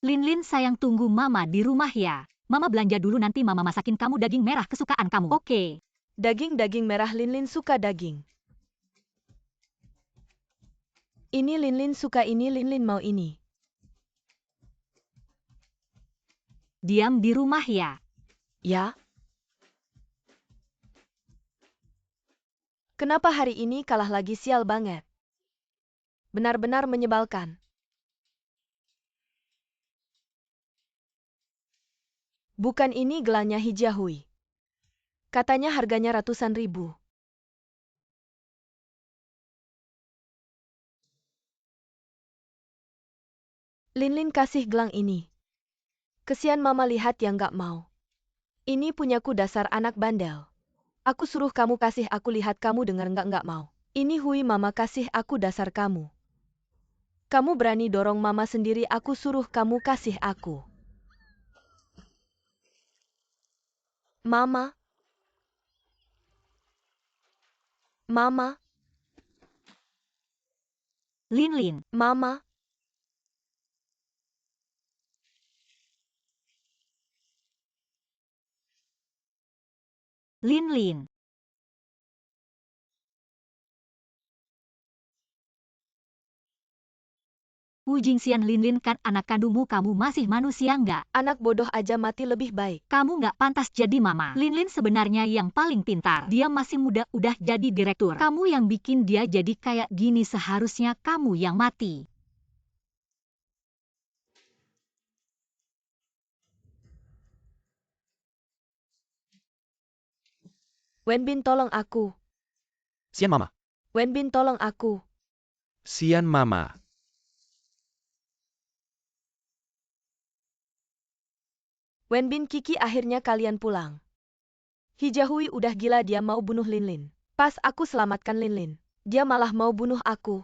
Linlin sayang, tunggu Mama di rumah ya. Mama belanja dulu, nanti Mama masakin kamu daging merah kesukaan kamu. Oke. Daging merah. Linlin suka daging. Ini Linlin suka ini, Linlin mau ini. Diam di rumah ya. Ya? Kenapa hari ini kalah lagi, sial banget. Benar-benar menyebalkan. Bukan ini gelannya Hijahui. Katanya harganya ratusan ribu. Linlin kasih gelang ini. Kesian Mama lihat yang gak mau. Ini punyaku, dasar anak bandel. Aku suruh kamu kasih, aku lihat kamu dengar nggak mau. Ini Hui, Mama kasih aku, dasar kamu. Kamu berani dorong Mama sendiri, aku suruh kamu kasih aku. Mama. Mama. Linlin. Mama. Linlin. Wu Jingxian, Linlin kan anak kandungmu, kamu masih manusia nggak? Anak bodoh aja mati lebih baik. Kamu nggak pantas jadi mama. Linlin sebenarnya yang paling pintar. Dia masih muda udah jadi direktur. Kamu yang bikin dia jadi kayak gini, seharusnya kamu yang mati. Wenbin, tolong aku. Sian Mama. Wenbin, tolong aku. Sian Mama. Wenbin, Kiki, akhirnya kalian pulang. Hijahui udah gila, dia mau bunuh Linlin. Pas aku selamatkan Linlin, dia malah mau bunuh aku.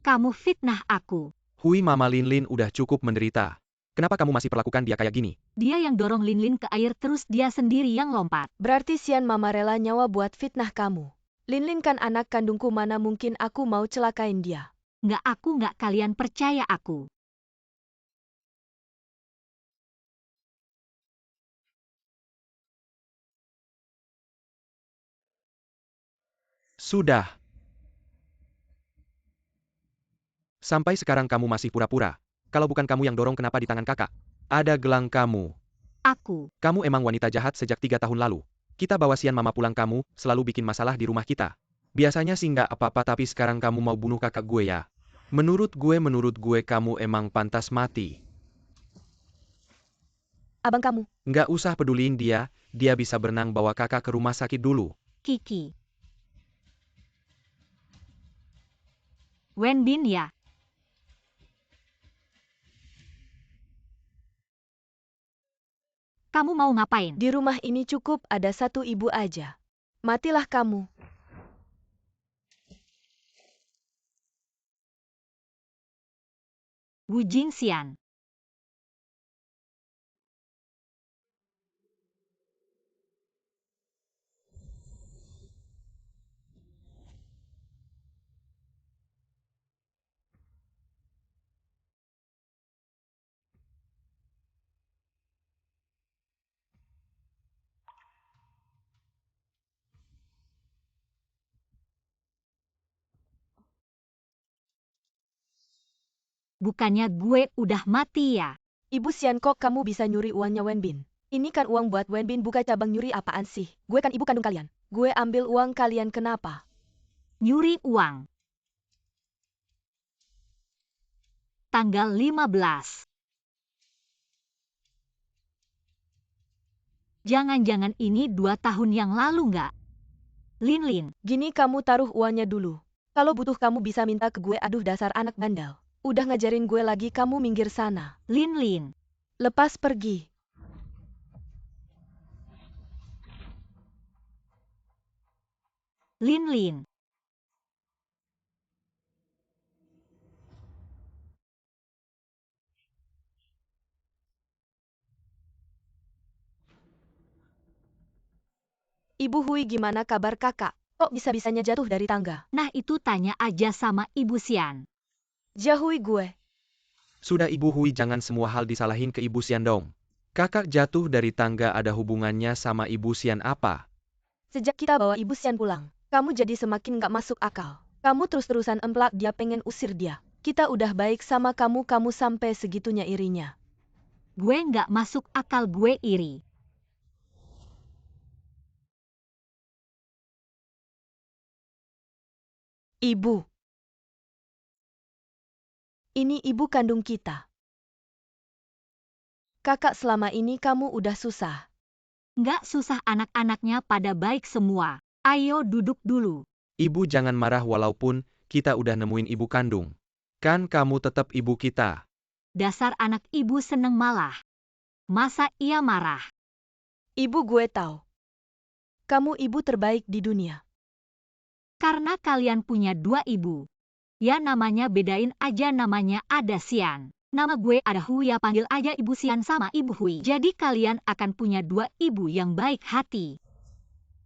Kamu fitnah aku. Hui, Mama, Linlin udah cukup menderita. Kenapa kamu masih perlakukan dia kayak gini? Dia yang dorong Linlin ke air, terus dia sendiri yang lompat. Berarti Sian Mama rela nyawa buat fitnah kamu. Linlin kan anak kandungku, mana mungkin aku mau celakain dia. Nggak, aku nggak, kalian percaya aku. Sudah. Sampai sekarang kamu masih pura-pura. Kalau bukan kamu yang dorong, kenapa di tangan kakak ada gelang kamu? Aku. Kamu emang wanita jahat sejak 3 tahun lalu. Kita bawa Sian Mama pulang, kamu selalu bikin masalah di rumah kita. Biasanya sih nggak apa-apa, tapi sekarang kamu mau bunuh kakak gue ya. Menurut gue kamu emang pantas mati. Abang kamu. Nggak usah peduliin dia bisa berenang, bawa kakak ke rumah sakit dulu. Kiki. Wenbin ya. Kamu mau ngapain? Di rumah ini cukup ada satu ibu aja. Matilah kamu. Wu Jingxian. Bukannya gue udah mati ya? Ibu Sian, kok kamu bisa nyuri uangnya Wenbin? Ini kan uang buat Wenbin, bukan cabang nyuri, apaan sih? Gue kan ibu kandung kalian. Gue ambil uang kalian, kenapa? Nyuri uang. Tanggal 15. Jangan-jangan ini 2 tahun yang lalu nggak? Linlin. Gini, kamu taruh uangnya dulu. Kalau butuh kamu bisa minta ke gue. Aduh, dasar anak bandel. Udah ngajarin gue lagi, kamu minggir sana. Linlin. Lepas pergi. Linlin. Ibu Hui, gimana kabar kakak? Kok bisa-bisanya jatuh dari tangga? Nah, itu tanya aja sama Ibu Sian. Jahui gue. Sudah Ibu Hui, jangan semua hal disalahin ke Ibu Xian dong. Kakak jatuh dari tangga ada hubungannya sama Ibu Xian apa? Sejak kita bawa Ibu Xian pulang, kamu jadi semakin gak masuk akal. Kamu terus-terusan emplak dia, pengen usir dia. Kita udah baik sama kamu sampai segitunya irinya. Gue nggak masuk akal, gue iri. Ibu. Ini ibu kandung kita. Kakak, selama ini kamu udah susah. Nggak susah, anak-anaknya pada baik semua. Ayo duduk dulu. Ibu jangan marah walaupun kita udah nemuin ibu kandung. Kan kamu tetap ibu kita. Dasar anak ibu seneng malah. Masa ia marah? Ibu, gue tahu. Kamu ibu terbaik di dunia. Karena kalian punya dua ibu. Ya namanya bedain aja, namanya ada Xian. Nama gue ada Hui, ya panggil aja Ibu Xian sama Ibu Hui. Jadi kalian akan punya dua ibu yang baik hati.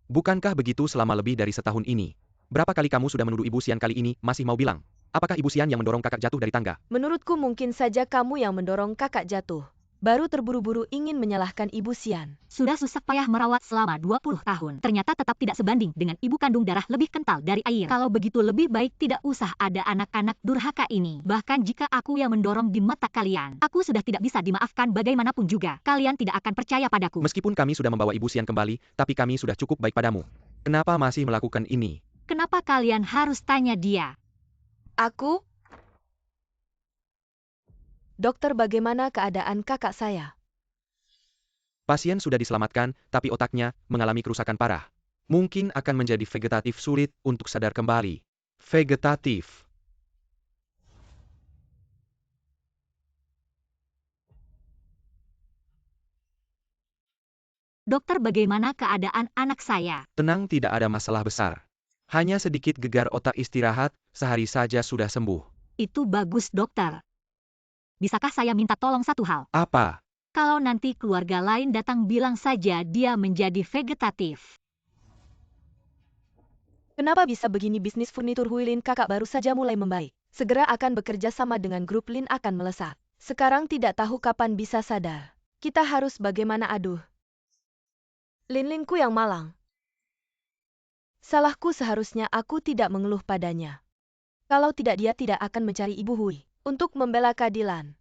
Bukankah begitu selama lebih dari setahun ini? Berapa kali kamu sudah menuduh Ibu Xian, kali ini masih mau bilang? Apakah Ibu Xian yang mendorong kakak jatuh dari tangga? Menurutku mungkin saja kamu yang mendorong kakak jatuh. Baru terburu-buru ingin menyalahkan Ibu Xian. Sudah susah payah merawat selama 20 tahun. Ternyata tetap tidak sebanding dengan ibu kandung darah lebih kental dari air. Kalau begitu lebih baik tidak usah ada anak-anak durhaka ini. Bahkan jika aku yang mendorong di mata kalian, aku sudah tidak bisa dimaafkan bagaimanapun juga. Kalian tidak akan percaya padaku. Meskipun kami sudah membawa Ibu Xian kembali, tapi kami sudah cukup baik padamu. Kenapa masih melakukan ini? Kenapa kalian harus tanya dia? Aku? Dokter, bagaimana keadaan kakak saya? Pasien sudah diselamatkan, tapi otaknya mengalami kerusakan parah. Mungkin akan menjadi vegetatif, sulit untuk sadar kembali. Vegetatif. Dokter, bagaimana keadaan anak saya? Tenang, tidak ada masalah besar. Hanya sedikit gegar otak, istirahat, sehari saja sudah sembuh. Itu bagus, dokter. Bisakah saya minta tolong satu hal? Apa? Kalau nanti keluarga lain datang, bilang saja dia menjadi vegetatif. Kenapa bisa begini? Bisnis furnitur Huilin kakak baru saja mulai membaik. Segera akan bekerja sama dengan grup Lin akan melesat. Sekarang tidak tahu kapan bisa sadar. Kita harus bagaimana? Aduh. Lin-linku yang malang. Salahku, seharusnya aku tidak mengeluh padanya. Kalau tidak, dia tidak akan mencari Ibu Hui untuk membela keadilan.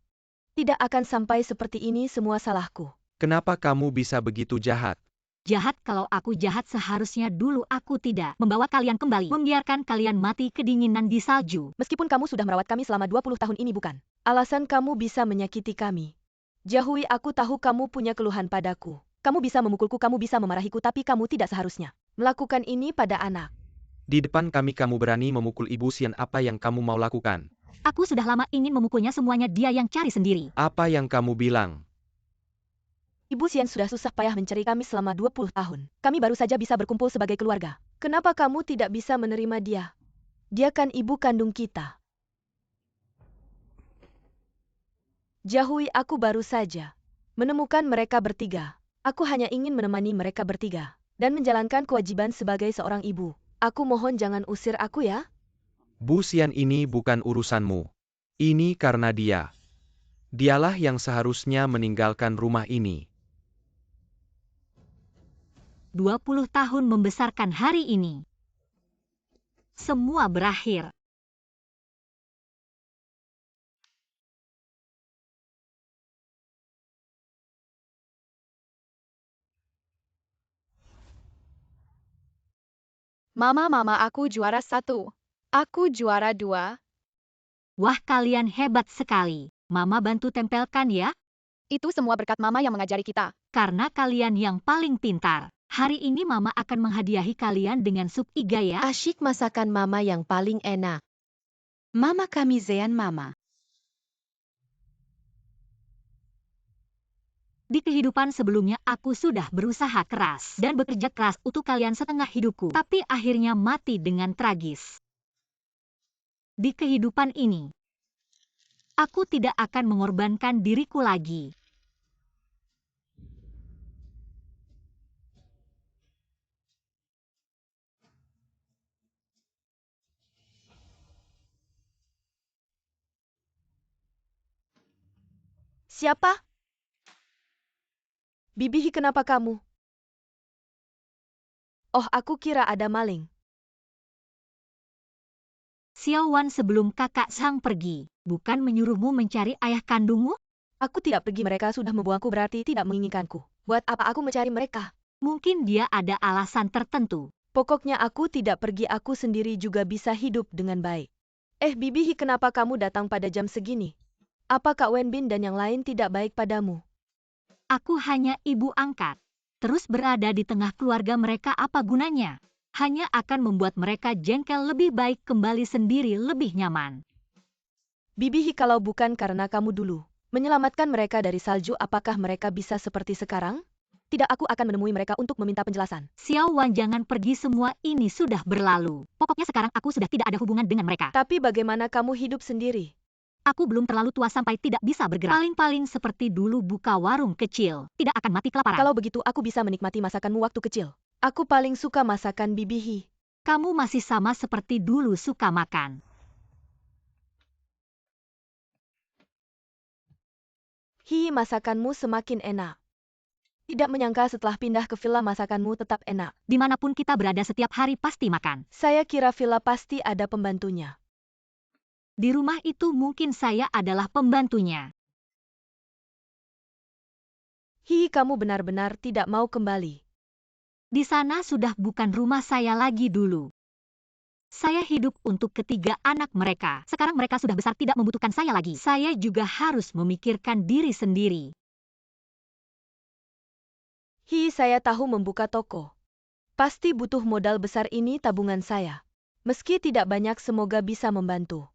Tidak akan sampai seperti ini, semua salahku. Kenapa kamu bisa begitu jahat? Jahat? Kalau aku jahat seharusnya dulu aku tidak membawa kalian kembali, membiarkan kalian mati kedinginan di salju. Meskipun kamu sudah merawat kami selama 20 tahun ini, bukan alasan kamu bisa menyakiti kami. Jahui, aku tahu kamu punya keluhan padaku. Kamu bisa memukulku, kamu bisa memarahiku, tapi kamu tidak seharusnya melakukan ini pada anak. Di depan kami kamu berani memukul Ibu Xian, apa yang kamu mau lakukan? Aku sudah lama ingin memukulnya, semuanya dia yang cari sendiri. Apa yang kamu bilang? Ibu Xian sudah susah payah mencari kami selama 20 tahun. Kami baru saja bisa berkumpul sebagai keluarga. Kenapa kamu tidak bisa menerima dia? Dia kan ibu kandung kita. Jahui, aku baru saja menemukan mereka bertiga. Aku hanya ingin menemani mereka bertiga dan menjalankan kewajiban sebagai seorang ibu. Aku mohon jangan usir aku ya. Bu Xian, ini bukan urusanmu. Ini karena dia. Dialah yang seharusnya meninggalkan rumah ini. 20 tahun membesarkan hari ini. Semua berakhir. Mama, aku juara 1. Aku juara 2. Wah, kalian hebat sekali. Mama bantu tempelkan ya. Itu semua berkat Mama yang mengajari kita. Karena kalian yang paling pintar. Hari ini Mama akan menghadiahi kalian dengan sup iga ya. Asyik masakan Mama yang paling enak. Mama kami Zean Mama. Di kehidupan sebelumnya aku sudah berusaha keras dan bekerja keras untuk kalian setengah hidupku, tapi akhirnya mati dengan tragis. Di kehidupan ini, aku tidak akan mengorbankan diriku lagi. Siapa? Bibi, kenapa kamu? Oh, aku kira ada maling. Xiao Wan, sebelum kakak Sang pergi, bukan menyuruhmu mencari ayah kandungmu? Aku tidak pergi, mereka sudah membuangku, berarti tidak menginginkanku. Buat apa aku mencari mereka? Mungkin dia ada alasan tertentu. Pokoknya aku tidak pergi, aku sendiri juga bisa hidup dengan baik. Bibi, kenapa kamu datang pada jam segini? Apa Kak Wenbin dan yang lain tidak baik padamu? Aku hanya ibu angkat. Terus berada di tengah keluarga mereka apa gunanya? Hanya akan membuat mereka jengkel. Lebih baik kembali sendiri lebih nyaman. Bibi, kalau bukan karena kamu dulu menyelamatkan mereka dari salju, apakah mereka bisa seperti sekarang? Tidak, aku akan menemui mereka untuk meminta penjelasan. Xiao Wan, jangan pergi, semua ini sudah berlalu. Pokoknya sekarang aku sudah tidak ada hubungan dengan mereka. Tapi bagaimana kamu hidup sendiri? Aku belum terlalu tua sampai tidak bisa bergerak. Paling-paling seperti dulu buka warung kecil. Tidak akan mati kelaparan. Kalau begitu aku bisa menikmati masakanmu waktu kecil. Aku paling suka masakan Bibi. Kamu masih sama seperti dulu suka makan. Masakanmu semakin enak. Tidak menyangka setelah pindah ke villa masakanmu tetap enak. Dimanapun kita berada setiap hari pasti makan. Saya kira villa pasti ada pembantunya. Di rumah itu mungkin saya adalah pembantunya. Kamu benar-benar tidak mau kembali. Di sana sudah bukan rumah saya lagi dulu. Saya hidup untuk ketiga anak mereka. Sekarang mereka sudah besar, tidak membutuhkan saya lagi. Saya juga harus memikirkan diri sendiri. Saya tahu membuka toko. Pasti butuh modal besar, ini tabungan saya. Meski tidak banyak, semoga bisa membantu.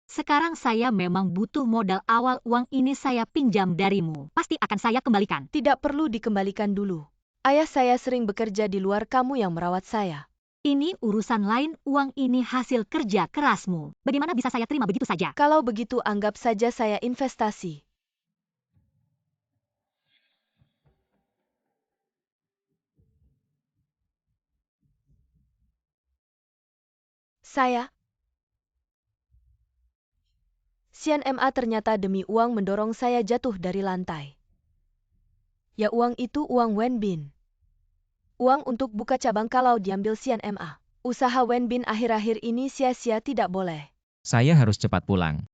Sekarang saya memang butuh modal awal, uang ini saya pinjam darimu. Pasti akan saya kembalikan. Tidak perlu dikembalikan dulu. Ayah saya sering bekerja di luar, kamu yang merawat saya. Ini urusan lain, uang ini hasil kerja kerasmu. Bagaimana bisa saya terima begitu saja? Kalau begitu anggap saja saya investasi. Xian Ma ternyata demi uang mendorong saya jatuh dari lantai. Ya, uang itu uang Wenbin. Uang untuk buka cabang kalau diambil Xian Ma. Usaha Wenbin akhir-akhir ini sia-sia, tidak boleh. Saya harus cepat pulang.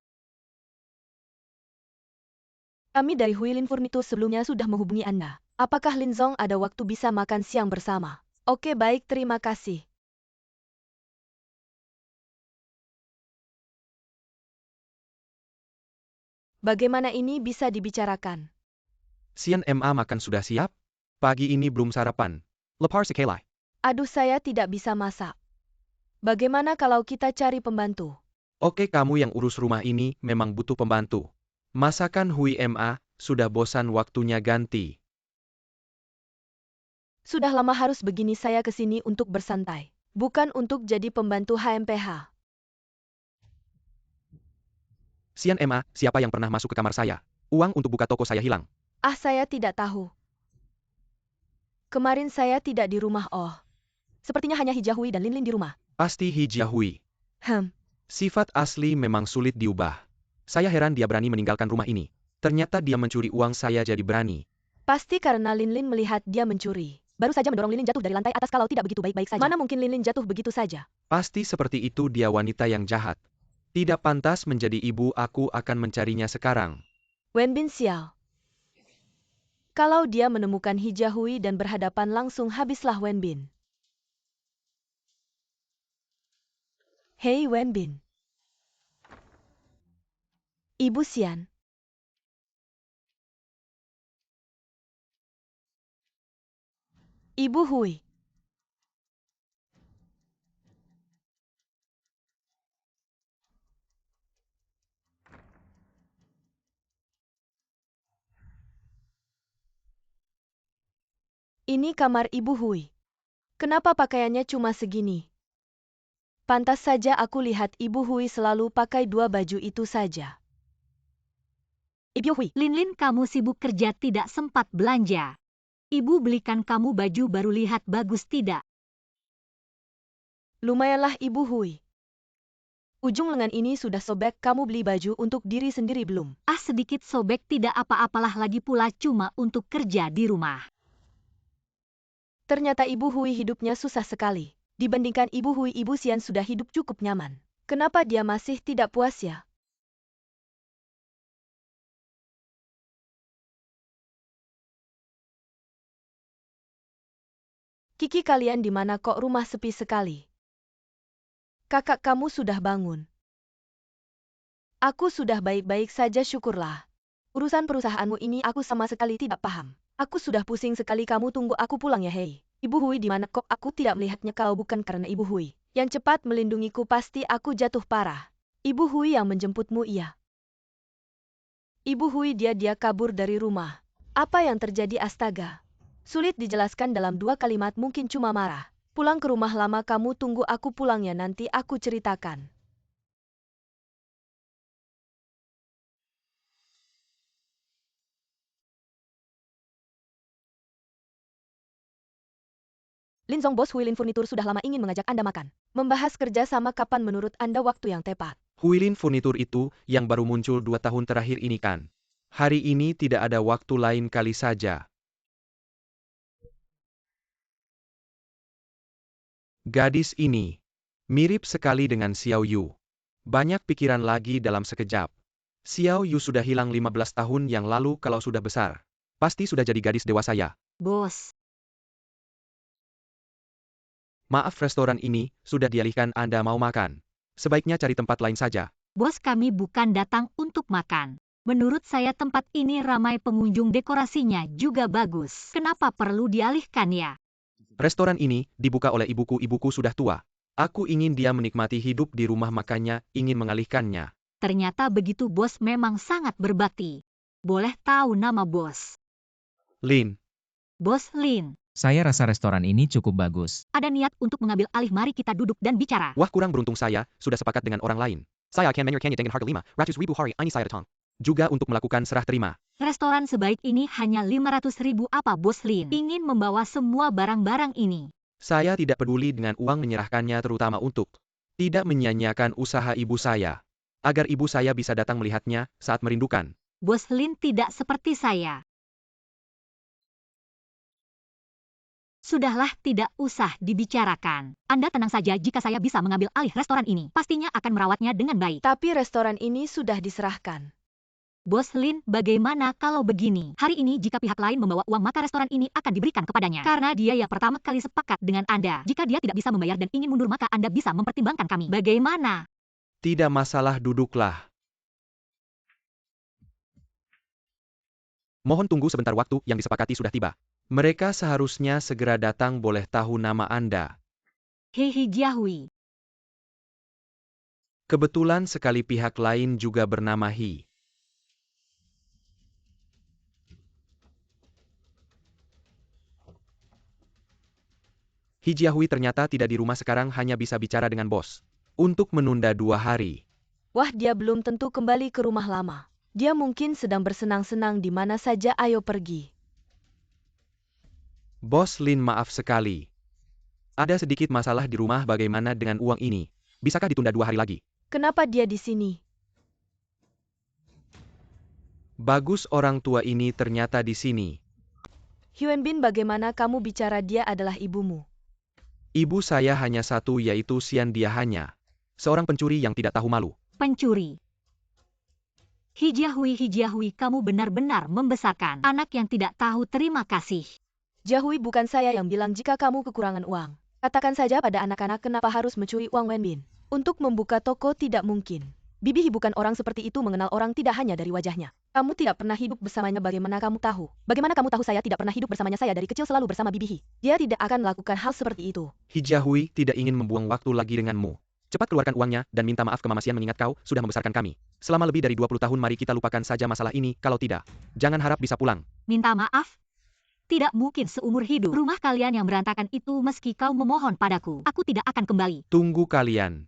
Kami dari Huilin Furniture sebelumnya sudah menghubungi Anda. Apakah Lin Zong ada waktu bisa makan siang bersama? Oke, baik, terima kasih. Bagaimana ini bisa dibicarakan? Xian Ma makan sudah siap? Pagi ini belum sarapan. Lepar sekelai. Aduh, saya tidak bisa masak. Bagaimana kalau kita cari pembantu? Oke, kamu yang urus rumah ini memang butuh pembantu. Masakan Hui Ma, sudah bosan, waktunya ganti. Sudah lama harus begini, saya ke sini untuk bersantai. Bukan untuk jadi pembantu HMPH. Xian Ma, siapa yang pernah masuk ke kamar saya? Uang untuk buka toko saya hilang. Saya tidak tahu. Kemarin saya tidak di rumah. Oh. Sepertinya hanya Hijahui dan Linlin di rumah. Pasti Hijia Hui. Sifat asli memang sulit diubah. Saya heran dia berani meninggalkan rumah ini. Ternyata dia mencuri uang saya jadi berani. Pasti karena Linlin melihat dia mencuri. Baru saja mendorong Linlin jatuh dari lantai atas, kalau tidak begitu baik-baik saja. Mana mungkin Linlin jatuh begitu saja? Pasti seperti itu, dia wanita yang jahat. Tidak pantas menjadi ibu, aku akan mencarinya sekarang. Wenbin sial. Kalau dia menemukan Hijahui dan berhadapan langsung, habislah Wenbin. Hei Wenbin. Ibu Xian. Ibu Hui. Ini kamar Ibu Hui. Kenapa pakaiannya cuma segini? Pantas saja aku lihat Ibu Hui selalu pakai dua baju itu saja. Ibu Hui. Linlin, kamu sibuk kerja tidak sempat belanja. Ibu belikan kamu baju baru, lihat bagus tidak? Lumayanlah Ibu Hui. Ujung lengan ini sudah sobek, kamu beli baju untuk diri sendiri belum? Ah, sedikit sobek tidak apa-apalah, lagi pula cuma untuk kerja di rumah. Ternyata Ibu Hui hidupnya susah sekali. Dibandingkan Ibu Hui, Ibu Xian sudah hidup cukup nyaman. Kenapa dia masih tidak puas ya? Kiki, kalian di mana kok rumah sepi sekali? Kakak kamu sudah bangun. Aku sudah baik-baik saja, syukurlah. Urusan perusahaanmu ini aku sama sekali tidak paham. Aku sudah pusing sekali, kamu tunggu aku pulang ya. Hei, Ibu Hui di mana kok aku tidak melihatnya? Kalau bukan karena Ibu Hui yang cepat melindungiku, pasti aku jatuh parah. Ibu Hui yang menjemputmu, iya. Ibu Hui, dia kabur dari rumah. Apa yang terjadi? Astaga. Sulit dijelaskan dalam 2 kalimat, mungkin cuma marah. Pulang ke rumah lama, kamu tunggu aku pulang ya, nanti aku ceritakan. Linzong, bos Huilin Furnitur sudah lama ingin mengajak Anda makan. Membahas kerja sama, kapan menurut Anda waktu yang tepat? Huilin Furnitur itu yang baru muncul 2 tahun terakhir ini kan. Hari ini tidak ada waktu, lain kali saja. Gadis ini mirip sekali dengan Xiao Yu. Banyak pikiran lagi dalam sekejap. Xiao Yu sudah hilang 15 tahun yang lalu, kalau sudah besar. Pasti sudah jadi gadis dewasa ya. Bos, Maaf, restoran ini sudah dialihkan, Anda mau makan. Sebaiknya cari tempat lain saja. bos, kami bukan datang untuk makan. Menurut saya tempat ini ramai pengunjung, dekorasinya juga bagus. Kenapa perlu dialihkan ya? Restoran ini dibuka oleh ibuku sudah tua. Aku ingin dia menikmati hidup di rumah, makanya ingin mengalihkannya. Ternyata begitu, bos memang sangat berbakti. Boleh tahu nama bos? Lin, Bos Lin, Saya rasa restoran ini cukup bagus. ada niat untuk mengambil alih, mari kita duduk dan bicara. wah, kurang beruntung saya sudah sepakat dengan orang lain. Saya akan menyerahkannya dengan harga 500.000 hari ini saya datang. Juga untuk melakukan serah terima. Restoran sebaik ini hanya 500.000 apa bos Lin? Ingin membawa semua barang-barang ini. Saya tidak peduli dengan uang, menyerahkannya terutama untuk tidak menyia-nyiakan usaha ibu saya. Agar ibu saya bisa datang melihatnya saat merindukan. Bos Lin tidak seperti saya. Sudahlah, tidak usah dibicarakan. Anda tenang saja, jika saya bisa mengambil alih restoran ini, pastinya akan merawatnya dengan baik. Tapi restoran ini sudah diserahkan. Bos Lin, bagaimana kalau begini? Hari ini jika pihak lain membawa uang, maka restoran ini akan diberikan kepadanya. Karena dia yang pertama kali sepakat dengan Anda. Jika dia tidak bisa membayar dan ingin mundur, maka Anda bisa mempertimbangkan kami. Bagaimana? Tidak masalah, duduklah. Mohon tunggu sebentar, waktu yang disepakati sudah tiba. Mereka seharusnya segera datang, boleh tahu nama Anda? Hehe Jiahui. Kebetulan sekali pihak lain juga bernama Hi. Hi Jiahui ternyata tidak di rumah sekarang, hanya bisa bicara dengan bos. Untuk menunda 2 hari. Wah, dia belum tentu kembali ke rumah lama. Dia mungkin sedang bersenang-senang di mana saja, ayo pergi. Bos Lin, maaf sekali. Ada sedikit masalah di rumah, bagaimana dengan uang ini? Bisakah ditunda 2 hari lagi? Kenapa dia di sini? Bagus, orang tua ini ternyata di sini. Hyun Bin, bagaimana kamu bicara dia adalah ibumu? Ibu saya hanya satu, yaitu Xian. Dia hanya seorang pencuri yang tidak tahu malu. Pencuri. Hijiahui, kamu benar-benar membesarkan anak yang tidak tahu terima kasih. Jiahui, bukan saya yang bilang jika kamu kekurangan uang. Katakan saja pada anak-anak, kenapa harus mencuri uang Wen Bin? Untuk membuka toko tidak mungkin. Bibi Hi bukan orang seperti itu, mengenal orang tidak hanya dari wajahnya. Kamu tidak pernah hidup bersamanya, bagaimana kamu tahu? Bagaimana kamu tahu saya tidak pernah hidup bersamanya? Saya dari kecil selalu bersama Bibi Hi. Dia tidak akan melakukan hal seperti itu. Hi Jiahui tidak ingin membuang waktu lagi denganmu. Cepat keluarkan uangnya dan minta maaf ke Mama Xian, mengingat kau sudah membesarkan kami. Selama lebih dari 20 tahun, mari kita lupakan saja masalah ini, kalau tidak, jangan harap bisa pulang. Minta maaf? Tidak mungkin seumur hidup. Rumah kalian yang berantakan itu, meski kau memohon padaku, aku tidak akan kembali. Tunggu, kalian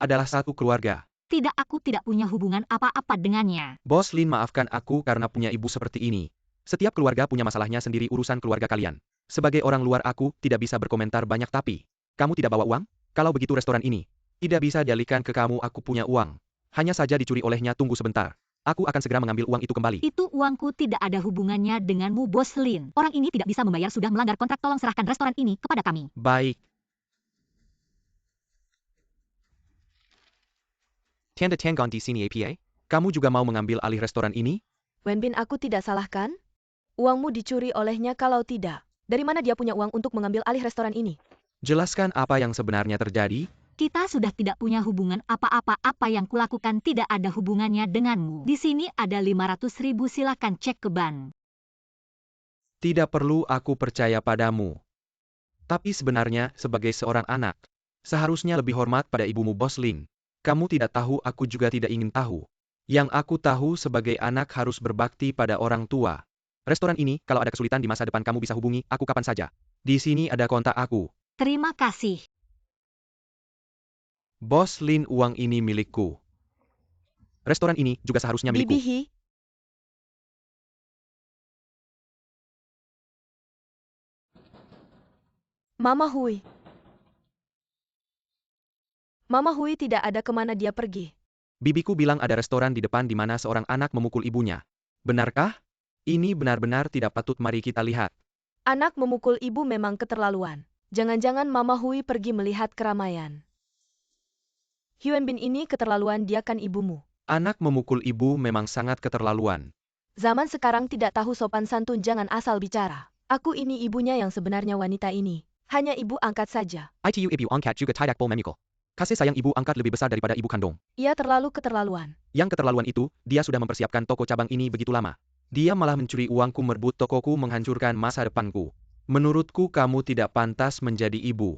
adalah satu keluarga. Tidak, aku tidak punya hubungan apa-apa dengannya. Bos Lin, maafkan aku karena punya ibu seperti ini. Setiap keluarga punya masalahnya sendiri, urusan keluarga kalian. Sebagai orang luar, aku tidak bisa berkomentar banyak, tapi kamu tidak bawa uang? Kalau begitu restoran ini Tidak bisa dialihkan ke kamu, aku punya uang. Hanya saja dicuri olehnya, tunggu sebentar. Aku akan segera mengambil uang itu kembali. Itu uangku tidak ada hubungannya denganmu, Bos Lin. Orang ini tidak bisa membayar, sudah melanggar kontrak, tolong serahkan restoran ini kepada kami. Baik. Tanda tangan di sini APA? Kamu juga mau mengambil alih restoran ini? Wenbin, aku tidak salah kan? Uangmu dicuri olehnya, kalau tidak. Dari mana dia punya uang untuk mengambil alih restoran ini? Jelaskan apa yang sebenarnya terjadi. Kita sudah tidak punya hubungan apa-apa, apa yang kulakukan tidak ada hubungannya denganmu. Di sini ada 500.000, silakan cek ke bank. Tidak perlu aku percaya padamu. Tapi sebenarnya, sebagai seorang anak, seharusnya lebih hormat pada ibumu, Bos Lin. Kamu tidak tahu, aku juga tidak ingin tahu. Yang aku tahu sebagai anak harus berbakti pada orang tua. Restoran ini, kalau ada kesulitan di masa depan kamu bisa hubungi aku kapan saja. Di sini ada kontak aku. Terima kasih. Bos Lin, uang ini milikku. Restoran ini juga seharusnya milikku. Bibi He, Mama Hui. Mama Hui tidak ada, kemana dia pergi. Bibiku bilang ada restoran di depan di mana seorang anak memukul ibunya. Benarkah? Ini benar-benar tidak patut, mari kita lihat. Anak memukul ibu memang keterlaluan. Jangan-jangan Mama Hui pergi melihat keramaian. Hyun Bin ini keterlaluan, dia kan ibumu. Anak memukul ibu memang sangat keterlaluan. Zaman sekarang tidak tahu sopan santun, jangan asal bicara. Aku ini ibunya yang sebenarnya, wanita ini. Hanya ibu angkat saja. ITU ibu angkat juga tidak memikul. Kasih sayang ibu angkat lebih besar daripada ibu kandung. Ia terlalu keterlaluan. Yang keterlaluan itu, dia sudah mempersiapkan toko cabang ini begitu lama. Dia malah mencuri uangku, merebut tokoku, menghancurkan masa depanku. Menurutku kamu tidak pantas menjadi ibu.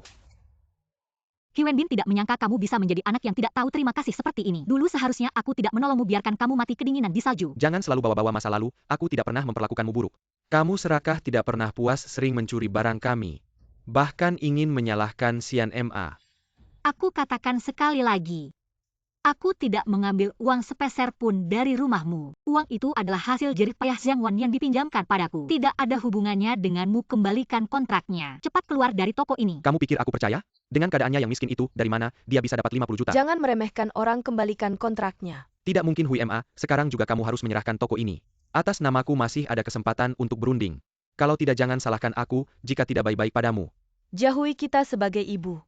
Hyun Bin tidak menyangka kamu bisa menjadi anak yang tidak tahu terima kasih seperti ini. Dulu seharusnya aku tidak menolongmu, biarkan kamu mati kedinginan di salju. Jangan selalu bawa-bawa masa lalu, aku tidak pernah memperlakukanmu buruk. Kamu serakah, tidak pernah puas, sering mencuri barang kami. Bahkan ingin menyalahkan Sian Ma. Aku katakan sekali lagi. Aku tidak mengambil uang sepeser pun dari rumahmu. Uang itu adalah hasil jerih payah Zhang Wan yang dipinjamkan padaku. Tidak ada hubungannya denganmu, kembalikan kontraknya. Cepat keluar dari toko ini. Kamu pikir aku percaya? Dengan keadaannya yang miskin itu, dari mana dia bisa dapat 50 juta? Jangan meremehkan orang, kembalikan kontraknya. Tidak mungkin Hui Ma, sekarang juga kamu harus menyerahkan toko ini. Atas namaku masih ada kesempatan untuk berunding. Kalau tidak, jangan salahkan aku jika tidak baik-baik padamu. Jauhi kita sebagai ibu.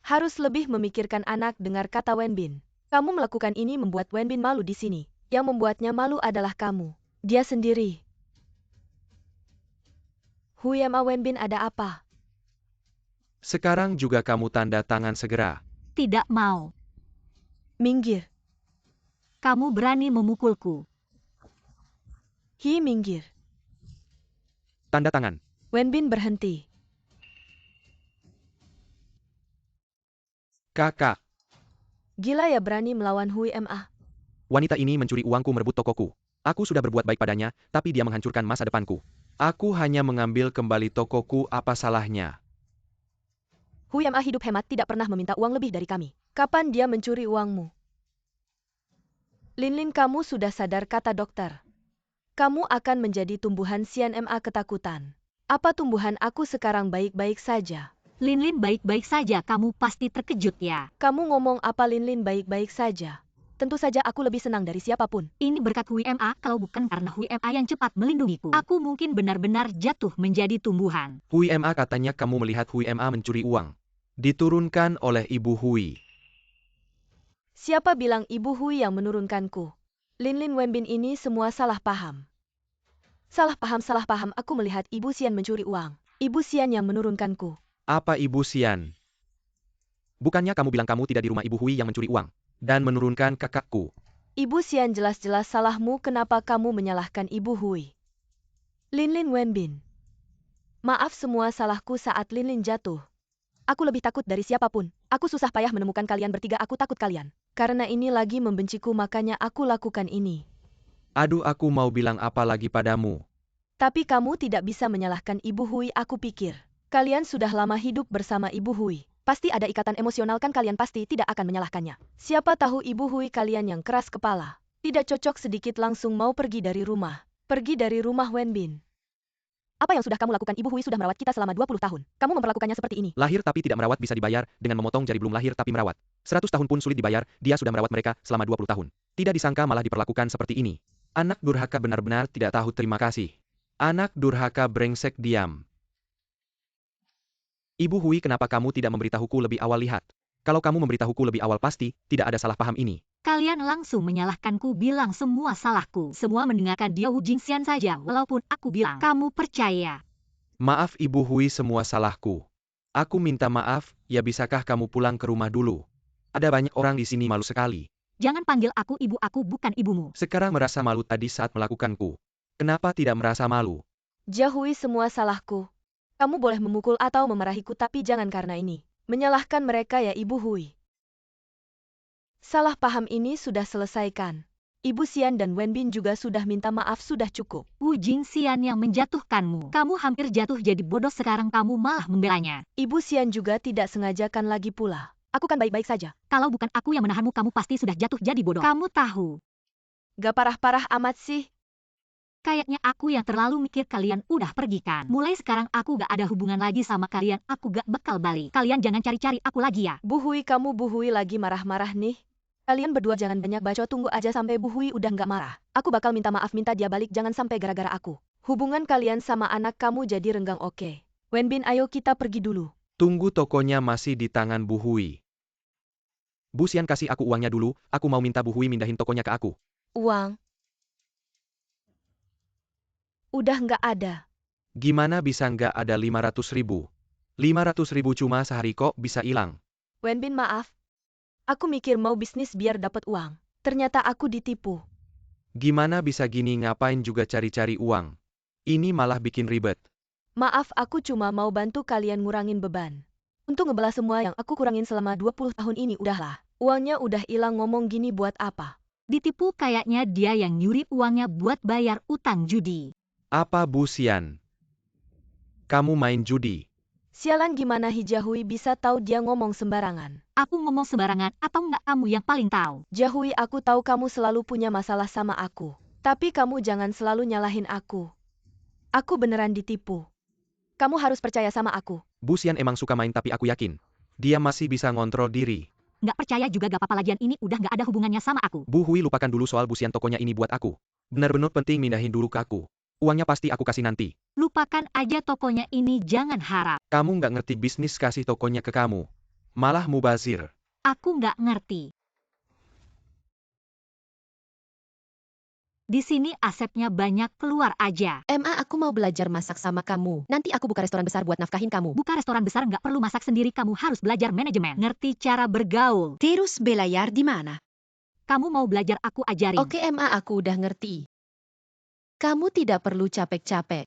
Harus lebih memikirkan anak, dengar kata Wenbin. Kamu melakukan ini membuat Wenbin malu di sini. Yang membuatnya malu adalah kamu. Dia sendiri. Hui Ma, Wenbin ada apa? Sekarang juga kamu tanda tangan segera. Tidak mau. Minggir. Kamu berani memukulku. Hi, minggir. Tanda tangan. Wenbin berhenti. Kakak, Gila ya, berani melawan Hui Ma. wanita ini mencuri uangku, merebut tokoku. Aku sudah berbuat baik padanya, tapi dia menghancurkan masa depanku. Aku hanya mengambil kembali tokoku, apa salahnya? Hui Ma hidup hemat, tidak pernah meminta uang lebih dari kami. Kapan dia mencuri uangmu? Lin, kamu sudah sadar, kata dokter. Kamu akan menjadi tumbuhan Sian Ma ketakutan. Apa tumbuhan, aku sekarang baik-baik saja. Lin baik-baik saja, kamu pasti terkejut ya. Kamu ngomong apa, Lin baik-baik saja? Tentu saja aku lebih senang dari siapapun. Ini berkat Hui Ma, kalau bukan karena Hui Ma yang cepat melindungiku, aku mungkin benar-benar jatuh menjadi tumbuhan. Hui Ma, katanya kamu melihat Hui Ma mencuri uang. Diturunkan oleh Ibu Hui. Siapa bilang Ibu Hui yang menurunkanku? Lin Wenbin ini semua salah paham. Salah paham, aku melihat Ibu Sian mencuri uang. Ibu Sian yang menurunkanku. Apa Ibu Sian? Bukannya kamu bilang kamu tidak di rumah Ibu Hui yang mencuri uang dan menurunkan kakakku? Ibu Sian, jelas-jelas salahmu, kenapa kamu menyalahkan Ibu Hui? Lin Wenbin. Maaf, semua salahku saat Lin jatuh. Aku lebih takut dari siapapun. Aku susah payah menemukan kalian bertiga, aku takut kalian. Karena ini lagi membenciku, makanya aku lakukan ini. Aduh, aku mau bilang apa lagi padamu? Tapi kamu tidak bisa menyalahkan Ibu Hui, aku pikir. Kalian sudah lama hidup bersama Ibu Hui. Pasti ada ikatan emosional kan, kalian pasti tidak akan menyalahkannya. Siapa tahu Ibu Hui kalian yang keras kepala. Tidak cocok sedikit langsung mau pergi dari rumah. Pergi dari rumah Wenbin. Apa yang sudah kamu lakukan? Ibu Hui sudah merawat kita selama 20 tahun. Kamu memperlakukannya seperti ini. Lahir tapi tidak merawat bisa dibayar dengan memotong jari, belum lahir tapi merawat. 100 tahun pun sulit dibayar, dia sudah merawat mereka selama 20 tahun. Tidak disangka malah diperlakukan seperti ini. Anak durhaka benar-benar tidak tahu terima kasih. Anak durhaka brengsek, diam. Ibu Hui, kenapa kamu tidak memberitahuku lebih awal? Lihat. Kalau kamu memberitahuku lebih awal pasti tidak ada salah paham ini. Kalian langsung menyalahkanku, bilang semua salahku. Semua mendengarkan dia Wu Jingxian saja, walaupun aku bilang kamu percaya. Maaf Ibu Hui, semua salahku. Aku minta maaf, ya bisakah kamu pulang ke rumah dulu? Ada banyak orang di sini, malu sekali. Jangan panggil aku ibu, aku bukan ibumu. Sekarang merasa malu tadi saat melakukanku. Kenapa tidak merasa malu? Jia Hui, semua salahku. Kamu boleh memukul atau memarahiku tapi jangan karena ini. Menyalahkan mereka ya Ibu Hui. Salah paham ini sudah selesaikan. Ibu Xian dan Wenbin juga sudah minta maaf, sudah cukup. Wu Jingxian yang menjatuhkanmu. Kamu hampir jatuh jadi bodoh, sekarang kamu malah membelanya. Ibu Xian juga tidak sengajakan lagi pula. Aku kan baik-baik saja. Kalau bukan aku yang menahanmu, kamu pasti sudah jatuh jadi bodoh. Kamu tahu. Gak parah-parah amat sih. Kayaknya aku yang terlalu mikir. Kalian udah pergi kan? Mulai sekarang aku gak ada hubungan lagi sama kalian. Aku gak bakal balik. Kalian jangan cari-cari aku lagi ya. Bu Hui, kamu Bu Hui lagi marah-marah nih. Kalian berdua jangan banyak bacot, tunggu aja sampai Bu Hui udah gak marah. Aku bakal minta maaf, minta dia balik, jangan sampai gara-gara aku. Hubungan kalian sama anak kamu jadi renggang, oke? Wenbin, ayo kita pergi dulu. Tunggu, tokonya masih di tangan Bu Hui. Bu Xian, kasih aku uangnya dulu, aku mau minta Bu Hui mindahin tokonya ke aku. Uang? Udah nggak ada. Gimana bisa nggak ada? 500 ribu? 500 ribu cuma sehari kok bisa hilang. Wenbin, maaf. Aku mikir mau bisnis biar dapat uang. Ternyata aku ditipu. Gimana bisa gini, ngapain juga cari-cari uang? Ini malah bikin ribet. Maaf, aku cuma mau bantu kalian ngurangin beban. Untuk ngebalas semua yang aku kurangin selama 20 tahun ini, udahlah. Uangnya udah hilang, ngomong gini buat apa? Ditipu, kayaknya dia yang nyuri uangnya buat bayar utang judi. Apa Bu Xian? Kamu main judi? Sialan, gimana Jia Hui bisa tahu dia ngomong sembarangan? Aku ngomong sembarangan atau enggak, kamu yang paling tahu. Jia Hui, aku tahu kamu selalu punya masalah sama aku. Tapi kamu jangan selalu nyalahin aku. Aku beneran ditipu. Kamu harus percaya sama aku. Bu Xian emang suka main, tapi aku yakin dia masih bisa ngontrol diri. Nggak percaya juga gak apa-apa, lagian ini udah nggak ada hubungannya sama aku. Bu Hui, lupakan dulu soal Bu Xian, tokonya ini buat aku. Benar-benar penting, mindahin dulu ke aku. Uangnya pasti aku kasih nanti. Lupakan aja tokonya ini, jangan harap. Kamu nggak ngerti bisnis, kasih tokonya ke kamu. Malah mubazir. Aku nggak ngerti. Di sini asepnya banyak, keluar aja. Aku mau belajar masak sama kamu. Nanti aku buka restoran besar buat nafkahin kamu. Buka restoran besar nggak perlu masak sendiri, kamu harus belajar manajemen. Ngerti cara bergaul. Terus belayar di mana? Kamu mau belajar, aku ajarin. Oke, aku udah ngerti. Kamu tidak perlu capek-capek.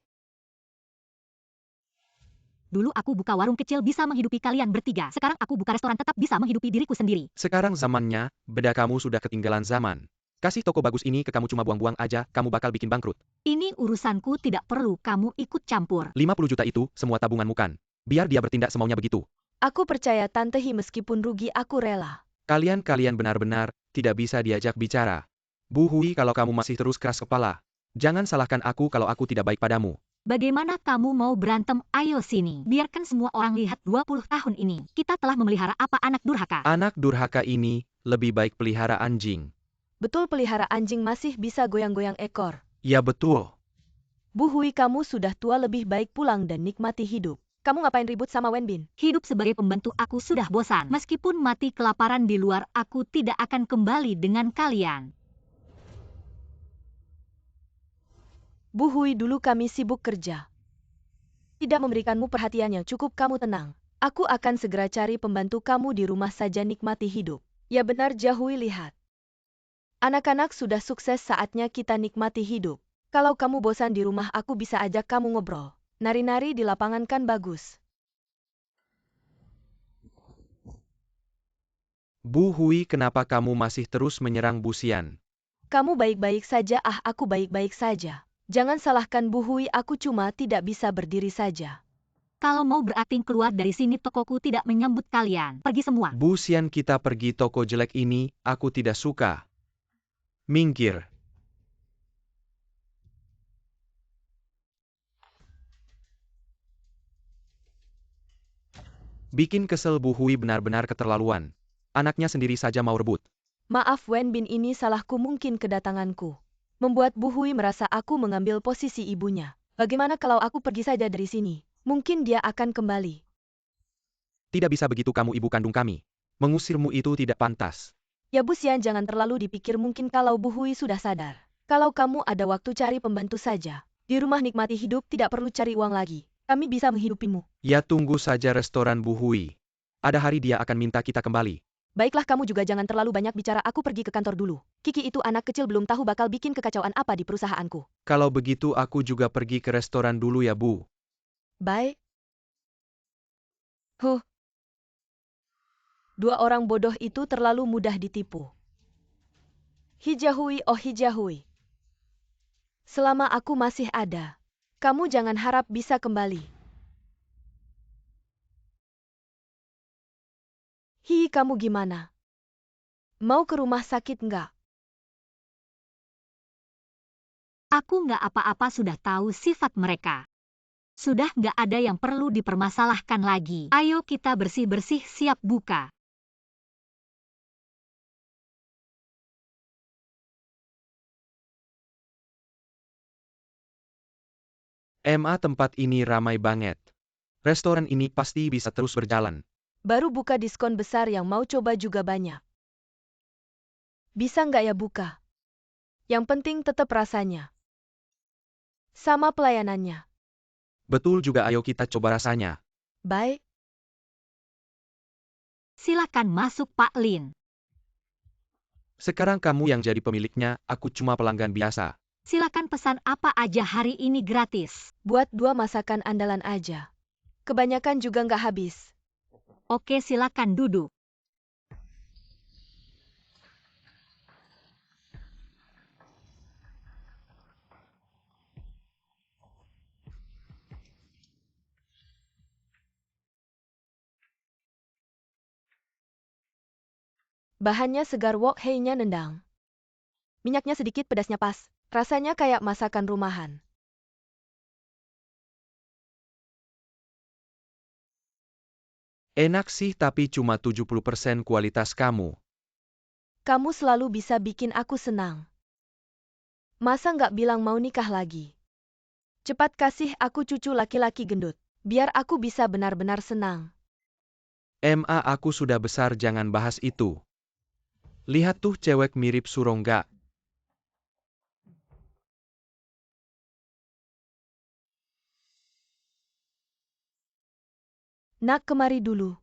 Dulu aku buka warung kecil bisa menghidupi kalian bertiga. Sekarang aku buka restoran tetap bisa menghidupi diriku sendiri. Sekarang zamannya, beda, kamu sudah ketinggalan zaman. Kasih toko bagus ini ke kamu cuma buang-buang aja, kamu bakal bikin bangkrut. Ini urusanku, tidak perlu kamu ikut campur. 50 juta itu semua tabunganmu kan? Biar dia bertindak semaunya begitu. Aku percaya Tante Hi, meskipun rugi aku rela. Kalian benar-benar tidak bisa diajak bicara. Bu Hui, kalau kamu masih terus keras kepala, jangan salahkan aku kalau aku tidak baik padamu. Bagaimana kamu mau berantem? Ayo sini. Biarkan semua orang lihat 20 tahun ini. Kita telah memelihara apa anak durhaka? Anak durhaka ini lebih baik pelihara anjing. Betul, pelihara anjing masih bisa goyang-goyang ekor. Ya betul. Bu Hui, kamu sudah tua, lebih baik pulang dan nikmati hidup. Kamu ngapain ribut sama Wenbin? Hidup sebagai pembantu aku sudah bosan. Meskipun mati kelaparan di luar, aku tidak akan kembali dengan kalian. Bu Hui, dulu kami sibuk kerja. Tidak memberikanmu perhatian yang cukup, kamu tenang. Aku akan segera cari pembantu kamu di rumah saja, nikmati hidup. Ya benar Jia Hui, lihat. Anak-anak sudah sukses, saatnya kita nikmati hidup. Kalau kamu bosan di rumah, aku bisa ajak kamu ngobrol. Nari-nari di lapangan kan bagus. Bu Hui, kenapa kamu masih terus menyerang Bu Xian? Kamu baik-baik saja? Aku baik-baik saja. Jangan salahkan Bu Hui, aku cuma tidak bisa berdiri saja. Kalau mau berakting, keluar dari sini, tokoku tidak menyambut kalian. Pergi semua. Bu Xian, kita pergi, toko jelek ini, aku tidak suka. Minggir. Bikin kesel Bu Hui benar-benar keterlaluan. Anaknya sendiri saja mau rebut. Maaf Wen Bin, ini salahku, mungkin kedatanganku membuat Bu Hui merasa aku mengambil posisi ibunya. Bagaimana kalau aku pergi saja dari sini? Mungkin dia akan kembali. Tidak bisa begitu, kamu ibu kandung kami. Mengusirmu itu tidak pantas. Ya Bu Xian, jangan terlalu dipikir, mungkin kalau Bu Hui sudah sadar. Kalau kamu ada waktu cari pembantu saja. Di rumah nikmati hidup, tidak perlu cari uang lagi. Kami bisa menghidupimu. Ya tunggu saja restoran Bu Hui. Ada hari dia akan minta kita kembali. Baiklah, kamu juga jangan terlalu banyak bicara, aku pergi ke kantor dulu. Kiki itu anak kecil belum tahu bakal bikin kekacauan apa di perusahaanku. Kalau begitu aku juga pergi ke restoran dulu ya Bu. Baik. Dua orang bodoh itu terlalu mudah ditipu. Hijahui, oh Hijahui. Selama aku masih ada, kamu jangan harap bisa kembali. Hi, kamu gimana? Mau ke rumah sakit nggak? Aku nggak apa-apa, sudah tahu sifat mereka. Sudah nggak ada yang perlu dipermasalahkan lagi. Ayo kita bersih-bersih, siap buka. Tempat ini ramai banget. Restoran ini pasti bisa terus berjalan. Baru buka, diskon besar, yang mau coba juga banyak. Bisa nggak ya buka? Yang penting tetap rasanya. Sama pelayanannya. Betul juga, ayo kita coba rasanya. Baik. Silakan masuk Pak Lin. Sekarang kamu yang jadi pemiliknya, aku cuma pelanggan biasa. Silakan pesan apa aja hari ini gratis. Buat 2 masakan andalan aja. Kebanyakan juga nggak habis. Oke, silakan duduk. Bahannya segar, wok hei-nya nendang. Minyaknya sedikit, pedasnya pas. Rasanya kayak masakan rumahan. Enak sih, tapi cuma 70% kualitas kamu. Kamu selalu bisa bikin aku senang. Masa nggak bilang mau nikah lagi? Cepat kasih aku cucu laki-laki gendut, biar aku bisa benar-benar senang. Aku sudah besar, jangan bahas itu. Lihat tuh cewek mirip Surongga. Nak, kemari dulu.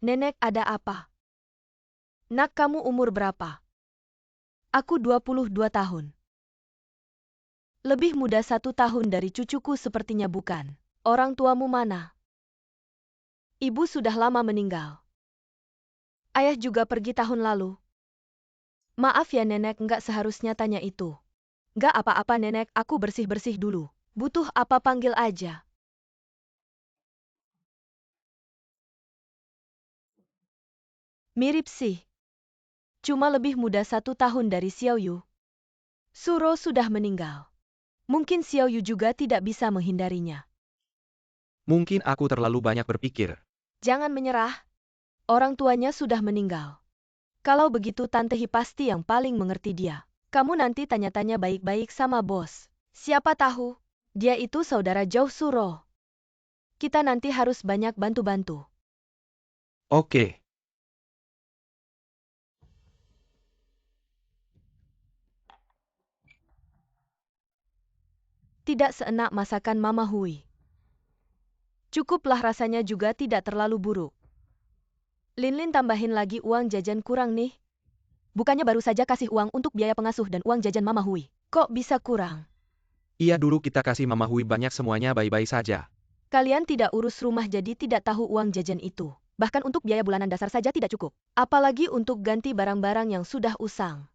Nenek, ada apa? Nak, kamu umur berapa? Aku 22 tahun. Lebih muda 1 tahun dari cucuku sepertinya, bukan? Orang tuamu mana? Ibu sudah lama meninggal. Ayah juga pergi tahun lalu. Maaf ya nenek, nggak seharusnya tanya itu. Nggak apa-apa nenek, aku bersih-bersih dulu. Butuh apa panggil aja. Mirip sih. Cuma lebih muda 1 tahun dari Xiao Yu. Suro sudah meninggal. Mungkin Xiao Yu juga tidak bisa menghindarinya. Mungkin aku terlalu banyak berpikir. Jangan menyerah. Orang tuanya sudah meninggal. Kalau begitu Tante Hi pasti yang paling mengerti dia. Kamu nanti tanya-tanya baik-baik sama bos. Siapa tahu, dia itu saudara jauh Suro. Kita nanti harus banyak bantu-bantu. Oke. Tidak seenak masakan Mama Hui. Cukuplah, rasanya juga tidak terlalu buruk. Linlin, tambahin lagi uang jajan, kurang nih. Bukannya baru saja kasih uang untuk biaya pengasuh dan uang jajan Mama Hui. Kok bisa kurang? Iya, dulu kita kasih Mama Hui banyak, semuanya baik-baik saja. Kalian tidak urus rumah jadi tidak tahu uang jajan itu. Bahkan untuk biaya bulanan dasar saja tidak cukup. Apalagi untuk ganti barang-barang yang sudah usang.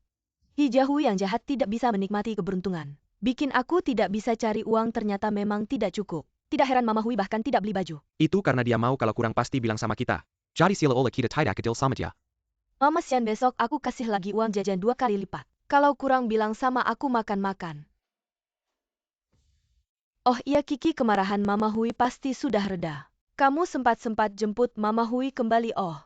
Hijahu yang jahat tidak bisa menikmati keberuntungan. Bikin aku tidak bisa cari uang, ternyata memang tidak cukup. Tidak heran Mama Hui bahkan tidak beli baju. Itu karena dia mau, kalau kurang pasti bilang sama kita. Jadi sila olah kita tidak adil sama dia. Mama Xian, besok aku kasih lagi uang jajan 2 kali lipat. Kalau kurang bilang sama aku, makan-makan. Oh iya Kiki, kemarahan Mama Hui pasti sudah reda. Kamu sempat-sempat jemput Mama Hui kembali. Oh.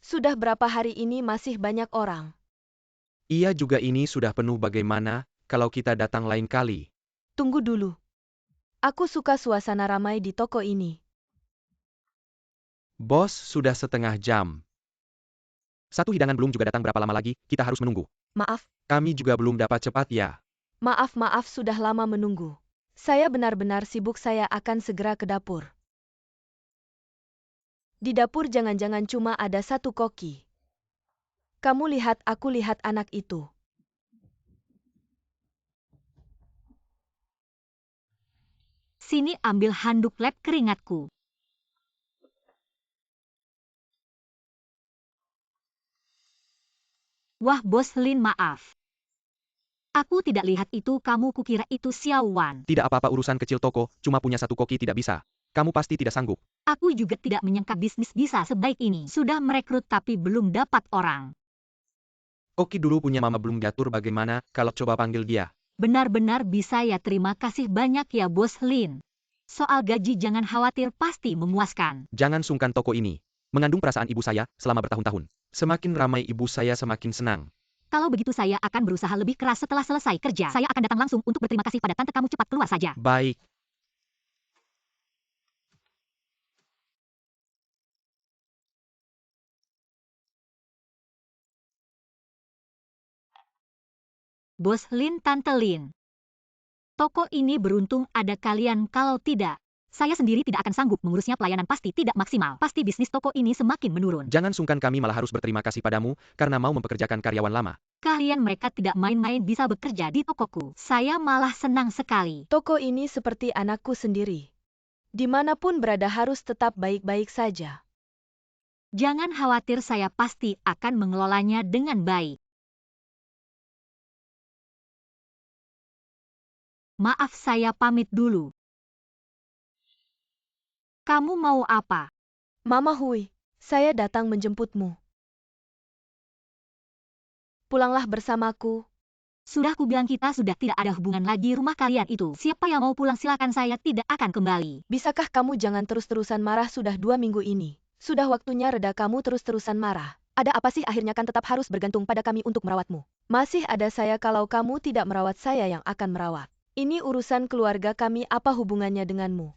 Sudah berapa hari ini masih banyak orang? Iya juga, ini sudah penuh. Bagaimana kalau kita datang lain kali? Tunggu dulu. Aku suka suasana ramai di toko ini. Bos, sudah setengah jam. Satu hidangan belum juga datang. Berapa lama lagi kita harus menunggu? Maaf, Kami juga belum dapat. Cepat ya. maaf sudah lama menunggu. Saya benar-benar sibuk, saya akan segera ke dapur. Di dapur jangan-jangan cuma ada satu koki. Kamu lihat, aku lihat anak itu. Sini ambil handuk lap keringatku. Wah Bos Lin, maaf. Aku tidak lihat itu, kamu kukira itu Xiao Wan. Tidak apa-apa, urusan kecil toko, cuma punya satu koki tidak bisa. Kamu pasti tidak sanggup. Aku juga tidak menyangka bisnis bisa sebaik ini. Sudah merekrut tapi belum dapat orang. Koki dulu punya mama belum diatur. Bagaimana kalau coba panggil dia? Benar-benar bisa ya, terima kasih banyak ya Bos Lin. Soal gaji jangan khawatir, pasti memuaskan. Jangan sungkan, toko ini mengandung perasaan ibu saya selama bertahun-tahun. Semakin ramai ibu saya semakin senang. Kalau begitu saya akan berusaha lebih keras setelah selesai kerja. Saya akan datang langsung untuk berterima kasih pada tante. Kamu cepat keluar saja. Baik. Bos Lin, Tante Lin. Toko ini beruntung ada kalian, kalau tidak, saya sendiri tidak akan sanggup mengurusnya. Pelayanan pasti tidak maksimal. Pasti bisnis toko ini semakin menurun. Jangan sungkan, kami malah harus berterima kasih padamu karena mau mempekerjakan karyawan lama. Kalian mereka tidak main-main bisa bekerja di tokoku. Saya malah senang sekali. Toko ini seperti anakku sendiri. Dimanapun berada harus tetap baik-baik saja. Jangan khawatir, saya pasti akan mengelolanya dengan baik. Maaf, saya pamit dulu. Kamu mau apa? Mama Hui, saya datang menjemputmu. Pulanglah bersamaku. Sudah kubilang kita sudah tidak ada hubungan lagi rumah kalian itu. Siapa yang mau pulang silakan, saya tidak akan kembali. Bisakah kamu jangan terus-terusan marah, sudah 2 minggu ini. Sudah waktunya reda, kamu terus-terusan marah. Ada apa sih, akhirnya kan tetap harus bergantung pada kami untuk merawatmu. Masih ada saya, kalau kamu tidak merawat saya yang akan merawat. Ini urusan keluarga kami, apa hubungannya denganmu?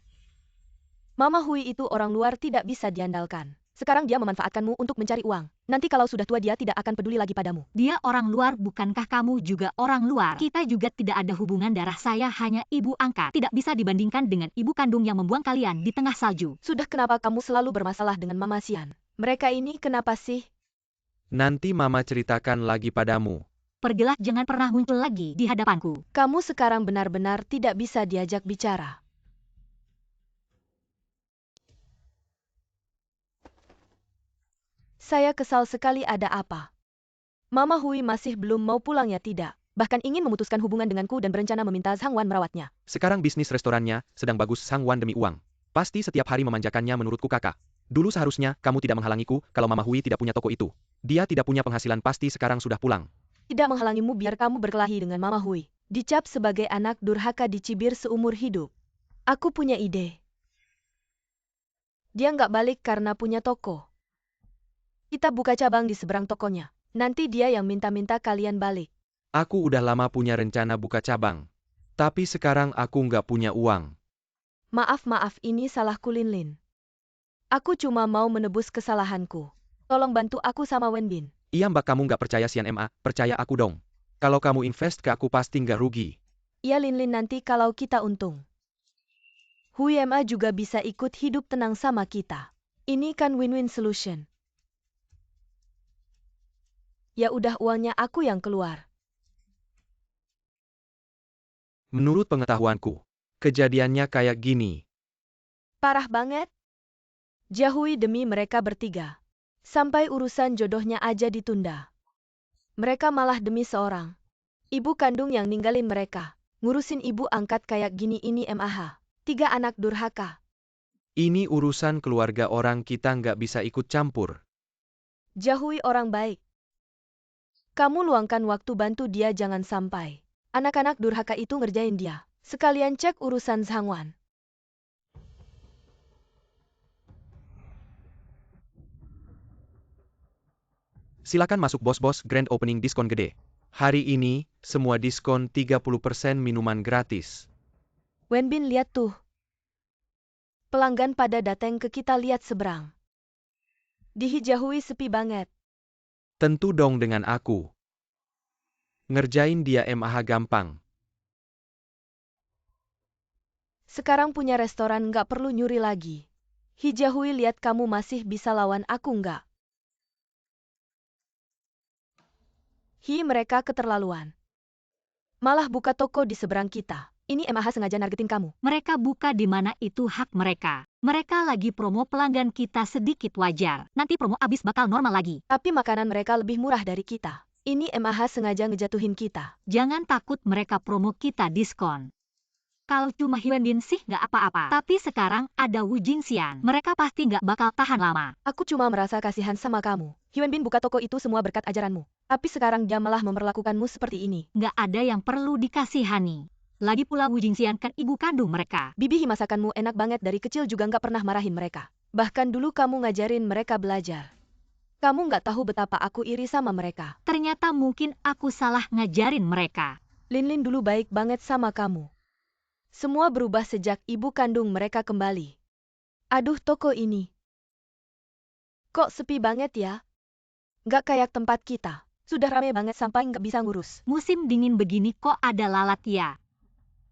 Mama Hui itu orang luar, tidak bisa diandalkan. Sekarang dia memanfaatkanmu untuk mencari uang. Nanti kalau sudah tua dia tidak akan peduli lagi padamu. Dia orang luar, bukankah kamu juga orang luar? Kita juga tidak ada hubungan darah, saya hanya ibu angkat. Tidak bisa dibandingkan dengan ibu kandung yang membuang kalian di tengah salju. Sudah, kenapa kamu selalu bermasalah dengan Mama Sian? Mereka ini kenapa sih? Nanti mama ceritakan lagi padamu. Pergilah, jangan pernah muncul lagi di hadapanku. Kamu sekarang benar-benar tidak bisa diajak bicara. Saya kesal sekali, ada apa? Mama Hui masih belum mau pulang ya? Tidak. Bahkan ingin memutuskan hubungan denganku dan berencana meminta Zhang Wan merawatnya. Sekarang bisnis restorannya sedang bagus. Sang Wan demi uang pasti setiap hari memanjakannya. Menurutku kakak, dulu seharusnya kamu tidak menghalangiku kalau Mama Hui tidak punya toko itu. Dia tidak punya penghasilan, pasti sekarang sudah pulang. Tidak menghalangimu biar kamu berkelahi dengan Mama Hui. Dicap sebagai anak durhaka, dicibir seumur hidup. Aku punya ide. Dia nggak balik karena punya toko. Kita buka cabang di seberang tokonya. Nanti dia yang minta-minta kalian balik. Aku udah lama punya rencana buka cabang. Tapi sekarang aku nggak punya uang. Maaf, ini salahku Linlin. Aku cuma mau menebus kesalahanku. Tolong bantu aku sama Wenbin. Iya mbak, kamu nggak percaya Sian MA, percaya aku dong. Kalau kamu invest ke aku pasti nggak rugi. Iya Linlin, nanti kalau kita untung. Hui Ma juga bisa ikut hidup tenang sama kita. Ini kan win-win solution. Ya udah, uangnya aku yang keluar. Menurut pengetahuanku, kejadiannya kayak gini. Parah banget. Jahui demi mereka bertiga. Sampai urusan jodohnya aja ditunda. Mereka malah demi seorang ibu kandung yang ninggalin mereka. Ngurusin ibu angkat kayak gini, ini MAH. 3 anak durhaka. Ini urusan keluarga orang, kita nggak bisa ikut campur. Jahui orang baik. Kamu luangkan waktu bantu dia jangan sampai anak-anak durhaka itu ngerjain dia. Sekalian cek urusan Zhangwan. Silakan masuk bos-bos, grand opening diskon gede. Hari ini, semua diskon 30% minuman gratis. Wenbin lihat tuh. Pelanggan pada datang ke kita lihat seberang. Dihijahui sepi banget. Tentu dong dengan aku. Ngerjain dia mah gampang. Sekarang punya restoran nggak perlu nyuri lagi. Hijahui lihat kamu masih bisa lawan aku nggak? Mereka keterlaluan. Malah buka toko di seberang kita. Ini MAH sengaja nargetin kamu. Mereka buka di mana itu hak mereka. Mereka lagi promo pelanggan kita sedikit wajar. Nanti promo abis bakal normal lagi. Tapi makanan mereka lebih murah dari kita. Ini MAH sengaja ngejatuhin kita. Jangan takut mereka promo kita diskon. Kalau cuma Hyunbin sih nggak apa-apa. Tapi sekarang ada Wu Jingxian. Mereka pasti nggak bakal tahan lama. Aku cuma merasa kasihan sama kamu. Hyunbin buka toko itu semua berkat ajaranmu. Tapi sekarang dia malah memperlakukanmu seperti ini. Nggak ada yang perlu dikasihani. Lagi pula Wu Jingxian kan ibu kandung mereka. Bibi masakanmu enak banget dari kecil juga nggak pernah marahin mereka. Bahkan dulu kamu ngajarin mereka belajar. Kamu nggak tahu betapa aku iri sama mereka. Ternyata mungkin aku salah ngajarin mereka. Linlin dulu baik banget sama kamu. Semua berubah sejak ibu kandung mereka kembali. Aduh toko ini. Kok sepi banget ya? Nggak kayak tempat kita. Sudah rame banget sampai nggak bisa ngurus. Musim dingin begini kok ada lalat ya?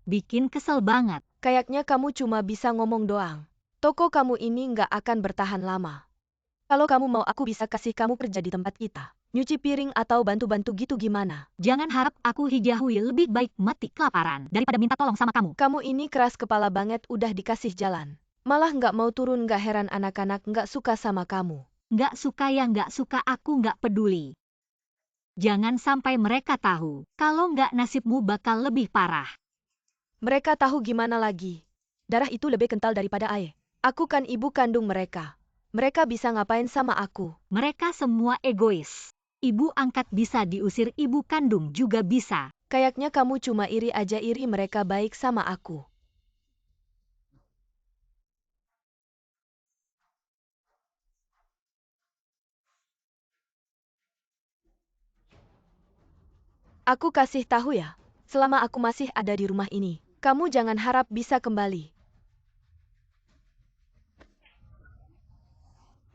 Bikin kesel banget. Kayaknya kamu cuma bisa ngomong doang. Toko kamu ini nggak akan bertahan lama. Kalau kamu mau aku bisa kasih kamu kerja di tempat kita. Nyuci piring atau bantu-bantu gitu gimana? Jangan harap aku hijahui, lebih baik mati kelaparan daripada minta tolong sama kamu. Kamu ini keras kepala banget udah dikasih jalan. Malah nggak mau turun, nggak heran anak-anak nggak suka sama kamu. Nggak suka ya nggak suka, aku nggak peduli. Jangan sampai mereka tahu. Kalau nggak nasibmu bakal lebih parah. Mereka tahu gimana lagi. Darah itu lebih kental daripada air. Aku kan ibu kandung mereka. Mereka bisa ngapain sama aku? Mereka semua egois. Ibu angkat bisa diusir, ibu kandung juga bisa. Kayaknya kamu cuma iri aja, iri mereka baik sama aku. Aku kasih tahu ya, selama aku masih ada di rumah ini, kamu jangan harap bisa kembali.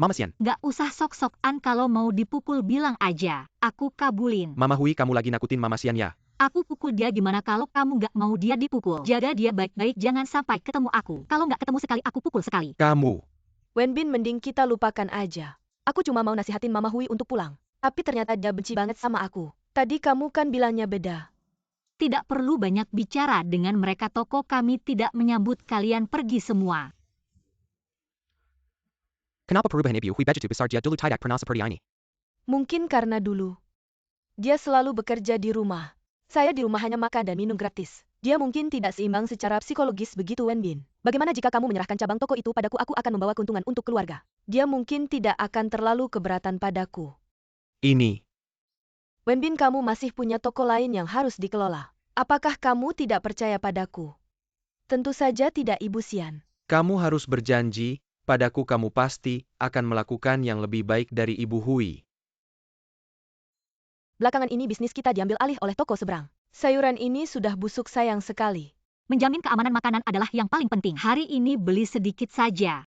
Mama Sian, Nggak usah sok-sokan, kalau mau dipukul bilang aja. Aku kabulin. Mama Hui, kamu lagi nakutin Mama Sian ya? Aku pukul dia gimana kalau kamu nggak mau dia dipukul? Jaga dia baik-baik, jangan sampai ketemu aku. Kalau nggak ketemu sekali, aku pukul sekali. Kamu. Wenbin, mending kita lupakan aja. Aku cuma mau nasihatin Mama Hui untuk pulang. Tapi ternyata dia benci banget sama aku. Tadi kamu kan bilangnya beda. Tidak perlu banyak bicara dengan mereka, toko kami tidak menyambut kalian pergi semua. Kenapa perubahan ibu Hui begitu besar? Dia dulu tidak pernah seperti ini. Mungkin karena dulu dia selalu bekerja di rumah. Saya di rumah hanya makan dan minum gratis. Dia mungkin tidak seimbang secara psikologis begitu, Wenbin. Bagaimana jika kamu menyerahkan cabang toko itu padaku? Aku akan membawa keuntungan untuk keluarga. Dia mungkin tidak akan terlalu keberatan padaku. Ini. Wenbin, kamu masih punya toko lain yang harus dikelola. Apakah kamu tidak percaya padaku? Tentu saja tidak, Ibu Sian. Kamu harus berjanji, padaku kamu pasti akan melakukan yang lebih baik dari Ibu Hui. Belakangan ini bisnis kita diambil alih oleh toko seberang. Sayuran ini sudah busuk, sayang sekali. Menjamin keamanan makanan adalah yang paling penting. Hari ini beli sedikit saja.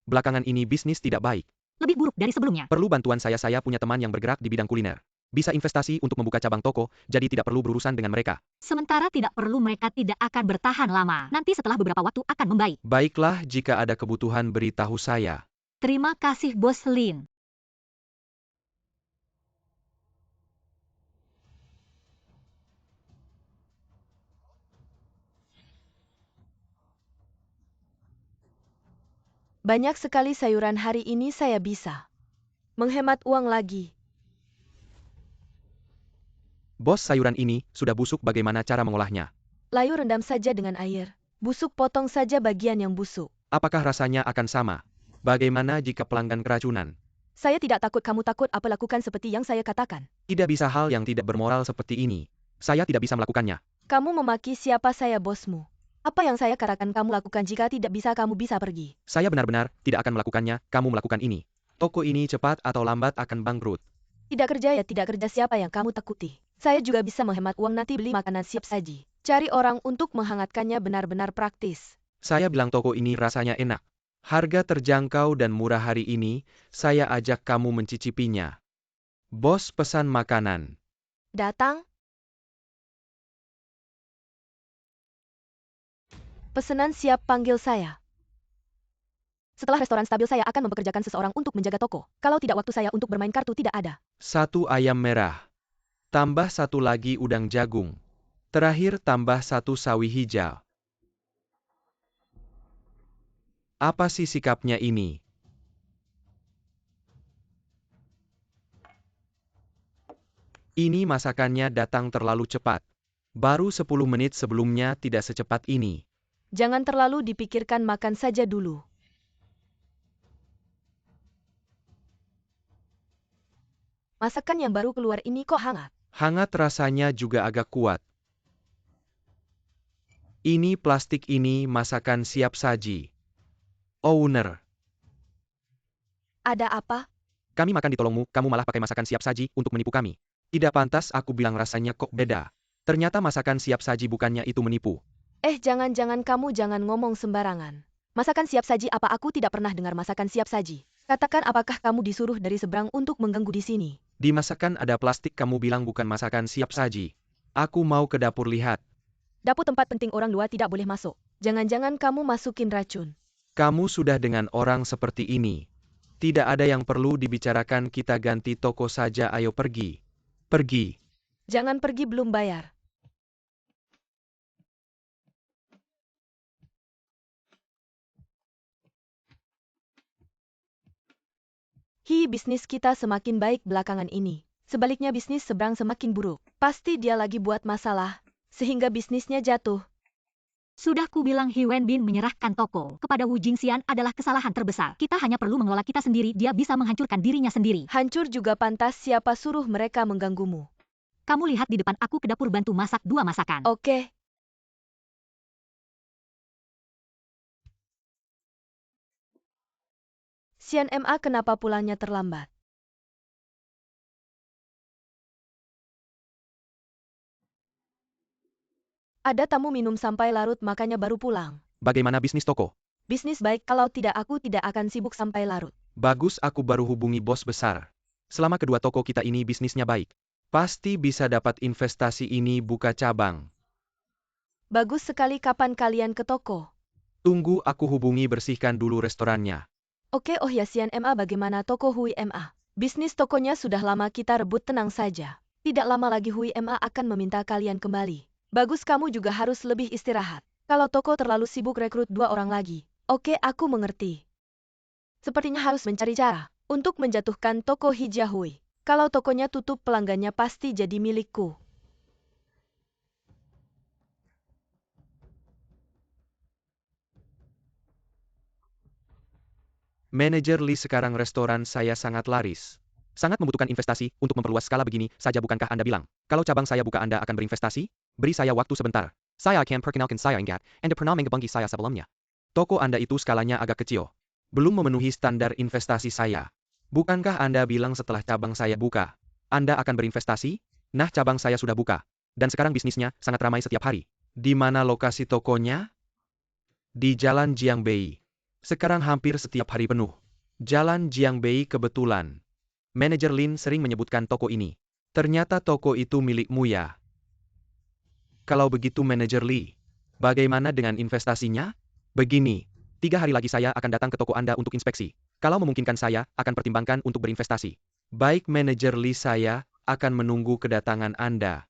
Belakangan ini bisnis tidak baik. Lebih buruk dari sebelumnya. Perlu bantuan saya punya teman yang bergerak di bidang kuliner. Bisa investasi untuk membuka cabang toko, jadi tidak perlu berurusan dengan mereka. Sementara tidak perlu, mereka tidak akan bertahan lama. Nanti setelah beberapa waktu akan membaik. Baiklah, jika ada kebutuhan beritahu saya. Terima kasih, Bos Lin. Banyak sekali sayuran hari ini, saya bisa menghemat uang lagi. Bos, sayuran ini sudah busuk, bagaimana cara mengolahnya? Layu rendam saja dengan air. Busuk potong saja bagian yang busuk. Apakah rasanya akan sama? Bagaimana jika pelanggan keracunan? Saya tidak takut, kamu takut apa lakukan seperti yang saya katakan. Tidak bisa hal yang tidak bermoral seperti ini. Saya tidak bisa melakukannya. Kamu memaki siapa saya, bosmu. Apa yang saya katakan kamu lakukan, jika tidak bisa kamu bisa pergi. Saya benar-benar tidak akan melakukannya, kamu melakukan ini. Toko ini cepat atau lambat akan bangkrut. Tidak kerja ya tidak kerja, siapa yang kamu takuti. Saya juga bisa menghemat uang, nanti beli makanan siap saji. Cari orang untuk menghangatkannya, benar-benar praktis. Saya bilang toko ini rasanya enak. Harga terjangkau dan murah hari ini, saya ajak kamu mencicipinya. Bos pesan makanan. Datang. Pesanan siap, panggil saya. Setelah restoran stabil, saya akan mempekerjakan seseorang untuk menjaga toko. Kalau tidak, waktu saya untuk bermain kartu tidak ada. 1 ayam merah. Tambah 1 lagi udang jagung. Terakhir tambah 1 sawi hijau. Apa sih sikapnya ini? Ini masakannya datang terlalu cepat. Baru 10 menit sebelumnya tidak secepat ini. Jangan terlalu dipikirkan, makan saja dulu. Masakan yang baru keluar ini kok hangat? Hangat, rasanya juga agak kuat. Ini plastik, ini masakan siap saji. Owner. Ada apa? Kami makan di tolongmu, kamu malah pakai masakan siap saji untuk menipu kami. Tidak pantas, aku bilang rasanya kok beda. Ternyata masakan siap saji bukannya itu menipu. Jangan-jangan kamu jangan ngomong sembarangan. Masakan siap saji apa? Aku tidak pernah dengar masakan siap saji. Katakan, apakah kamu disuruh dari seberang untuk mengganggu di sini? Di masakan ada plastik, kamu bilang bukan masakan siap saji. Aku mau ke dapur lihat. Dapur tempat penting, orang luar tidak boleh masuk. Jangan-jangan kamu masukin racun. Kamu sudah dengan orang seperti ini. Tidak ada yang perlu dibicarakan, kita ganti toko saja, ayo pergi. Pergi. Jangan pergi belum bayar. Bisnis kita semakin baik belakangan ini. Sebaliknya bisnis seberang semakin buruk. Pasti dia lagi buat masalah, sehingga bisnisnya jatuh. Sudah kubilang He Wenbin menyerahkan toko kepada Wu Jingxian adalah kesalahan terbesar. Kita hanya perlu mengelola kita sendiri, dia bisa menghancurkan dirinya sendiri. Hancur juga pantas, siapa suruh mereka mengganggumu? Kamu lihat di depan, aku ke dapur bantu masak 2 masakan. Oke. Sian Ma kenapa pulangnya terlambat? Ada tamu, minum sampai larut makanya baru pulang. Bagaimana bisnis toko? Bisnis baik, kalau tidak aku tidak akan sibuk sampai larut. Bagus, aku baru hubungi bos besar. Selama kedua toko kita ini bisnisnya baik. Pasti bisa dapat investasi ini buka cabang. Bagus sekali, kapan kalian ke toko? Tunggu, aku hubungi, bersihkan dulu restorannya. Oke, oh ya Sian Ma, bagaimana toko Hui Ma? Bisnis tokonya sudah lama kita rebut, tenang saja. Tidak lama lagi Hui Ma akan meminta kalian kembali. Bagus, kamu juga harus lebih istirahat. Kalau toko terlalu sibuk, rekrut 2 orang lagi. Oke, aku mengerti. Sepertinya harus mencari cara untuk menjatuhkan toko Hijia Hui. Kalau tokonya tutup, pelanggannya pasti jadi milikku. Manajer Lee, sekarang restoran saya sangat laris. Sangat membutuhkan investasi untuk memperluas skala begini saja, bukankah Anda bilang? Kalau cabang saya buka, Anda akan berinvestasi? Beri saya waktu sebentar. Saya akan perkenalkan saya ingat, Anda pernah menghubungi saya sebelumnya. Toko Anda itu skalanya agak kecil. Belum memenuhi standar investasi saya. Bukankah Anda bilang setelah cabang saya buka, Anda akan berinvestasi? Nah, cabang saya sudah buka. Dan sekarang bisnisnya sangat ramai setiap hari. Di mana lokasi tokonya? Di Jalan Jiangbei. Sekarang hampir setiap hari penuh. Jalan Jiangbei kebetulan. Manajer Lin sering menyebutkan toko ini. Ternyata toko itu milikmu ya? Kalau begitu Manajer Lee, bagaimana dengan investasinya? Begini, 3 hari lagi saya akan datang ke toko Anda untuk inspeksi. Kalau memungkinkan, saya akan pertimbangkan untuk berinvestasi. Baik Manajer Lee, saya akan menunggu kedatangan Anda.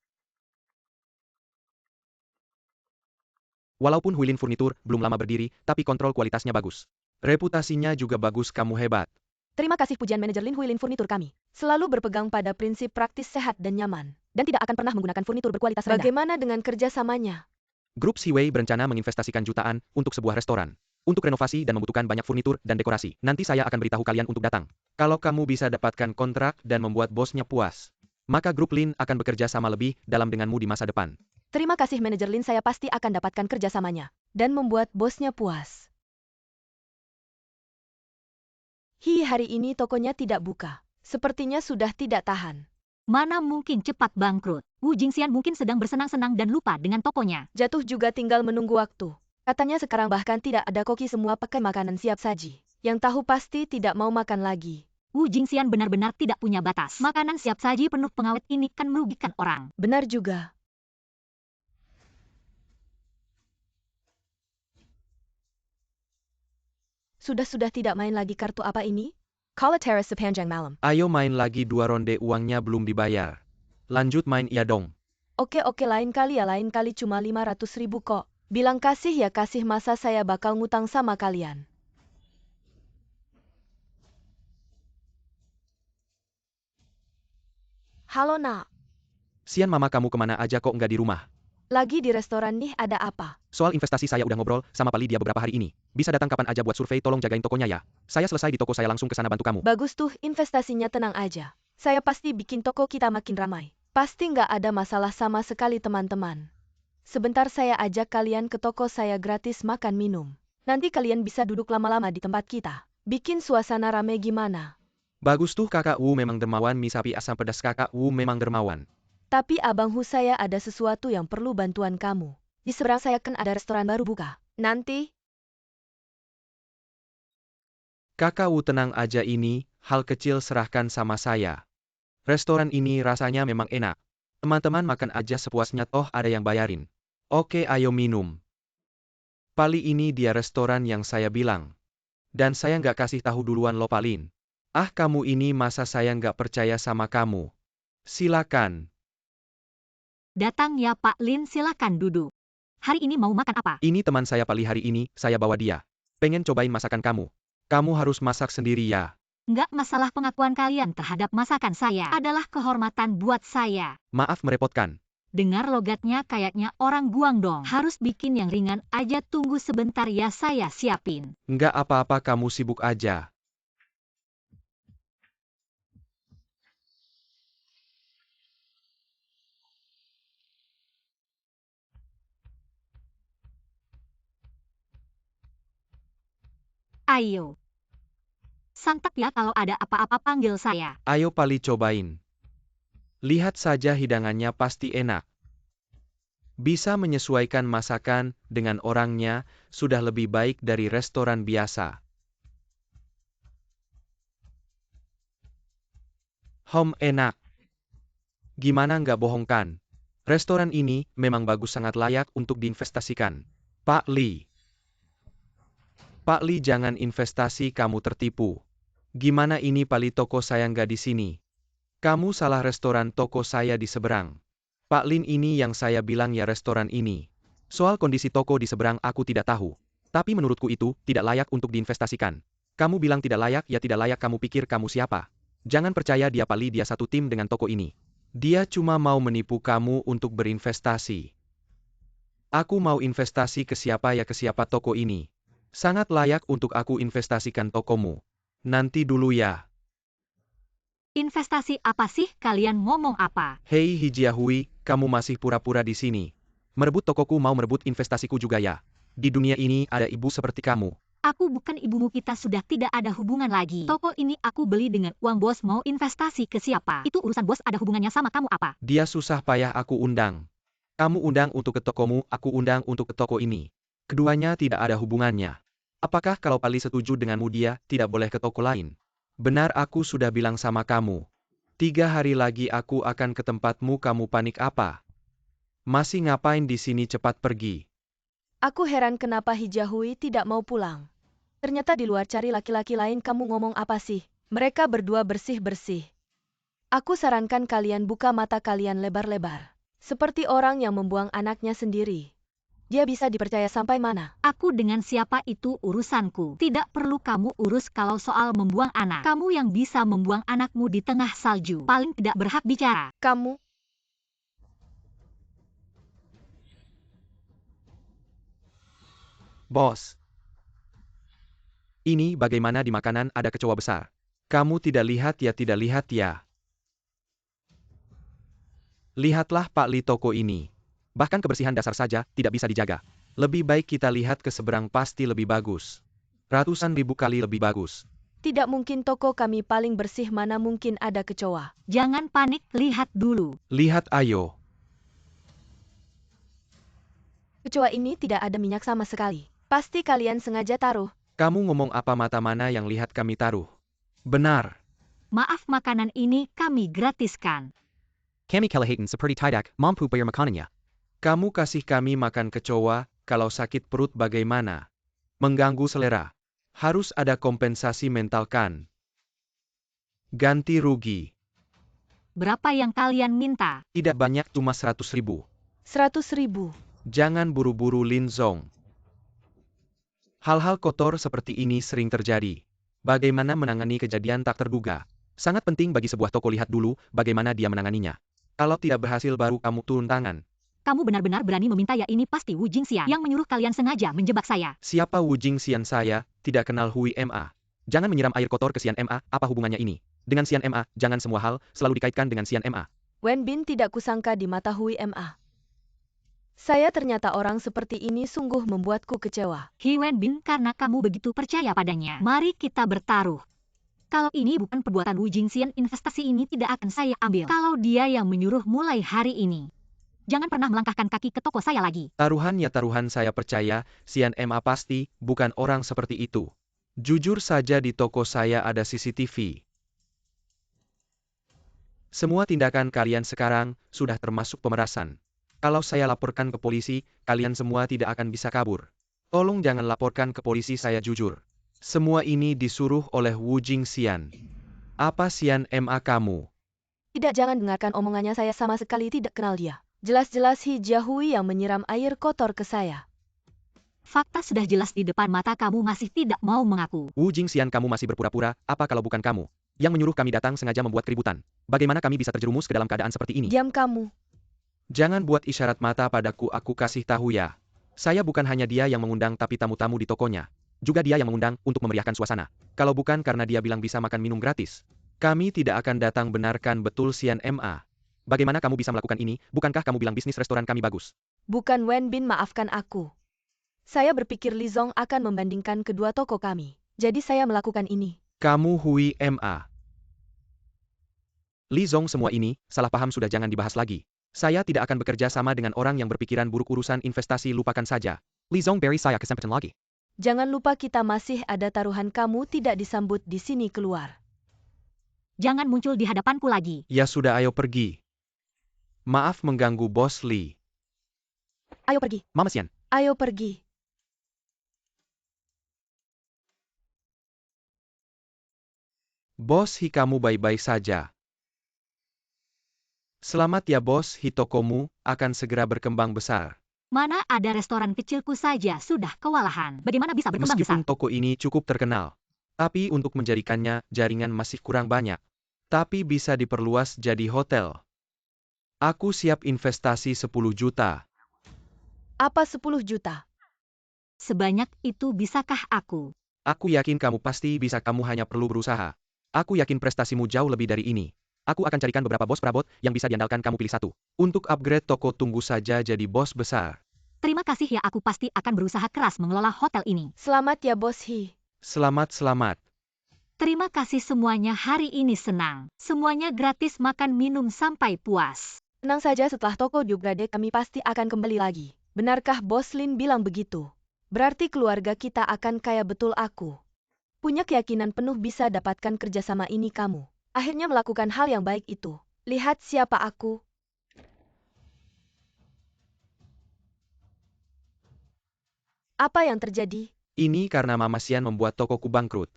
Walaupun Huilin Furnitur belum lama berdiri, tapi kontrol kualitasnya bagus. Reputasinya juga bagus, kamu hebat. Terima kasih pujian manajer Lin Huilin Furnitur kami. Selalu berpegang pada prinsip praktis, sehat dan nyaman. Dan tidak akan pernah menggunakan furnitur berkualitas rendah. Bagaimana dengan kerjasamanya? Grup Siwei berencana menginvestasikan jutaan untuk sebuah restoran. untuk renovasi dan membutuhkan banyak furnitur dan dekorasi. Nanti saya akan beritahu kalian untuk datang. Kalau kamu bisa dapatkan kontrak dan membuat bosnya puas, maka grup Lin akan bekerja sama lebih dalam denganmu di masa depan. Terima kasih manajer Lin, saya pasti akan dapatkan kerjasamanya. Dan membuat bosnya puas. Hari ini tokonya tidak buka. Sepertinya sudah tidak tahan. Mana mungkin cepat bangkrut. Wu Jingxian mungkin sedang bersenang-senang dan lupa dengan tokonya. Jatuh juga tinggal menunggu waktu. Katanya sekarang bahkan tidak ada koki, semua pakai makanan siap saji. Yang tahu pasti tidak mau makan lagi. Wu Jingxian benar-benar tidak punya batas. Makanan siap saji penuh pengawet ini kan merugikan orang. Benar juga. Sudah tidak main lagi kartu apa ini? Kala Terrace sepanjang malam. Ayo main lagi 2 ronde, uangnya belum dibayar. Lanjut main iya dong. Oke, lain kali ya, lain kali cuma 500.000 kok. Bilang kasih ya kasih, masa saya bakal ngutang sama kalian. Halo nak, Sian mama, kamu kemana aja kok nggak di rumah? lagi di restoran nih, ada apa? Soal investasi saya udah ngobrol sama Pali dia beberapa hari ini. Bisa datang kapan aja buat survei, tolong jagain tokonya ya. Saya selesai di toko saya langsung ke sana bantu kamu. Bagus tuh, investasinya tenang aja. Saya pasti bikin toko kita makin ramai. Pasti nggak ada masalah sama sekali teman-teman. Sebentar saya ajak kalian ke toko saya, gratis makan minum. Nanti kalian bisa duduk lama-lama di tempat kita. Bikin suasana rame gimana? Bagus tuh, kakak Wu memang dermawan, mie sapi asam pedas kakak Wu memang dermawan. Tapi Abang Hu, saya ada sesuatu yang perlu bantuan kamu. Di seberang saya kan ada restoran baru buka. Nanti, Kakak Wu tenang aja, ini hal kecil, serahkan sama saya. Restoran ini rasanya memang enak. Teman-teman makan aja sepuasnya, toh ada yang bayarin. Oke, ayo minum. Pali, ini dia restoran yang saya bilang. Dan saya nggak kasih tahu duluan lo Palin. Ah, kamu ini masa saya nggak percaya sama kamu. Silakan. Datang ya Pak Lin, silakan duduk. Hari ini mau makan apa? Ini teman saya Pali, hari ini saya bawa dia. Pengen cobain masakan kamu. Kamu harus masak sendiri ya. Nggak masalah, pengakuan kalian terhadap masakan saya adalah kehormatan buat saya. Maaf merepotkan. Dengar logatnya kayaknya orang Guangdong. Harus bikin yang ringan aja, tunggu sebentar ya, saya siapin. Nggak apa-apa, kamu sibuk aja. Ayo. Santap ya, kalau ada apa-apa panggil saya. Ayo Pali, cobain. Lihat saja hidangannya pasti enak. Bisa menyesuaikan masakan dengan orangnya, sudah lebih baik dari restoran biasa. Enak. Gimana nggak bohong kan? Restoran ini memang bagus, sangat layak untuk diinvestasikan. Pak Li. Pak Li, jangan investasi, kamu tertipu. Gimana ini Pali, toko saya nggak di sini. Kamu salah, restoran toko saya di seberang. Pak Lin, ini yang saya bilang ya, restoran ini. Soal kondisi toko di seberang aku tidak tahu. Tapi menurutku itu tidak layak untuk diinvestasikan. Kamu bilang tidak layak ya tidak layak, kamu pikir kamu siapa? Jangan percaya dia Pali, dia satu tim dengan toko ini. Dia cuma mau menipu kamu untuk berinvestasi. Aku mau investasi ke siapa ya, ke siapa toko ini. Sangat layak untuk aku investasikan tokomu. Nanti dulu ya. Investasi apa sih, kalian ngomong apa? Hei Hijiahui, kamu masih pura-pura di sini. Merebut tokoku, mau merebut investasiku juga ya. Di dunia ini ada ibu seperti kamu. Aku bukan ibumu, kita sudah tidak ada hubungan lagi. Toko ini aku beli dengan uang bos, mau investasi ke siapa? Itu urusan bos, ada hubungannya sama kamu apa? Dia susah payah aku undang. Kamu undang untuk ke tokomu, aku undang untuk ke toko ini. Keduanya tidak ada hubungannya. Apakah kalau Pali setuju denganmu dia tidak boleh ke toko lain? Benar, aku sudah bilang sama kamu. 3 hari lagi aku akan ke tempatmu, kamu panik apa? Masih ngapain di sini, cepat pergi. Aku heran kenapa Hijahui tidak mau pulang. Ternyata di luar cari laki-laki lain. Kamu ngomong apa sih? Mereka berdua bersih-bersih. Aku sarankan kalian buka mata kalian lebar-lebar. Seperti orang yang membuang anaknya sendiri. Dia bisa dipercaya sampai mana? Aku dengan siapa itu urusanku. Tidak perlu kamu urus. Kalau soal membuang anak, kamu yang bisa membuang anakmu di tengah salju. Paling tidak berhak bicara. Kamu? Bos. Ini bagaimana di makanan ada kecoa besar. Kamu tidak lihat ya, tidak lihat ya. Lihatlah Pak Li, toko ini. Bahkan kebersihan dasar saja tidak bisa dijaga. Lebih baik kita lihat ke seberang, pasti lebih bagus. Ratusan ribu kali lebih bagus. Tidak mungkin toko kami paling bersih, mana mungkin ada kecoa. Jangan panik, lihat dulu. Lihat ayo. Kecoa ini tidak ada minyak sama sekali. Pasti kalian sengaja taruh. Kamu ngomong apa, mata mana yang lihat kami taruh? Benar. Maaf, makanan ini kami gratiskan. Kami kelihatan seperti tidak mampu bayar makanannya. Kamu kasih kami makan kecoa, kalau sakit perut bagaimana? Mengganggu selera. Harus ada kompensasi mental kan? Ganti rugi. Berapa yang kalian minta? Tidak banyak, cuma 100.000. 100.000. Jangan buru-buru, Lin Zong. Hal-hal kotor seperti ini sering terjadi. Bagaimana menangani kejadian tak terduga? Sangat penting bagi sebuah toko, lihat dulu bagaimana dia menanganinya. Kalau tidak berhasil baru kamu turun tangan. Kamu benar-benar berani meminta ya? Ini pasti Wu Jingxian yang menyuruh kalian sengaja menjebak saya. Siapa Wu Jingxian? Saya tidak kenal Hui Ma. Jangan menyiram air kotor ke Xian Ma, apa hubungannya ini? Dengan Xian Ma, jangan semua hal selalu dikaitkan dengan Xian Ma. Wen Bin tidak kusangka di mata Hui Ma. Saya ternyata orang seperti ini, sungguh membuatku kecewa. Hi Wen Bin, karena kamu begitu percaya padanya, mari kita bertaruh. Kalau ini bukan perbuatan Wu Jingxian, investasi ini tidak akan saya ambil. Kalau dia yang menyuruh mulai hari ini, jangan pernah melangkahkan kaki ke toko saya lagi. Taruhan ya taruhan, saya percaya Xian Ma pasti bukan orang seperti itu. Jujur saja di toko saya ada CCTV. Semua tindakan kalian sekarang sudah termasuk pemerasan. Kalau saya laporkan ke polisi, kalian semua tidak akan bisa kabur. Tolong jangan laporkan ke polisi, saya jujur. Semua ini disuruh oleh Wu Jingxian. Apa Xian Ma kamu? Tidak, jangan dengarkan omongannya, saya sama sekali tidak kenal dia. Jelas-jelas Hi Jiahui yang menyiram air kotor ke saya. Fakta sudah jelas di depan mata, kamu masih tidak mau mengaku. Wu Jingxian, kamu masih berpura-pura, apa kalau bukan kamu yang menyuruh kami datang sengaja membuat keributan? Bagaimana kami bisa terjerumus ke dalam keadaan seperti ini? Diam kamu. Jangan buat isyarat mata padaku, aku kasih tahu ya. Saya bukan hanya dia yang mengundang, tapi tamu-tamu di tokonya. Juga dia yang mengundang untuk memeriahkan suasana. Kalau bukan karena dia bilang bisa makan minum gratis, kami tidak akan datang. Benarkan betul Xian Ma? Bagaimana kamu bisa melakukan ini? Bukankah kamu bilang bisnis restoran kami bagus? Bukan Wen Bin, maafkan aku. Saya berpikir Li Zong akan membandingkan kedua toko kami. Jadi saya melakukan ini. Kamu Hui Ma. Li Zong, semua ini salah paham, sudah jangan dibahas lagi. Saya tidak akan bekerja sama dengan orang yang berpikiran buruk. Urusan investasi lupakan saja. Li Zong, beri saya kesempatan lagi. Jangan lupa kita masih ada taruhan, kamu tidak disambut di sini, keluar. Jangan muncul di hadapanku lagi. Ya sudah, ayo pergi. Maaf mengganggu, Bos Li. Ayo pergi. Mama Xian. Ayo pergi. Bos Hi, kamu baik-baik saja? Selamat ya Bos Hi, tokomu akan segera berkembang besar. Mana ada restoran kecilku saja sudah kewalahan. Bagaimana bisa berkembang Meskipun besar? toko ini cukup terkenal, tapi untuk menjadikannya jaringan masih kurang banyak. Tapi bisa diperluas jadi hotel. Aku siap investasi 10 juta. Apa 10 juta? Sebanyak itu bisakah aku? Aku yakin kamu pasti bisa, kamu hanya perlu berusaha. Aku yakin prestasimu jauh lebih dari ini. Aku akan carikan beberapa bos perabot yang bisa diandalkan, kamu pilih satu. Untuk upgrade toko, tunggu saja jadi bos besar. Terima kasih ya, aku pasti akan berusaha keras mengelola hotel ini. Selamat ya Bos Hi. Selamat. Terima kasih semuanya, hari ini senang. Semuanya gratis, makan minum sampai puas. Tenang saja, setelah toko diupgrade kami pasti akan kembali lagi. Benarkah Bos Lin bilang begitu? Berarti keluarga kita akan kaya betul. Aku punya keyakinan penuh bisa dapatkan kerjasama ini. Kamu akhirnya melakukan hal yang baik itu. Lihat siapa aku. Apa yang terjadi? Ini karena Mama Xian membuat tokoku bangkrut.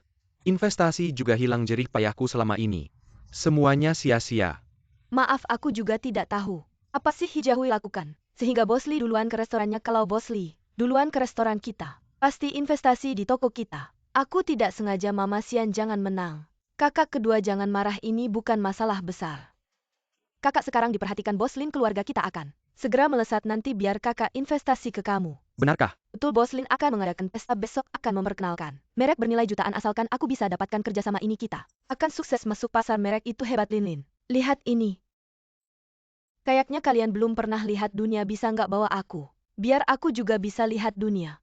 Investasi juga hilang jerih payahku selama ini. Semuanya sia-sia. Maaf, aku juga tidak tahu. Apa sih Hi Jiahui lakukan? Sehingga Bos Li duluan ke restorannya. Kalau Bos Li duluan ke restoran kita, pasti investasi di toko kita. Aku tidak sengaja. Mama Xian, jangan menang. Kakak kedua, jangan marah, ini bukan masalah besar. Kakak sekarang diperhatikan Bos Lin, keluarga kita akan segera melesat nanti, biar kakak investasi ke kamu. Benarkah? Betul Bos Lin akan mengadakan pesta besok akan memperkenalkan merek bernilai jutaan asalkan aku bisa dapatkan kerjasama ini kita. Akan sukses masuk pasar merek itu hebat Lin Lin. Lihat ini. Kayaknya kalian belum pernah lihat dunia bisa nggak bawa aku. Biar aku juga bisa lihat dunia.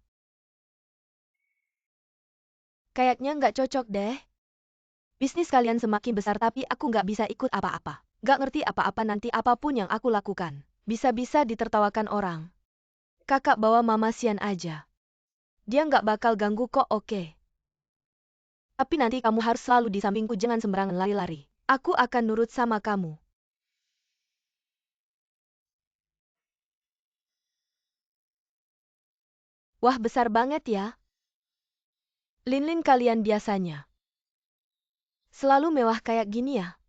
Kayaknya nggak cocok deh. Bisnis kalian semakin besar tapi aku nggak bisa ikut apa-apa. Nggak ngerti apa-apa nanti apapun yang aku lakukan. Bisa-bisa ditertawakan orang. Kakak bawa Mama Sian aja. Dia nggak bakal ganggu kok oke. Tapi nanti kamu harus selalu di sampingku jangan sembarangan lari-lari. Aku akan nurut sama kamu. Wah besar banget ya. Lin Lin kalian biasanya selalu mewah kayak gini ya.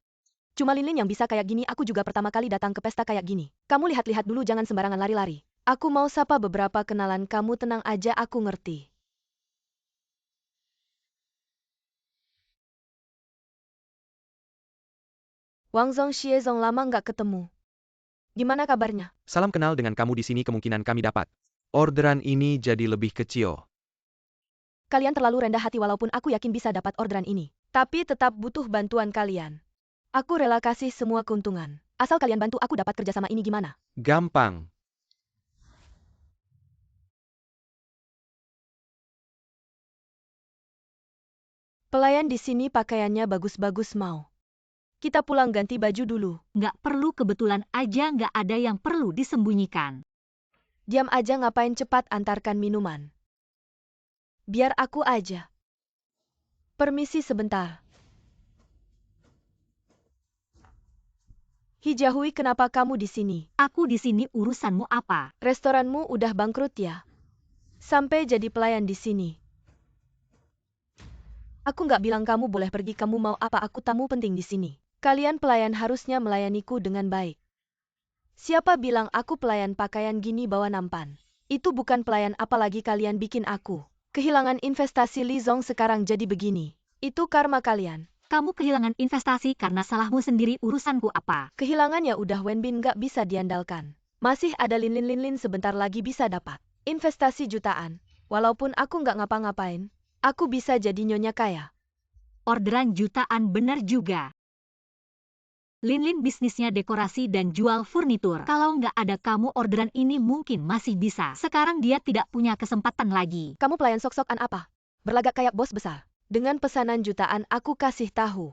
Cuma Lin Lin yang bisa kayak gini aku juga pertama kali datang ke pesta kayak gini. Kamu lihat-lihat dulu jangan sembarangan lari-lari. Aku mau sapa beberapa kenalan kamu tenang aja aku ngerti. Wang Zong Xie Zong lama nggak ketemu. Gimana kabarnya? Salam kenal dengan kamu di sini kemungkinan kami dapat. Orderan ini jadi lebih kecil. Kalian terlalu rendah hati walaupun aku yakin bisa dapat orderan ini. Tapi tetap butuh bantuan kalian. Aku rela kasih semua keuntungan. Asal kalian bantu aku dapat kerjasama ini gimana? Gampang. Pelayan di sini pakaiannya bagus-bagus mau. Kita pulang ganti baju dulu. Nggak perlu kebetulan aja nggak ada yang perlu disembunyikan. Diam aja ngapain cepat antarkan minuman. Biar aku aja. Permisi sebentar. Hijahui kenapa kamu di sini? Aku di sini urusanmu apa? Restoranmu udah bangkrut ya? Sampai jadi pelayan di sini. Aku nggak bilang kamu boleh pergi kamu mau apa aku tamu penting di sini. Kalian pelayan harusnya melayaniku dengan baik. Siapa bilang aku pelayan pakaian gini bawa nampan? Itu bukan pelayan apalagi kalian bikin aku. Kehilangan investasi Li Zong sekarang jadi begini. Itu karma kalian. Kamu kehilangan investasi karena salahmu sendiri urusanku apa? Kehilangan ya udah Wen Bin nggak bisa diandalkan. Masih ada Lin Lin Lin Lin sebentar lagi bisa dapat. Investasi jutaan. Walaupun aku nggak ngapa-ngapain, aku bisa jadi nyonya kaya. Orderan jutaan bener juga. Lin Lin bisnisnya dekorasi dan jual furnitur. Kalau nggak ada kamu orderan ini mungkin masih bisa. Sekarang dia tidak punya kesempatan lagi. Kamu pelayan sok-sokan apa? Berlagak kayak bos besar. Dengan pesanan jutaan aku kasih tahu.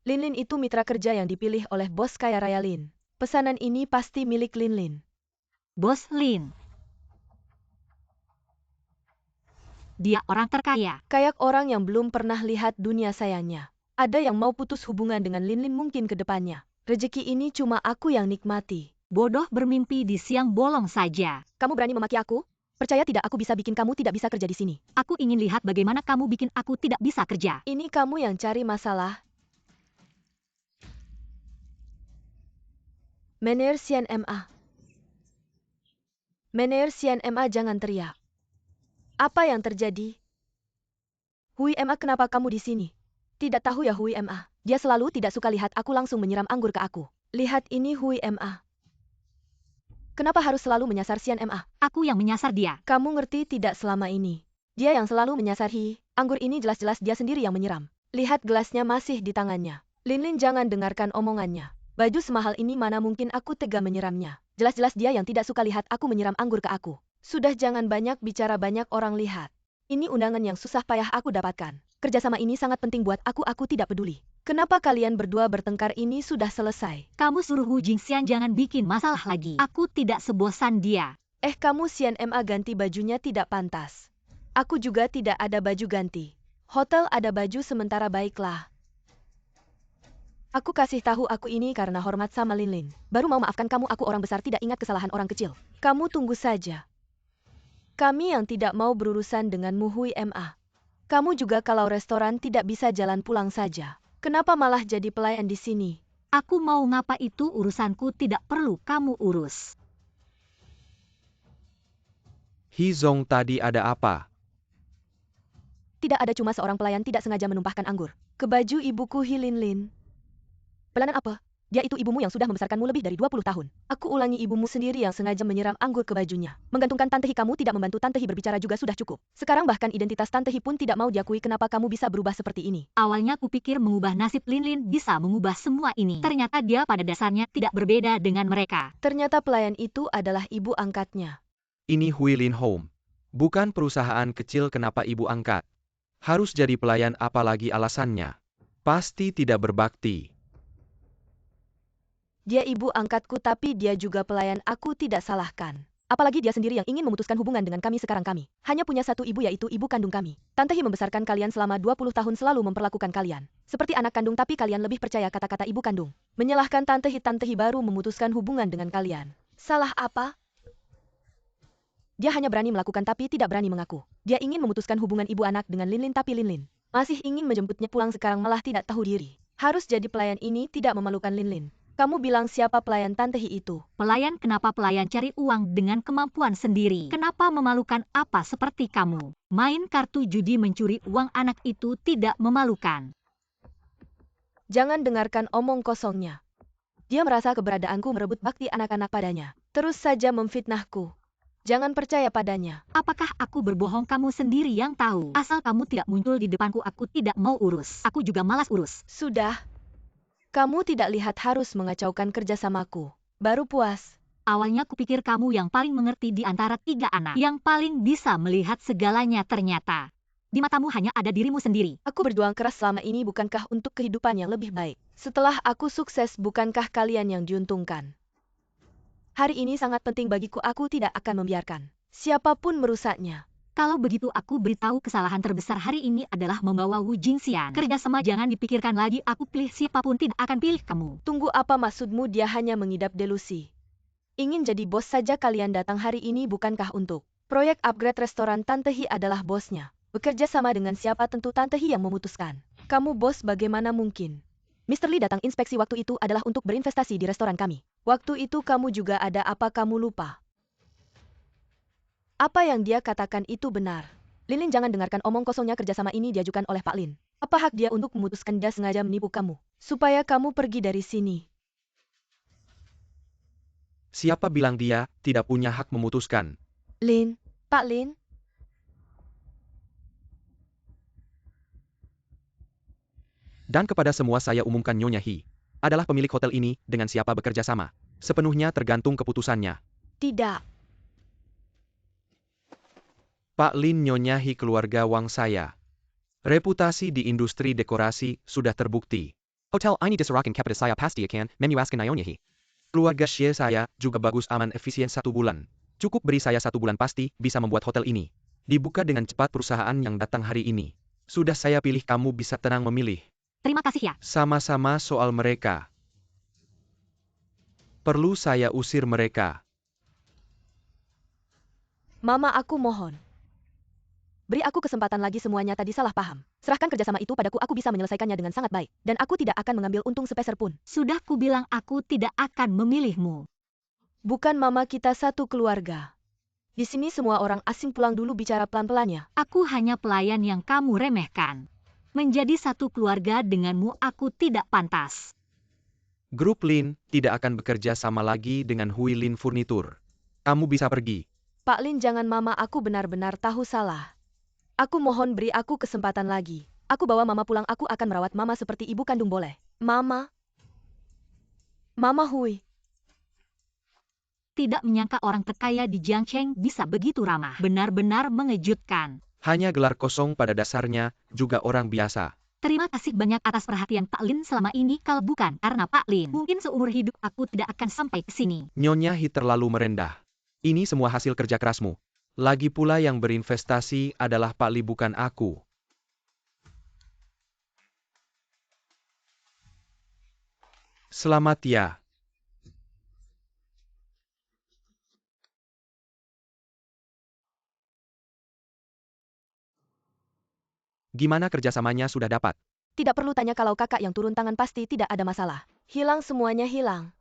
Lin Lin itu mitra kerja yang dipilih oleh bos kaya raya Lin. Pesanan ini pasti milik Lin Lin. Bos Lin. Dia orang terkaya. Kayak orang yang belum pernah lihat dunia sayangnya. Ada yang mau putus hubungan dengan Lin Lin mungkin ke depannya. Rezeki ini cuma aku yang nikmati. Bodoh bermimpi di siang bolong saja. Kamu berani memaki aku? Percaya tidak aku bisa bikin kamu tidak bisa kerja di sini. Aku ingin lihat bagaimana kamu bikin aku tidak bisa kerja. Ini kamu yang cari masalah. Mener Sian MA. Mener Sian MA jangan teriak. Apa yang terjadi? Hui MA kenapa kamu di sini? Tidak tahu ya Hui MA. Dia selalu tidak suka lihat aku langsung menyiram anggur ke aku. Lihat ini Hui MA. Kenapa harus selalu menyasar Sian MA? Aku yang menyasar dia. Kamu ngerti tidak selama ini? Dia yang selalu menyasar anggur ini jelas-jelas dia sendiri yang menyiram. Lihat gelasnya masih di tangannya. Lin Lin jangan dengarkan omongannya. Baju semahal ini mana mungkin aku tega menyiramnya. Jelas-jelas dia yang tidak suka lihat aku menyiram anggur ke aku. Sudah jangan banyak bicara banyak orang lihat. Ini undangan yang susah payah aku dapatkan. Kerjasama ini sangat penting buat aku tidak peduli. Kenapa kalian berdua bertengkar ini sudah selesai? Kamu suruh Wu Jingxian jangan bikin masalah lagi. Aku tidak sebosan dia. Kamu Sian MA ganti bajunya tidak pantas. Aku juga tidak ada baju ganti. Hotel ada baju sementara baiklah. Aku kasih tahu aku ini karena hormat sama Lin Lin. Baru mau maafkan kamu aku orang besar tidak ingat kesalahan orang kecil. Kamu tunggu saja. Kami yang tidak mau berurusan denganmu Hui MA. Kamu juga kalau restoran tidak bisa jalan pulang saja. Kenapa malah jadi pelayan di sini? Aku mau ngapa itu urusanku tidak perlu kamu urus. Hizong tadi ada apa? Tidak ada cuma seorang pelayan tidak sengaja menumpahkan anggur ke baju ibuku Hi Lin Lin. Pelayanan apa? Dia itu ibumu yang sudah membesarkanmu lebih dari 20 tahun. Aku ulangi, ibumu sendiri yang sengaja menyiram anggur ke bajunya. Menggantungkan Tante Hi, kamu tidak membantu Tante Hi berbicara juga sudah cukup. Sekarang bahkan identitas Tante Hi pun tidak mau diakui. Kenapa kamu bisa berubah seperti ini? Awalnya kupikir mengubah nasib Linlin bisa mengubah semua ini. Ternyata dia pada dasarnya tidak berbeda dengan mereka. Ternyata pelayan itu adalah ibu angkatnya. Ini Huilin Home. Bukan perusahaan kecil. Kenapa ibu angkat harus jadi pelayan, apalagi alasannya? Pasti tidak berbakti. Dia ibu angkatku tapi dia juga pelayan, aku tidak salahkan. Apalagi dia sendiri yang ingin memutuskan hubungan dengan kami. Sekarang kami hanya punya satu ibu, yaitu ibu kandung kami. Tante Hi membesarkan kalian selama 20 tahun, selalu memperlakukan kalian seperti anak kandung, tapi kalian lebih percaya kata-kata ibu kandung. Menyalahkan Tante Hi. Tante Hi baru memutuskan hubungan dengan kalian. Salah apa? Dia hanya berani melakukan tapi tidak berani mengaku. Dia ingin memutuskan hubungan ibu anak dengan Linlin, tapi Linlin masih ingin menjemputnya pulang. Sekarang malah tidak tahu diri. Harus jadi pelayan ini tidak memalukan Linlin. Kamu bilang siapa pelayan Tante Hi itu? Pelayan? Kenapa pelayan cari uang dengan kemampuan sendiri? Kenapa memalukan? Apa seperti kamu main kartu judi mencuri uang anak itu tidak memalukan? Jangan dengarkan omong kosongnya. Dia merasa keberadaanku merebut bakti anak-anak padanya. Terus saja memfitnahku. Jangan percaya padanya. Apakah aku berbohong? Kamu sendiri yang tahu. Asal kamu tidak muncul di depanku, aku tidak mau urus. Aku juga malas urus. Sudah. Kamu tidak lihat harus mengacaukan kerjasamaku. Baru puas. Awalnya kupikir kamu yang paling mengerti di antara 3 anak. Yang paling bisa melihat segalanya. Ternyata di matamu hanya ada dirimu sendiri. Aku berjuang keras selama ini bukankah untuk kehidupan yang lebih baik? Setelah aku sukses, bukankah kalian yang diuntungkan? Hari ini sangat penting bagiku, aku tidak akan membiarkan siapapun merusaknya. Kalau begitu aku beritahu, kesalahan terbesar hari ini adalah membawa Wu Jingxian. Kerjasama jangan dipikirkan lagi, aku pilih siapapun tidak akan pilih kamu. Tunggu, apa maksudmu? Dia hanya mengidap delusi. Ingin jadi bos saja. Kalian datang hari ini bukankah untuk proyek upgrade restoran? Tante Hi adalah bosnya. Bekerja sama dengan siapa? Tentu Tante Hi yang memutuskan. Kamu bos, bagaimana mungkin? Mr. Lee datang inspeksi waktu itu adalah untuk berinvestasi di restoran kami. Waktu itu kamu juga ada. Apa kamu lupa? Apa yang dia katakan itu benar. Linlin, jangan dengarkan omong kosongnya. Kerjasama ini diajukan oleh Pak Lin. Apa hak dia untuk memutuskan? Dia sengaja menipu kamu supaya kamu pergi dari sini. Siapa bilang dia tidak punya hak memutuskan? Lin, Pak Lin. Dan kepada semua saya umumkan, Nyonya Hi adalah pemilik hotel ini. Dengan siapa bekerja sama sepenuhnya tergantung keputusannya. Tidak. Pak Lin, Nyonya Hi keluarga Wang saya. Reputasi di industri dekorasi sudah terbukti. Hotel ini diserakan kepada saya pasti akan memuaskan Nyonya Hi. Keluarga Xie saya juga bagus, aman, efisien. 1 bulan. Cukup beri saya 1 bulan, pasti bisa membuat hotel ini dibuka dengan cepat. Perusahaan yang datang hari ini sudah saya pilih, kamu bisa tenang memilih. Terima kasih ya. Sama-sama. Soal mereka, perlu saya usir mereka? Mama, aku mohon. Beri aku kesempatan lagi, semuanya tadi salah paham. Serahkan kerjasama itu padaku, aku bisa menyelesaikannya dengan sangat baik. Dan aku tidak akan mengambil untung sepeser pun. Sudah kubilang aku tidak akan memilihmu. Bukan mama, kita satu keluarga. Di sini semua orang asing. Pulang dulu, bicara pelan-pelan ya. Aku hanya pelayan yang kamu remehkan. Menjadi satu keluarga denganmu aku tidak pantas. Grup Lin tidak akan bekerja sama lagi dengan Huilin Furnitur. Kamu bisa pergi. Pak Lin, jangan. Mama, aku benar-benar tahu salah. Aku mohon beri aku kesempatan lagi. Aku bawa mama pulang, aku akan merawat mama seperti ibu kandung, boleh? Mama. Mama Hui. Tidak menyangka orang terkaya di Jiangcheng bisa begitu ramah. Benar-benar mengejutkan. Hanya gelar kosong, pada dasarnya juga orang biasa. Terima kasih banyak atas perhatian Pak Lin selama ini. Kalau bukan karena Pak Lin, mungkin seumur hidup aku tidak akan sampai ke sini. Nyonya Hi terlalu merendah. Ini semua hasil kerja kerasmu. Lagi pula yang berinvestasi adalah Pak Li, bukan aku. Selamat ya. Gimana kerjasamanya, sudah dapat? Tidak perlu tanya, kalau kakak yang turun tangan pasti tidak ada masalah. Hilang, semuanya hilang.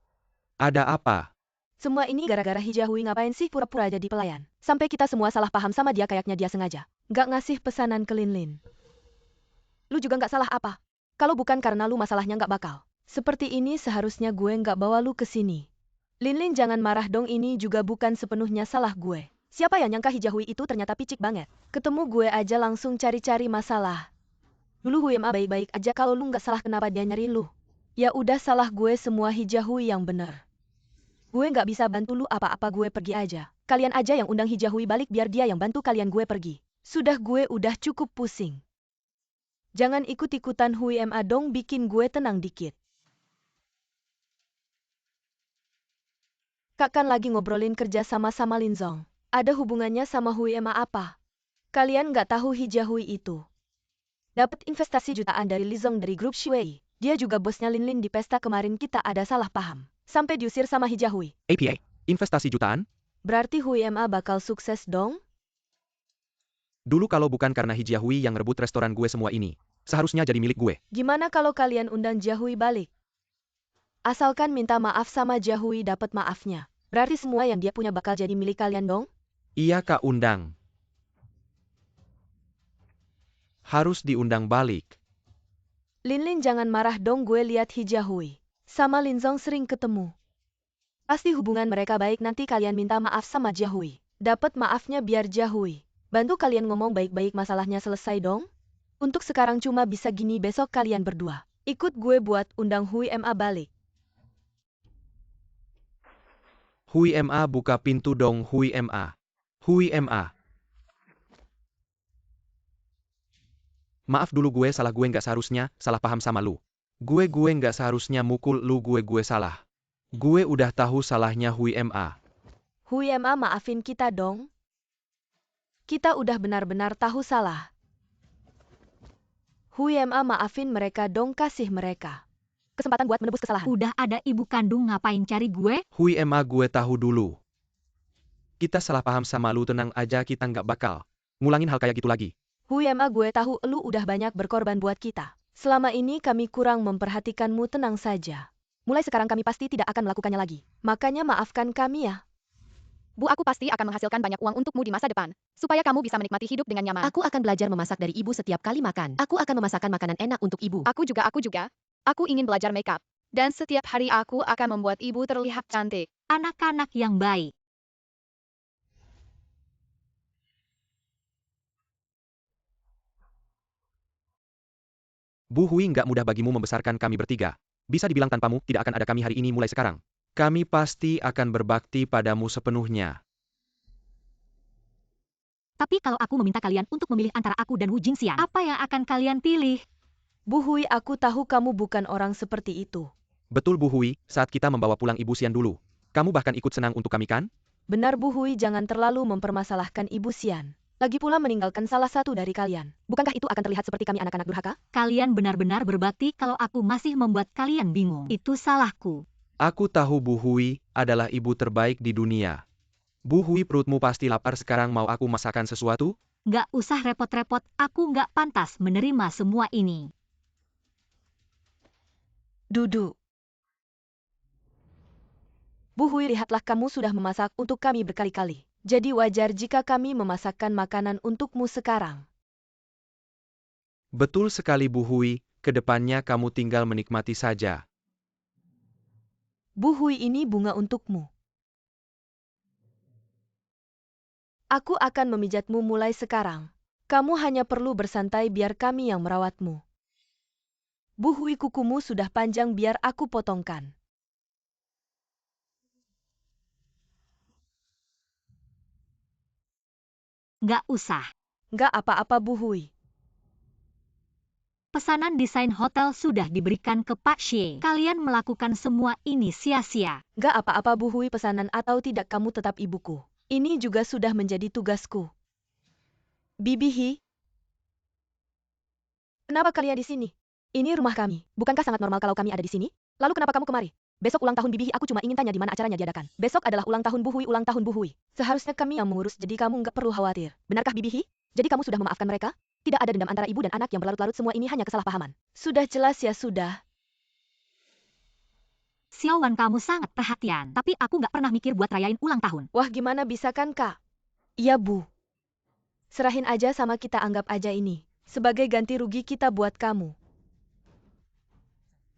Ada apa? Semua ini gara-gara Hijahui. Ngapain sih pura-pura jadi pelayan? Sampai kita semua salah paham sama dia, kayaknya dia sengaja nggak ngasih pesanan ke Linlin. Lu juga nggak salah apa? Kalau bukan karena lu, masalahnya nggak bakal Seperti ini seharusnya gue nggak bawa lu ke sini. Linlin jangan marah dong, ini juga bukan sepenuhnya salah gue. Siapa yang nyangka Hijahui itu ternyata picik banget. Ketemu gue aja langsung cari-cari masalah. Dulu Hui Ma baik-baik aja, kalau lu nggak salah kenapa dia nyari lu? Ya udah, salah gue semua, Hijahui yang bener. Gue nggak bisa bantu lu apa-apa, gue pergi aja. Kalian aja yang undang Hijahui balik biar dia yang bantu kalian, gue pergi. Sudah, gue udah cukup pusing. Jangan ikut-ikutan Hui Ma dong, bikin gue tenang dikit. Kak kan lagi ngobrolin kerja sama Linzong. Ada hubungannya sama Hui Ma apa? Kalian nggak tahu Hijahui itu dapat investasi jutaan dari Lizong dari grup Shui. Dia juga bosnya Linlin. Di pesta kemarin kita ada salah paham. Sampai diusir sama Hijahui. APA, investasi jutaan? Berarti Hui Ma bakal sukses dong? Dulu kalau bukan karena Hijahui yang rebut restoran gue semua ini, seharusnya jadi milik gue. Gimana kalau kalian undang Jahui balik? Asalkan minta maaf sama Jahui dapat maafnya. Berarti semua yang dia punya bakal jadi milik kalian dong? Iya Kak, undang. Harus diundang balik. Linlin jangan marah dong, gue lihat Hijahui sama Linzong sering ketemu. Pasti hubungan mereka baik, nanti kalian minta maaf sama Jahui. Dapat maafnya biar Jahui bantu kalian ngomong baik-baik, masalahnya selesai dong? Untuk sekarang cuma bisa gini, besok kalian berdua ikut gue buat undang Hui Ma balik. Hui Ma, buka pintu dong Hui Ma. Hui Ma. Maaf dulu, gue salah, gue nggak seharusnya salah paham sama lu. Gue nggak seharusnya mukul lu, gue salah. Gue udah tahu salahnya Hui Ma. Hui Ma, maafin kita dong. Kita udah benar-benar tahu salah. Hui Ma, maafin mereka dong, kasih mereka kesempatan buat menebus kesalahan. Udah ada ibu kandung, ngapain cari gue? Hui Ma, gue tahu dulu. Kita salah paham sama lu, tenang aja, kita nggak bakal ngulangin hal kayak gitu lagi. Hui Ma, gue tahu lu udah banyak berkorban buat kita. Selama ini kami kurang memperhatikanmu, tenang saja. Mulai sekarang kami pasti tidak akan melakukannya lagi. Makanya maafkan kami ya. Bu, aku pasti akan menghasilkan banyak uang untukmu di masa depan, supaya kamu bisa menikmati hidup dengan nyaman. Aku akan belajar memasak dari ibu setiap kali makan. Aku akan memasakkan makanan enak untuk ibu. Aku juga. Aku ingin belajar makeup. Dan setiap hari aku akan membuat ibu terlihat cantik. Anak-anak yang baik. Bu Hui, nggak mudah bagimu membesarkan kami bertiga. Bisa dibilang tanpamu tidak akan ada kami hari ini. Mulai sekarang kami pasti akan berbakti padamu sepenuhnya. Tapi kalau aku meminta kalian untuk memilih antara aku dan Wu Jingxian, apa yang akan kalian pilih? Bu Hui, aku tahu kamu bukan orang seperti itu. Betul Bu Hui, saat kita membawa pulang Ibu Xian dulu, kamu bahkan ikut senang untuk kami kan? Benar Bu Hui, jangan terlalu mempermasalahkan Ibu Xian. Lagi pula meninggalkan salah satu dari kalian. Bukankah itu akan terlihat seperti kami anak-anak durhaka? Kalian benar-benar berbakti, kalau aku masih membuat kalian bingung. Itu salahku. Aku tahu Bu Hui adalah ibu terbaik di dunia. Bu Hui, perutmu pasti lapar sekarang, mau aku masakan sesuatu? Nggak usah repot-repot, aku nggak pantas menerima semua ini. Duduk. Bu Hui, lihatlah, kamu sudah memasak untuk kami berkali-kali. Jadi wajar jika kami memasakkan makanan untukmu sekarang. Betul sekali Bu Hui, kedepannya kamu tinggal menikmati saja. Bu Hui, ini bunga untukmu. Aku akan memijatmu mulai sekarang. Kamu hanya perlu bersantai biar kami yang merawatmu. Bu Hui, kukumu sudah panjang, biar aku potongkan. Nggak usah. Nggak apa-apa Bu Hui. Pesanan desain hotel sudah diberikan ke Pak Xie. Kalian melakukan semua ini sia-sia. Nggak apa-apa Bu Hui, pesanan atau tidak kamu tetap ibuku. Ini juga sudah menjadi tugasku. Bibi Hi, kenapa kalian di sini? Ini rumah kami. Bukankah sangat normal kalau kami ada di sini? Lalu kenapa kamu kemari? Besok ulang tahun Bibi Hi, aku cuma ingin tanya di mana acaranya diadakan. Besok adalah ulang tahun Bu Hui, ulang tahun Bu Hui. Seharusnya kami yang mengurus, jadi kamu nggak perlu khawatir. Benarkah Bibi Hi? Jadi kamu sudah memaafkan mereka? Tidak ada dendam antara ibu dan anak yang berlarut-larut, semua ini hanya kesalahpahaman. Sudah jelas ya, sudah. Xiaowan, kamu sangat perhatian. Tapi aku nggak pernah mikir buat rayain ulang tahun. Wah, gimana bisa kan, Kak? Iya, Bu. Serahin aja sama kita, anggap aja ini sebagai ganti rugi kita buat kamu.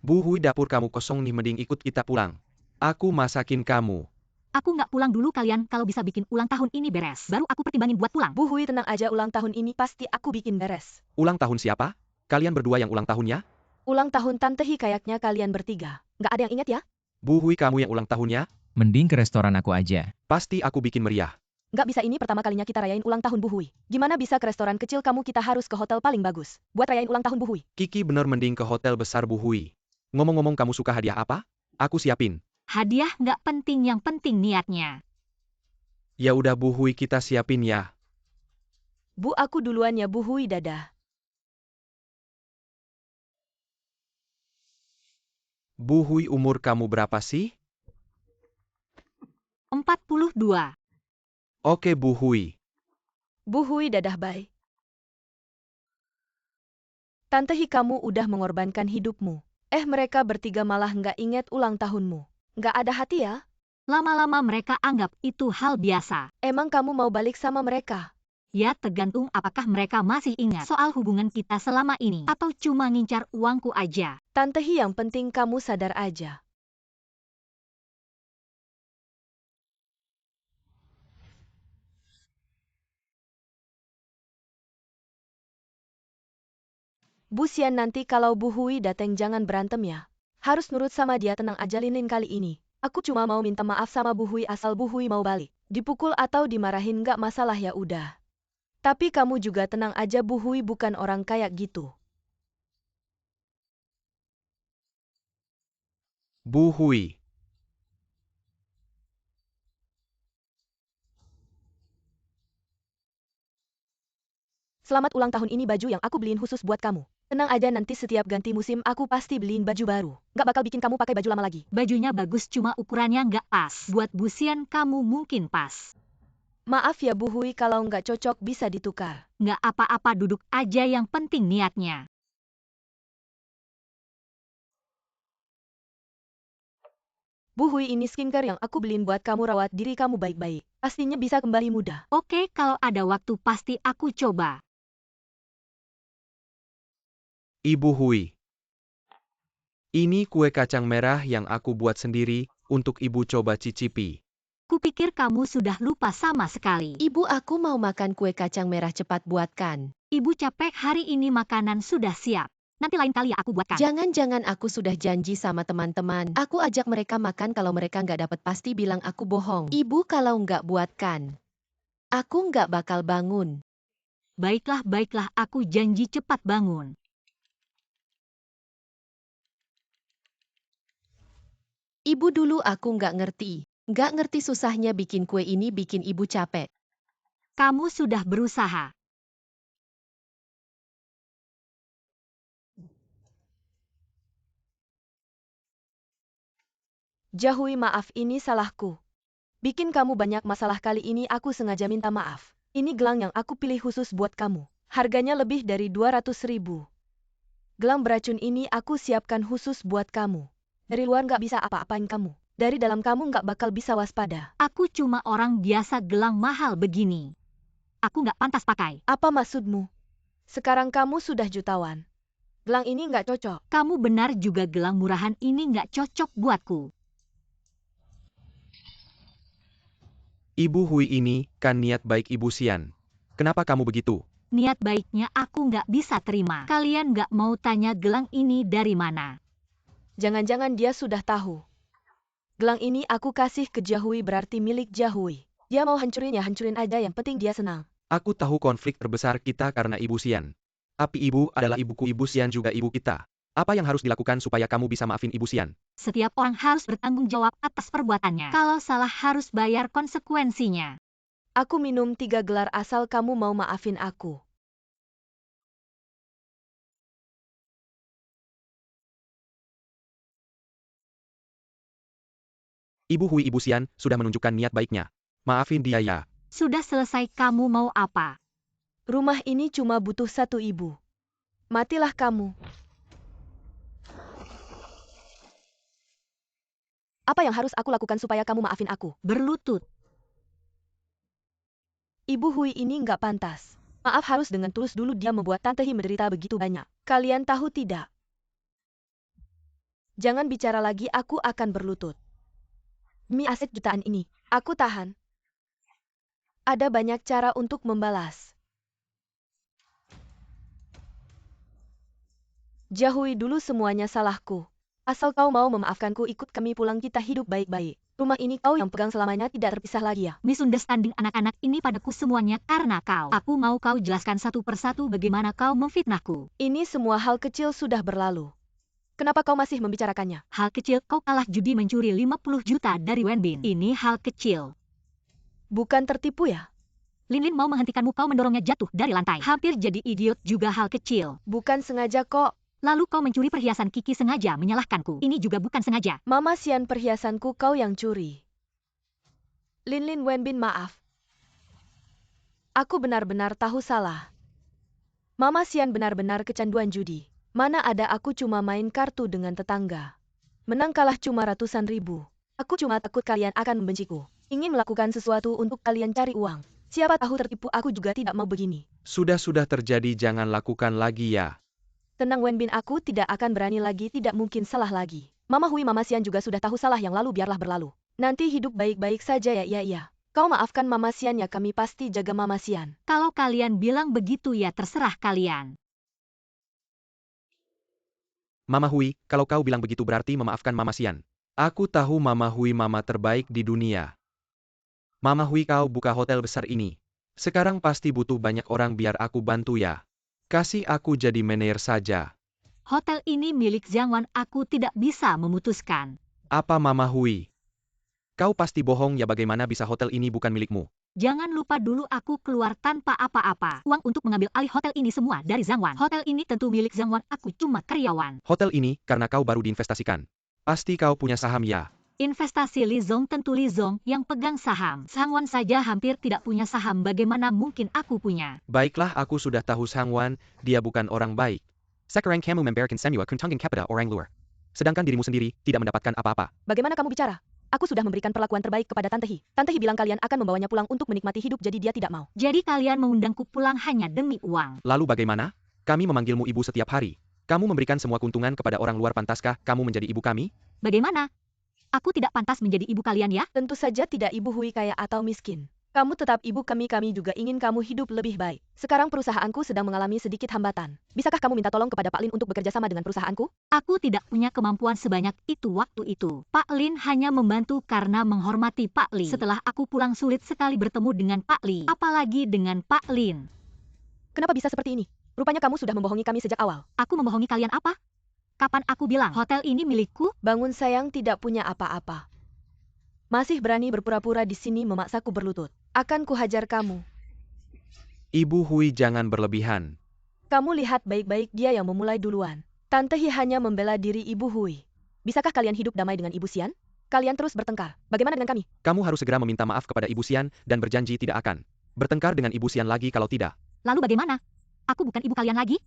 Bu Hui, dapur kamu kosong nih, mending ikut kita pulang. Aku masakin kamu. Aku nggak pulang dulu, kalian kalau bisa bikin ulang tahun ini beres. Baru aku pertimbangin buat pulang. Bu Hui, tenang aja, ulang tahun ini pasti aku bikin beres. Ulang tahun siapa? Kalian berdua yang ulang tahunnya? Ulang tahun Tante Hi, kayaknya kalian bertiga. Nggak ada yang ingat ya? Bu Hui, kamu yang ulang tahunnya? Mending ke restoran aku aja. Pasti aku bikin meriah. Nggak bisa, ini pertama kalinya kita rayain ulang tahun Bu Hui. Gimana bisa ke restoran kecil kamu, kita harus ke hotel paling bagus. Buat rayain ulang tahun Bu Hui. Kiki bener, mending ke hotel besar Bu Hui. Ngomong-ngomong, kamu suka hadiah apa? Aku siapin. Hadiah nggak penting, yang penting niatnya. Ya udah Bu Hui, kita siapin ya. Bu, aku duluan ya Bu Hui, dadah. Bu Hui, umur kamu berapa sih? 42. Oke Bu Hui. Bu Hui, dadah, bye. Tante Hi, kamu udah mengorbankan hidupmu. Mereka bertiga malah nggak inget ulang tahunmu. Nggak ada hati ya? Lama-lama mereka anggap itu hal biasa. Emang kamu mau balik sama mereka? Ya tergantung apakah mereka masih ingat soal hubungan kita selama ini. Atau cuma ngincar uangku aja. Tante Hi, yang penting kamu sadar aja. Bu Xian, nanti kalau Bu Hui dateng jangan berantem ya. Harus nurut sama dia, tenang aja Lin kali ini. Aku cuma mau minta maaf sama Bu Hui asal Bu Hui mau balik. Dipukul atau dimarahin nggak masalah, ya udah. Tapi kamu juga tenang aja, Bu Hui bukan orang kayak gitu. Bu Hui. Selamat ulang tahun, ini baju yang aku beliin khusus buat kamu. Tenang aja, nanti setiap ganti musim aku pasti beliin baju baru. Nggak bakal bikin kamu pakai baju lama lagi. Bajunya bagus, cuma ukurannya nggak pas. Buat Bu Xian kamu mungkin pas. Maaf ya Bu Hui, kalau nggak cocok bisa ditukar. Nggak apa-apa, duduk aja, yang penting niatnya. Bu Hui, ini skincare yang aku beliin buat kamu, rawat diri kamu baik-baik. Pastinya bisa kembali muda. Oke, kalau ada waktu pasti aku coba. Ibu Hui. Ini kue kacang merah yang aku buat sendiri, untuk Ibu coba cicipi. Kupikir kamu sudah lupa sama sekali. Ibu, aku mau makan kue kacang merah, cepat buatkan. Ibu capek hari ini, makanan sudah siap. Nanti lain kali aku buatkan. Jangan-jangan aku sudah janji sama teman-teman. Aku ajak mereka makan, kalau mereka nggak dapat pasti bilang aku bohong. Ibu, kalau nggak buatkan, aku nggak bakal bangun. Baiklah, aku janji cepat bangun. Ibu, dulu aku nggak ngerti. Nggak ngerti susahnya bikin kue ini, bikin ibu capek. Kamu sudah berusaha. Jahui, maaf, ini salahku. Bikin kamu banyak masalah, kali ini aku sengaja minta maaf. Ini gelang yang aku pilih khusus buat kamu. Harganya lebih dari 200.000. Gelang beracun ini aku siapkan khusus buat kamu. Dari luar nggak bisa apa-apain kamu. Dari dalam kamu nggak bakal bisa waspada. Aku cuma orang biasa, gelang mahal begini. Aku nggak pantas pakai. Apa maksudmu? Sekarang kamu sudah jutawan. Gelang ini nggak cocok. Kamu benar juga, gelang murahan ini nggak cocok buatku. Ibu Hui, ini kan niat baik Ibu Xian. Kenapa kamu begitu? Niat baiknya aku nggak bisa terima. Kalian nggak mau tanya gelang ini dari mana? Jangan-jangan dia sudah tahu. Gelang ini aku kasih ke Jahui, berarti milik Jahui. Dia mau hancurin ya hancurin aja, yang penting dia senang. Aku tahu konflik terbesar kita karena Ibu Xian. Tapi Ibu adalah ibuku, Ibu Xian juga ibu kita. Apa yang harus dilakukan supaya kamu bisa maafin Ibu Xian? Setiap orang harus bertanggung jawab atas perbuatannya. Kalau salah harus bayar konsekuensinya. Aku minum 3 gelar asal kamu mau maafin aku. Ibu Hui, Ibu Xian sudah menunjukkan niat baiknya. Maafin dia ya. Sudah selesai, kamu mau apa? Rumah ini cuma butuh 1 ibu. Matilah kamu. Apa yang harus aku lakukan supaya kamu maafin aku? Berlutut. Ibu Hui ini nggak pantas. Maaf harus dengan tulus, dulu dia membuat Tante Hi menderita begitu banyak. Kalian tahu tidak? Jangan bicara lagi, aku akan berlutut. Demi aset jutaan ini, aku tahan. Ada banyak cara untuk membalas. Jauhi dulu semuanya salahku. Asal kau mau memaafkanku, ikut kami pulang, kita hidup baik-baik. Rumah ini kau yang pegang selamanya, tidak terpisah lagi ya. Misunderstanding anak-anak ini padaku semuanya karena kau. Aku mau kau jelaskan satu persatu bagaimana kau memfitnahku. Ini semua hal kecil sudah berlalu. Kenapa kau masih membicarakannya? Hal kecil, kau kalah judi mencuri 50 juta dari Wenbin. Ini hal kecil. Bukan tertipu ya? Linlin mau menghentikanmu, kau mendorongnya jatuh dari lantai. Hampir jadi idiot juga hal kecil. Bukan sengaja kok. Lalu kau mencuri perhiasan Kiki sengaja menyalahkanku. Ini juga bukan sengaja. Mama Sian, perhiasanku kau yang curi. Linlin Wenbin, maaf. Aku benar-benar tahu salah. Mama Sian benar-benar kecanduan judi. Mana ada, aku cuma main kartu dengan tetangga. Menang kalah cuma ratusan ribu. Aku cuma takut kalian akan membenciku. Ingin melakukan sesuatu untuk kalian cari uang. Siapa tahu tertipu, aku juga tidak mau begini. Sudah terjadi, jangan lakukan lagi ya. Tenang Wenbin, aku tidak akan berani lagi, tidak mungkin salah lagi. Mama Hui, Mama Sian juga sudah tahu salah yang lalu, biarlah berlalu. Nanti hidup baik-baik saja ya. Iya. Kau maafkan Mama Sian ya, kami pasti jaga Mama Sian. Kalau kalian bilang begitu ya terserah kalian. Mama Hui, kalau kau bilang begitu berarti memaafkan Mama Sian. Aku tahu Mama Hui mama terbaik di dunia. Mama Hui, kau buka hotel besar ini. Sekarang pasti butuh banyak orang, biar aku bantu ya. Kasih aku jadi manajer saja. Hotel ini milik Zhang Wan, aku tidak bisa memutuskan. Apa Mama Hui? Kau pasti bohong ya, bagaimana bisa hotel ini bukan milikmu? Jangan lupa dulu aku keluar tanpa apa-apa. Uang untuk mengambil alih hotel ini semua dari Zhang Wan. Hotel ini tentu milik Zhang Wan, aku cuma karyawan. Hotel ini karena kau baru diinvestasikan. Pasti kau punya saham ya. Investasi Li Zong tentu Li Zong yang pegang saham. Zhang Wan saja hampir tidak punya saham, bagaimana mungkin aku punya? Baiklah, aku sudah tahu Zhang Wan, dia bukan orang baik. Sekarang kamu membiarkan semua kuntangin kepada orang luar. Sedangkan dirimu sendiri tidak mendapatkan apa-apa. Bagaimana kamu bicara? Aku sudah memberikan perlakuan terbaik kepada Tante Hi. Tante Hi bilang kalian akan membawanya pulang untuk menikmati hidup, jadi dia tidak mau. Jadi kalian mengundangku pulang hanya demi uang. Lalu bagaimana? Kami memanggilmu ibu setiap hari. Kamu memberikan semua keuntungan kepada orang luar, pantaskah kamu menjadi ibu kami? Bagaimana? Aku tidak pantas menjadi ibu kalian ya? Tentu saja tidak, Ibu Hui kaya atau miskin. Kamu tetap ibu kami juga ingin kamu hidup lebih baik. Sekarang perusahaanku sedang mengalami sedikit hambatan. Bisakah kamu minta tolong kepada Pak Lin untuk bekerja sama dengan perusahaanku? Aku tidak punya kemampuan sebanyak itu waktu itu. Pak Lin hanya membantu karena menghormati Pak Li. Setelah aku pulang sulit sekali bertemu dengan Pak Li. Apalagi dengan Pak Lin. Kenapa bisa seperti ini? Rupanya kamu sudah membohongi kami sejak awal. Aku membohongi kalian apa? Kapan aku bilang hotel ini milikku? Bangun sayang, tidak punya apa-apa. Masih berani berpura-pura di sini memaksaku berlutut. Akan kuhajar kamu. Ibu Hui, jangan berlebihan. Kamu lihat baik-baik, dia yang memulai duluan. Tante Hi hanya membela diri Ibu Hui. Bisakah kalian hidup damai dengan Ibu Sian? Kalian terus bertengkar. Bagaimana dengan kami? Kamu harus segera meminta maaf kepada Ibu Sian dan berjanji tidak akan bertengkar dengan Ibu Sian lagi kalau tidak. Lalu bagaimana? Aku bukan ibu kalian lagi?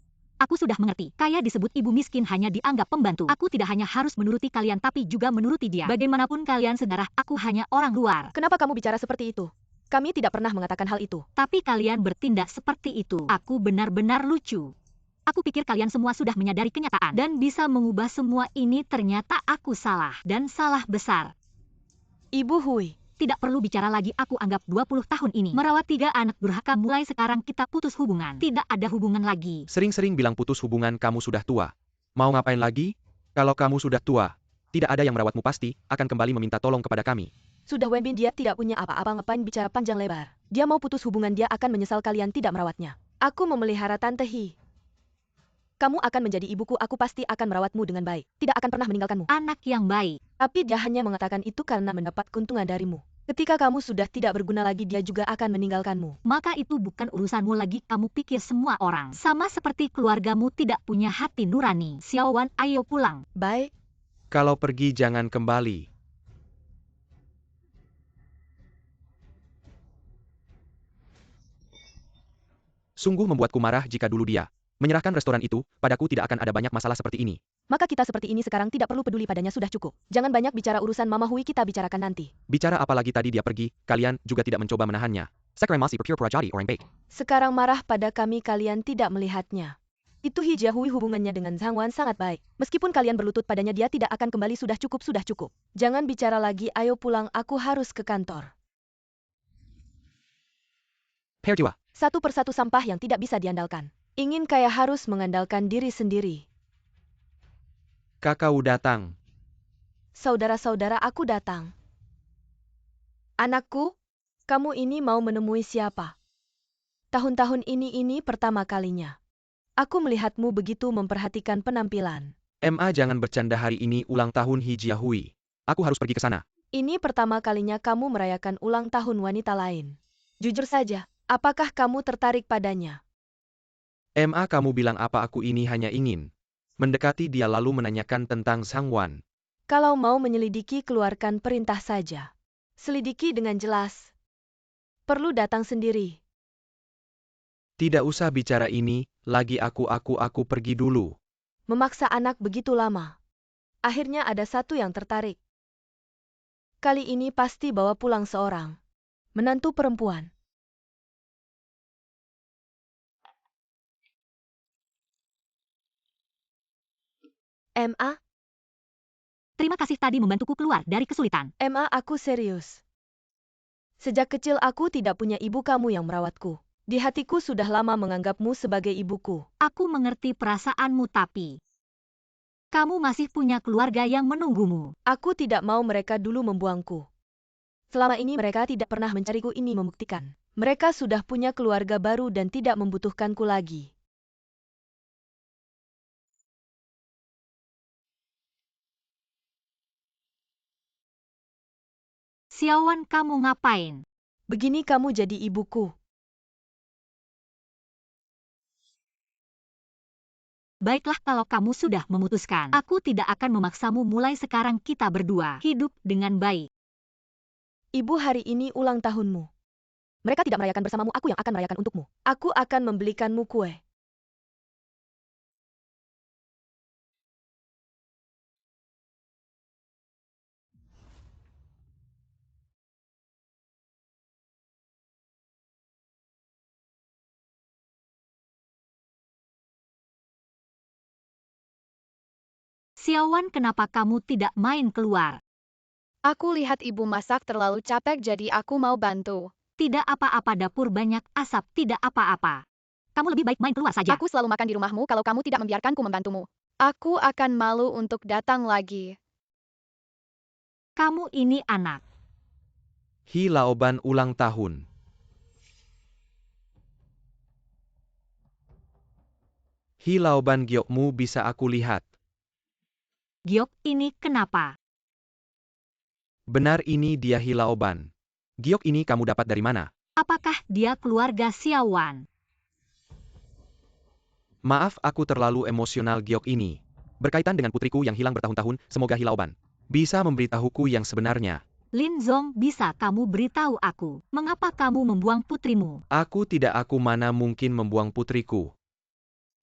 Aku sudah mengerti. Kaya disebut ibu, miskin hanya dianggap pembantu. Aku tidak hanya harus menuruti kalian tapi juga menuruti dia. Bagaimanapun kalian sedarah, aku hanya orang luar. Kenapa kamu bicara seperti itu? Kami tidak pernah mengatakan hal itu. Tapi kalian bertindak seperti itu. Aku benar-benar lucu. Aku pikir kalian semua sudah menyadari kenyataan dan bisa mengubah semua ini. Ternyata aku salah dan salah besar. Ibu Hui. Tidak perlu bicara lagi, aku anggap 20 tahun ini merawat 3 anak durhaka, mulai sekarang kita putus hubungan. Tidak ada hubungan lagi. Sering-sering bilang putus hubungan, kamu sudah tua. Mau ngapain lagi? Kalau kamu sudah tua, tidak ada yang merawatmu, pasti akan kembali meminta tolong kepada kami. Sudah Wenbin, dia tidak punya apa-apa, ngapain bicara panjang lebar. Dia mau putus hubungan, dia akan menyesal kalian tidak merawatnya. Aku memelihara Tante Hi. Kamu akan menjadi ibuku, aku pasti akan merawatmu dengan baik. Tidak akan pernah meninggalkanmu. Anak yang baik. Tapi dia hanya mengatakan itu karena mendapat keuntungan darimu. Ketika kamu sudah tidak berguna lagi, dia juga akan meninggalkanmu. Maka itu bukan urusanmu lagi. Kamu pikir semua orang sama seperti keluargamu, tidak punya hati nurani. Xiao Wan, ayo pulang. Baik. Kalau pergi jangan kembali. Sungguh membuatku marah jika dulu dia menyerahkan restoran itu, padaku tidak akan ada banyak masalah seperti ini. Maka kita seperti ini sekarang, tidak perlu peduli padanya, sudah cukup. Jangan banyak bicara, urusan Mama Hui kita bicarakan nanti. Bicara apa lagi, tadi dia pergi, kalian juga tidak mencoba menahannya. Sekarang masih berpura-pura jadi orang baik. Sekarang marah pada kami, kalian tidak melihatnya. Itu Hijiahui hubungannya dengan Zhang Wan sangat baik. Meskipun kalian berlutut padanya dia tidak akan kembali sudah cukup. Jangan bicara lagi ayo pulang aku harus ke kantor. Pair jiwa. Satu persatu sampah yang tidak bisa diandalkan. Ingin kaya harus mengandalkan diri sendiri. Kakau datang. Saudara-saudara aku datang. Anakku, kamu ini mau menemui siapa? Tahun-tahun ini pertama kalinya. Aku melihatmu begitu memperhatikan penampilan. MA jangan bercanda hari ini ulang tahun Hijiahui. Aku harus pergi ke sana. Ini pertama kalinya kamu merayakan ulang tahun wanita lain. Jujur saja, apakah kamu tertarik padanya? MA kamu bilang apa aku ini hanya ingin mendekati dia lalu menanyakan tentang Zhang Wan. Kalau mau menyelidiki keluarkan perintah saja. Selidiki dengan jelas. Perlu datang sendiri. Tidak usah bicara ini, lagi aku pergi dulu. Memaksa anak begitu lama. Akhirnya ada satu yang tertarik. Kali ini pasti bawa pulang seorang. Menantu perempuan. MA, Terima kasih tadi membantuku keluar dari kesulitan. MA aku serius. Sejak kecil aku tidak punya ibu kamu yang merawatku. Di hatiku sudah lama menganggapmu sebagai ibuku. Aku mengerti perasaanmu tapi kamu masih punya keluarga yang menunggumu. Aku tidak mau mereka dulu membuangku. Selama ini mereka tidak pernah mencariku ini membuktikan. Mereka sudah punya keluarga baru dan tidak membutuhkanku lagi. Xiaowan kamu ngapain? Begini kamu jadi ibuku. Baiklah kalau kamu sudah memutuskan. Aku tidak akan memaksamu mulai sekarang kita berdua hidup dengan baik. Ibu hari ini ulang tahunmu. Mereka tidak merayakan bersamamu, aku yang akan merayakan untukmu. Aku akan membelikanmu kue. Xiaowan kenapa kamu tidak main keluar? Aku lihat ibu masak terlalu capek jadi aku mau bantu. Tidak apa-apa dapur banyak asap tidak apa-apa. Kamu lebih baik main keluar saja. Aku selalu makan di rumahmu kalau kamu tidak membiarkanku membantumu. Aku akan malu untuk datang lagi. Kamu ini anak. Hi Laoban ulang tahun. Hi Laoban giokmu bisa aku lihat. Giok ini kenapa? Benar ini dia Hi Laoban. Giok ini kamu dapat dari mana? Apakah dia keluarga Xiaowan? Maaf aku terlalu emosional Giok ini. Berkaitan dengan putriku yang hilang bertahun-tahun, semoga Hi Laoban bisa memberitahuku yang sebenarnya. Lin Zong bisa kamu beritahu aku, mengapa kamu membuang putrimu? Aku mana mungkin membuang putriku.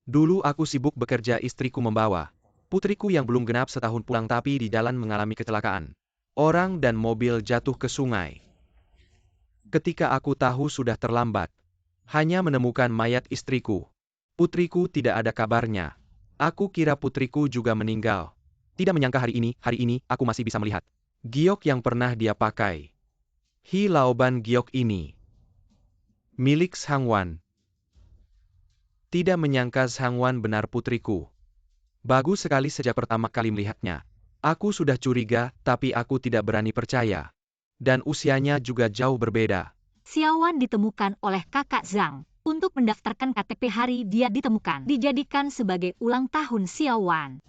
Dulu aku sibuk bekerja istriku membawa putriku yang belum genap setahun pulang tapi di jalan mengalami kecelakaan. Orang dan mobil jatuh ke sungai. Ketika aku tahu sudah terlambat, hanya menemukan mayat istriku. Putriku tidak ada kabarnya. Aku kira putriku juga meninggal. Tidak menyangka hari ini aku masih bisa melihat giok yang pernah dia pakai. Hi Laoban giok ini milik Zhang Wan. Tidak menyangka Zhang Wan benar putriku. Bagus sekali sejak pertama kali melihatnya. Aku sudah curiga, tapi aku tidak berani percaya. Dan usianya juga jauh berbeda. Xiaowan ditemukan oleh kakak Zhang. Untuk mendaftarkan KTP hari dia ditemukan. Dijadikan sebagai ulang tahun Xiaowan.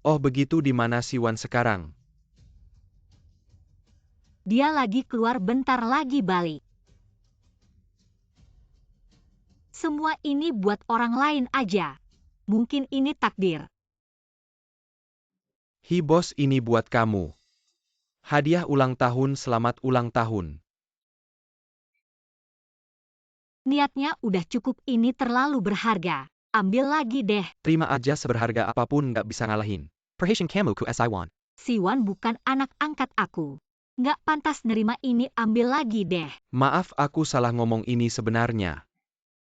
Oh begitu di mana si Wan sekarang? Dia lagi keluar bentar lagi balik. Semua ini buat orang lain aja. Mungkin ini takdir. Hi bos ini buat kamu. Hadiah ulang tahun selamat ulang tahun. Niatnya udah cukup ini terlalu berharga. Ambil lagi deh. Terima aja seberharga apapun nggak bisa ngalahin. Perhatian kamu ku as I want. Si Wan bukan anak angkat aku. Nggak pantas nerima ini ambil lagi deh. Maaf aku salah ngomong ini sebenarnya.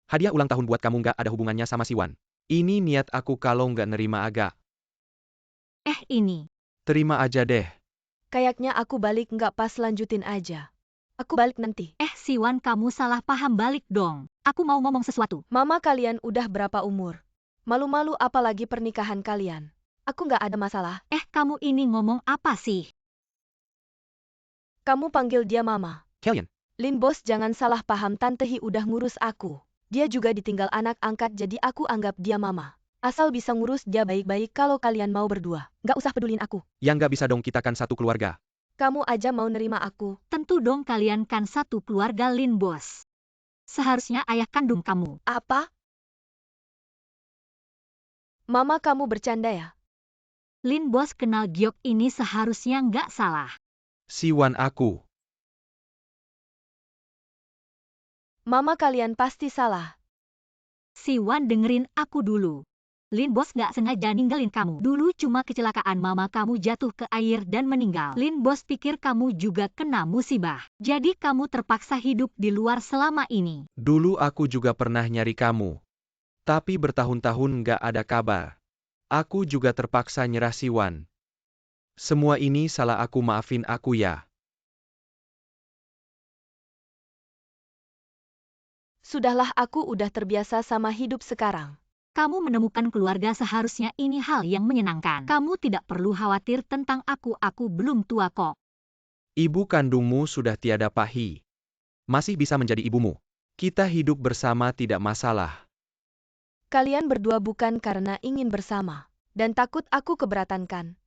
Hadiah ulang tahun buat kamu nggak ada hubungannya sama si Wan. Ini niat aku kalau nggak nerima agak. Ini. Terima aja deh. Kayaknya aku balik nggak pas, lanjutin aja. Aku balik nanti. Siwan, kamu salah paham, balik dong. Aku mau ngomong sesuatu. Mama kalian udah berapa umur? Malu-malu apalagi pernikahan kalian. Aku nggak ada masalah. Kamu ini ngomong apa sih? Kamu panggil dia mama. Kalian, Lin bos, jangan salah paham, Tante Hi udah ngurus aku. Dia juga ditinggal anak angkat, jadi aku anggap dia mama. Asal bisa ngurus dia baik-baik. Kalau kalian mau berdua, nggak usah pedulin aku. yang nggak bisa dong, kita kan satu keluarga. Kamu aja mau nerima aku. Tentu dong, kalian kan satu keluarga, Lin bos. Seharusnya ayah kandung kamu. Apa? Mama, kamu bercanda ya? Lin bos kenal Giok ini, seharusnya nggak salah. Siwan aku. Mama, kalian pasti salah. Siwan, dengerin aku dulu. Lin bos nggak sengaja ninggalin kamu. Dulu cuma kecelakaan, mama kamu jatuh ke air dan meninggal. Lin bos pikir kamu juga kena musibah. Jadi kamu terpaksa hidup di luar selama ini. Dulu aku juga pernah nyari kamu. Tapi bertahun-tahun nggak ada kabar. Aku juga terpaksa nyerah, Siwan. Semua ini salah aku, maafin aku ya. Sudahlah, aku udah terbiasa sama hidup sekarang. Kamu menemukan keluarga, seharusnya ini hal yang menyenangkan. Kamu tidak perlu khawatir tentang aku belum tua kok. Ibu kandungmu sudah tiada, Pahi. Masih bisa menjadi ibumu. Kita hidup bersama tidak masalah. Kalian berdua bukan karena ingin bersama. Dan takut aku keberatan kan?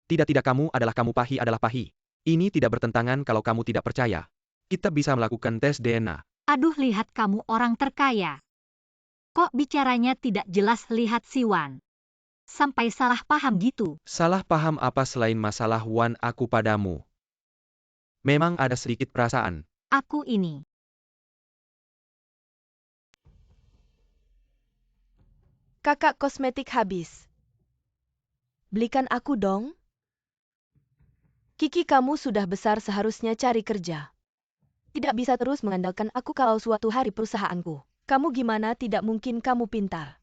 Tidak, kamu adalah kamu, Pahi adalah Pahi. Ini tidak bertentangan kalau kamu tidak percaya. Kita bisa melakukan tes DNA. Aduh, lihat kamu orang terkaya. Kok bicaranya tidak jelas, lihat Siwan. Sampai salah paham gitu. Salah paham apa selain masalah Wan aku padamu? Memang ada sedikit perasaan. Aku ini. Kakak, kosmetik habis. Belikan aku dong. Kiki, kamu sudah besar, seharusnya cari kerja. Tidak bisa terus mengandalkan aku kalau suatu hari perusahaanku. Kamu gimana, tidak mungkin kamu pintar.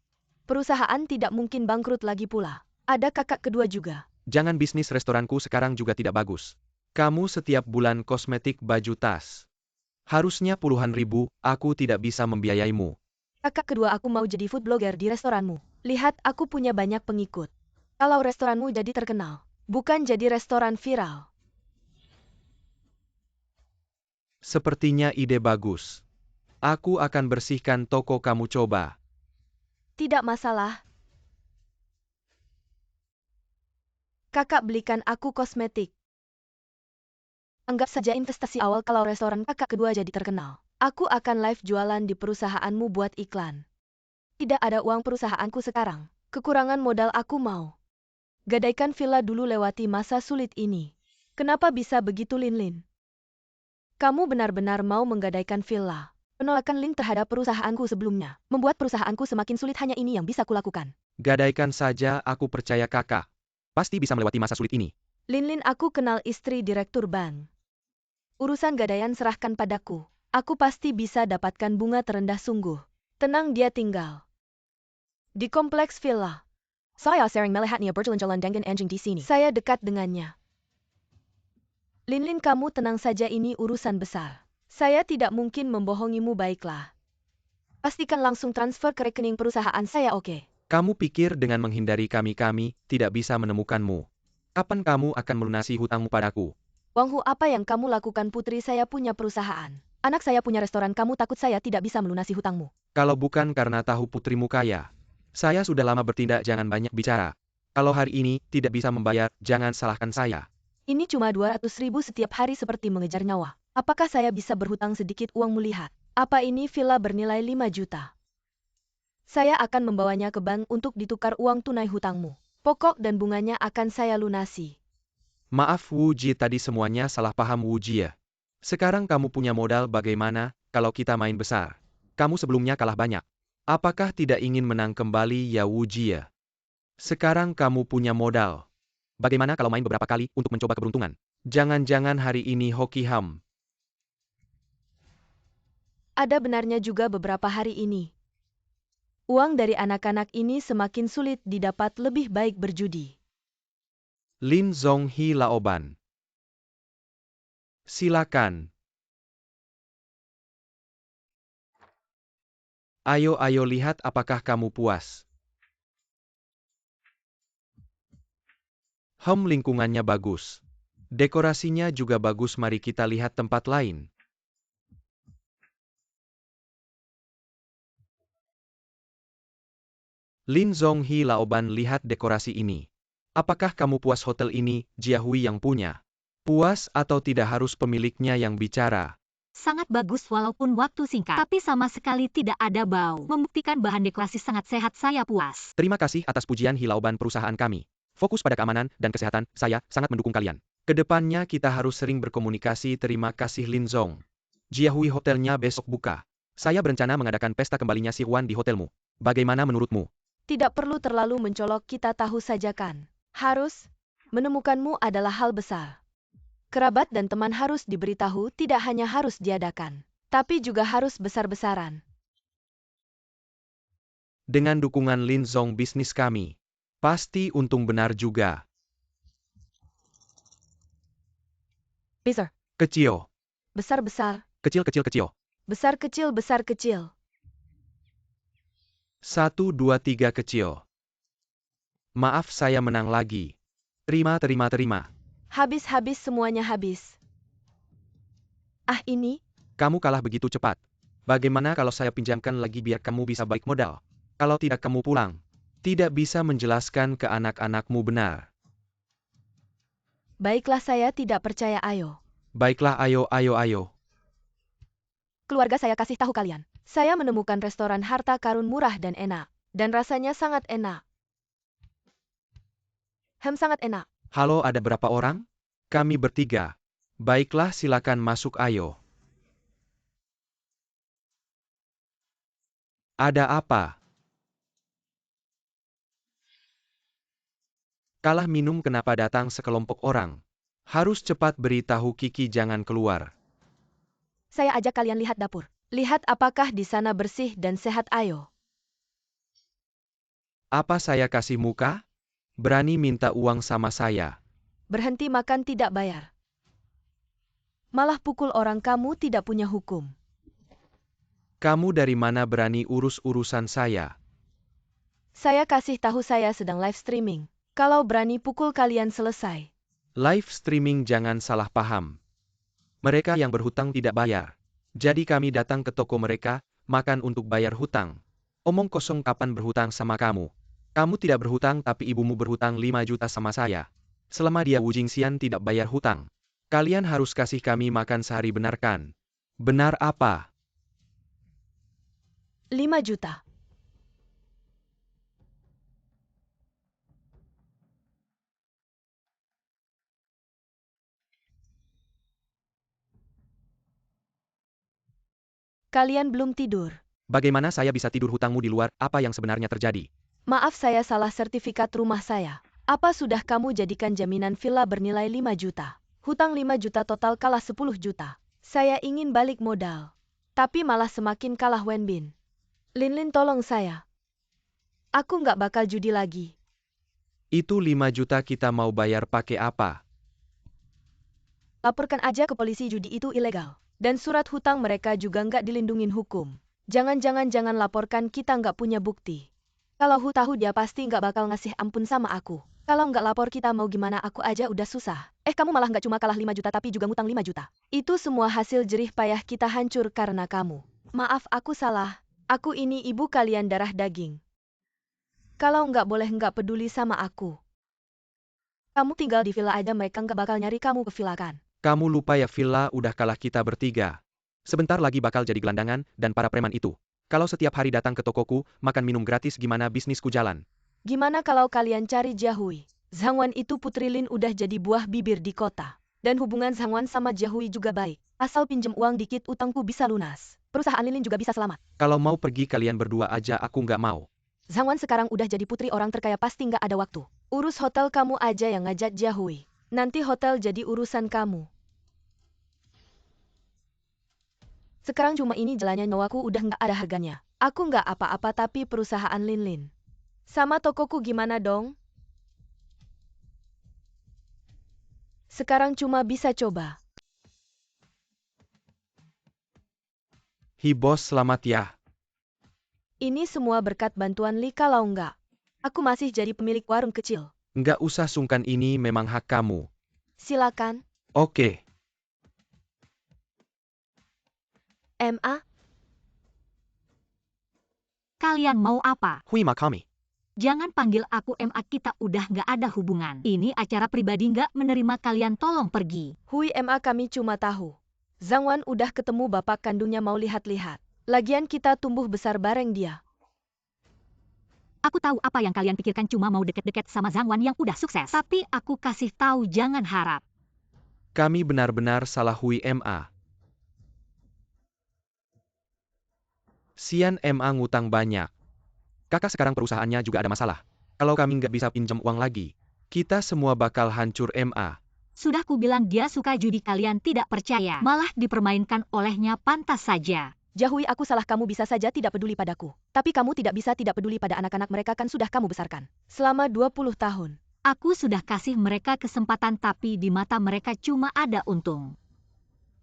Perusahaan tidak mungkin bangkrut lagi pula. Ada kakak kedua juga. Jangan, bisnis restoranku sekarang juga tidak bagus. Kamu setiap bulan kosmetik, baju, tas. Harusnya puluhan ribu, aku tidak bisa membiayaimu. Kakak kedua, aku mau jadi food blogger di restoranmu. Lihat, aku punya banyak pengikut. Kalau restoranmu jadi terkenal, bukan jadi restoran viral. Sepertinya ide bagus. Aku akan bersihkan toko kamu, coba. Tidak masalah. Kakak belikan aku kosmetik. Anggap saja investasi awal kalau restoran kakak kedua jadi terkenal. Aku akan live jualan di perusahaanmu buat iklan. Tidak ada uang perusahaanku sekarang. Kekurangan modal, aku mau gadaikan villa dulu lewati masa sulit ini. Kenapa bisa begitu, Lin? Kamu benar-benar mau menggadaikan villa? Penolakan Lin terhadap perusahaanku sebelumnya membuat perusahaanku semakin sulit, hanya ini yang bisa kulakukan. Gadaikan saja, aku percaya kakak. Pasti bisa melewati masa sulit ini. Lin, aku kenal istri direktur bank. Urusan gadaian serahkan padaku. Aku pasti bisa dapatkan bunga terendah sungguh. Tenang, dia tinggal di kompleks villa. Saya sering melihat dia berjalan-jalan dengan anjing di sini. Saya dekat dengannya. Lin, kamu tenang saja, ini urusan besar. Saya tidak mungkin membohongimu, baiklah. Pastikan langsung transfer ke rekening perusahaan saya, oke? Kamu pikir dengan menghindari kami tidak bisa menemukanmu? Kapan kamu akan melunasi hutangmu padaku? Wanghu, apa yang kamu lakukan, putri saya punya perusahaan. Anak saya punya restoran, kamu takut saya tidak bisa melunasi hutangmu? Kalau bukan karena tahu putrimu kaya. Saya sudah lama bertindak, jangan banyak bicara. Kalau hari ini tidak bisa membayar, jangan salahkan saya. Ini cuma 200.000 setiap hari, seperti mengejar nyawa. Apakah saya bisa berhutang sedikit uangmu? Lihat. Apa ini villa bernilai 5 juta? Saya akan membawanya ke bank untuk ditukar uang tunai hutangmu. Pokok dan bunganya akan saya lunasi. Maaf Wu Ji, tadi semuanya salah paham Wu Ji ya. Sekarang kamu punya modal, bagaimana kalau kita main besar? Kamu sebelumnya kalah banyak. Apakah tidak ingin menang kembali ya Wu Ji ya? Sekarang kamu punya modal. Bagaimana kalau main beberapa kali untuk mencoba keberuntungan? Jangan-jangan hari ini hoki ham. Ada benarnya juga beberapa hari ini. Uang dari anak-anak ini semakin sulit didapat, lebih baik berjudi. Lin Zhonghi Laoban. Silakan. Ayo lihat apakah kamu puas. Lingkungannya bagus. Dekorasinya juga bagus, mari kita lihat tempat lain. Lin Zhonghi Laoban, lihat dekorasi ini. Apakah kamu puas hotel ini, Jiahui yang punya? Puas atau tidak harus pemiliknya yang bicara? Sangat bagus walaupun waktu singkat, tapi sama sekali tidak ada bau. Membuktikan bahan dekorasi sangat sehat, saya puas. Terima kasih atas pujian Hilauban, perusahaan kami. Fokus pada keamanan dan kesehatan, saya sangat mendukung kalian. Kedepannya kita harus sering berkomunikasi. Terima kasih Lin Zhong. Jiahui hotelnya besok buka. Saya berencana mengadakan pesta kembalinya Si Huan di hotelmu. Bagaimana menurutmu? Tidak perlu terlalu mencolok, kita tahu saja kan. Harus, menemukanmu adalah hal besar. Kerabat dan teman harus diberitahu, tidak hanya harus diadakan, tapi juga harus besar-besaran. Dengan dukungan Lin Zhong, bisnis kami pasti untung benar juga. Besar, Kecil, besar-besar, kecil. besar-kecil, besar-kecil. 1, 2, 3 kecil. Maaf, saya menang lagi. Terima. Habis, semuanya habis. Ah, ini? Kamu kalah begitu cepat. Bagaimana kalau saya pinjamkan lagi biar kamu bisa balik modal? Kalau tidak kamu pulang. Tidak bisa menjelaskan ke anak-anakmu benar. Baiklah, saya tidak percaya, ayo. Baiklah, ayo. Keluarga saya kasih tahu kalian. Saya menemukan restoran harta karun murah dan enak. Dan rasanya sangat enak. Sangat enak. Halo, ada berapa orang? Kami bertiga. Baiklah, silakan masuk, ayo. Ada apa? Kalah minum, kenapa datang sekelompok orang? Harus cepat beritahu Kiki jangan keluar. Saya ajak kalian lihat dapur. Lihat apakah di sana bersih dan sehat, ayo. Apa saya kasih muka? Berani minta uang sama saya. Berhenti makan tidak bayar. Malah pukul orang, kamu tidak punya hukum. Kamu dari mana berani urus-urusan saya? Saya kasih tahu saya sedang live streaming. Kalau berani pukul kalian selesai. Live streaming, jangan salah paham. Mereka yang berhutang tidak bayar. Jadi kami datang ke toko mereka, makan untuk bayar hutang. Omong kosong, kapan berhutang sama kamu? Kamu tidak berhutang tapi ibumu berhutang 5 juta sama saya. Selama dia Wu Jingxian tidak bayar hutang. Kalian harus kasih kami makan sehari, benarkan? Benar apa? 5 juta. Kalian belum tidur. Bagaimana saya bisa tidur? Hutangmu di luar, apa yang sebenarnya terjadi? Maaf, saya salah sertifikat rumah saya. Apa sudah kamu jadikan jaminan villa bernilai 5 juta? Hutang 5 juta, total kalah 10 juta. Saya ingin balik modal. Tapi malah semakin kalah Wenbin. Lin, tolong saya. Aku nggak bakal judi lagi. Itu 5 juta kita mau bayar pakai apa? Laporkan aja ke polisi, judi itu ilegal. Dan surat hutang mereka juga nggak dilindungin hukum. Jangan laporkan, kita nggak punya bukti. Kalau Hu tahu dia pasti nggak bakal ngasih ampun sama aku. Kalau nggak lapor kita mau gimana, aku aja udah susah. Kamu malah nggak cuma kalah 5 juta tapi juga ngutang 5 juta. Itu semua hasil jerih payah kita hancur karena kamu. Maaf, aku salah. Aku ini ibu kalian darah daging. Kalau nggak boleh nggak peduli sama aku. Kamu tinggal di villa aja, mereka nggak bakal nyari kamu ke villa kan. Kamu lupa ya, villa udah kalah kita bertiga. Sebentar lagi bakal jadi gelandangan, dan para preman itu. Kalau setiap hari datang ke tokoku, makan minum gratis, gimana bisnisku jalan? Gimana kalau kalian cari Jiahui? Zhangwan itu putri Lin udah jadi buah bibir di kota. Dan hubungan Zhangwan sama Jiahui juga baik. Asal pinjem uang dikit, utangku bisa lunas. Perusahaan Lin juga bisa selamat. Kalau mau pergi kalian berdua aja, aku nggak mau. Zhangwan sekarang udah jadi putri orang terkaya, pasti nggak ada waktu. Urus hotel kamu aja yang ngajak Jiahui. Nanti hotel jadi urusan kamu. Sekarang cuma ini jalannya nyawaku udah nggak ada harganya. Aku nggak apa-apa tapi perusahaan Linlin. Sama tokoku gimana dong? Sekarang cuma bisa coba. Hi bos, selamat ya. Ini semua berkat bantuan Li kalau nggak. Aku masih jadi pemilik warung kecil. Nggak usah sungkan, ini memang hak kamu. Silakan. Oke. MA, Kalian mau apa? Hui Makami. Jangan panggil aku MA, kita udah nggak ada hubungan. Ini acara pribadi, nggak menerima, kalian tolong pergi. Hui MA, kami cuma tahu. Zhang Wan udah ketemu bapak kandungnya, mau lihat-lihat. Lagian kita tumbuh besar bareng dia. Aku tahu apa yang kalian pikirkan, cuma mau deket-deket sama Zhang Wan yang udah sukses. Tapi aku kasih tahu, jangan harap. Kami benar-benar salah Hui MA. Sian MA ngutang banyak. Kakak sekarang perusahaannya juga ada masalah. Kalau kami nggak bisa pinjam uang lagi, kita semua bakal hancur MA. Sudah ku bilang dia suka judi, kalian tidak percaya. Malah dipermainkan olehnya, pantas saja. Jahui, aku salah, kamu bisa saja tidak peduli padaku. Tapi kamu tidak bisa tidak peduli pada anak-anak mereka, kan sudah kamu besarkan. Selama 20 tahun. Aku sudah kasih mereka kesempatan, tapi di mata mereka cuma ada untung.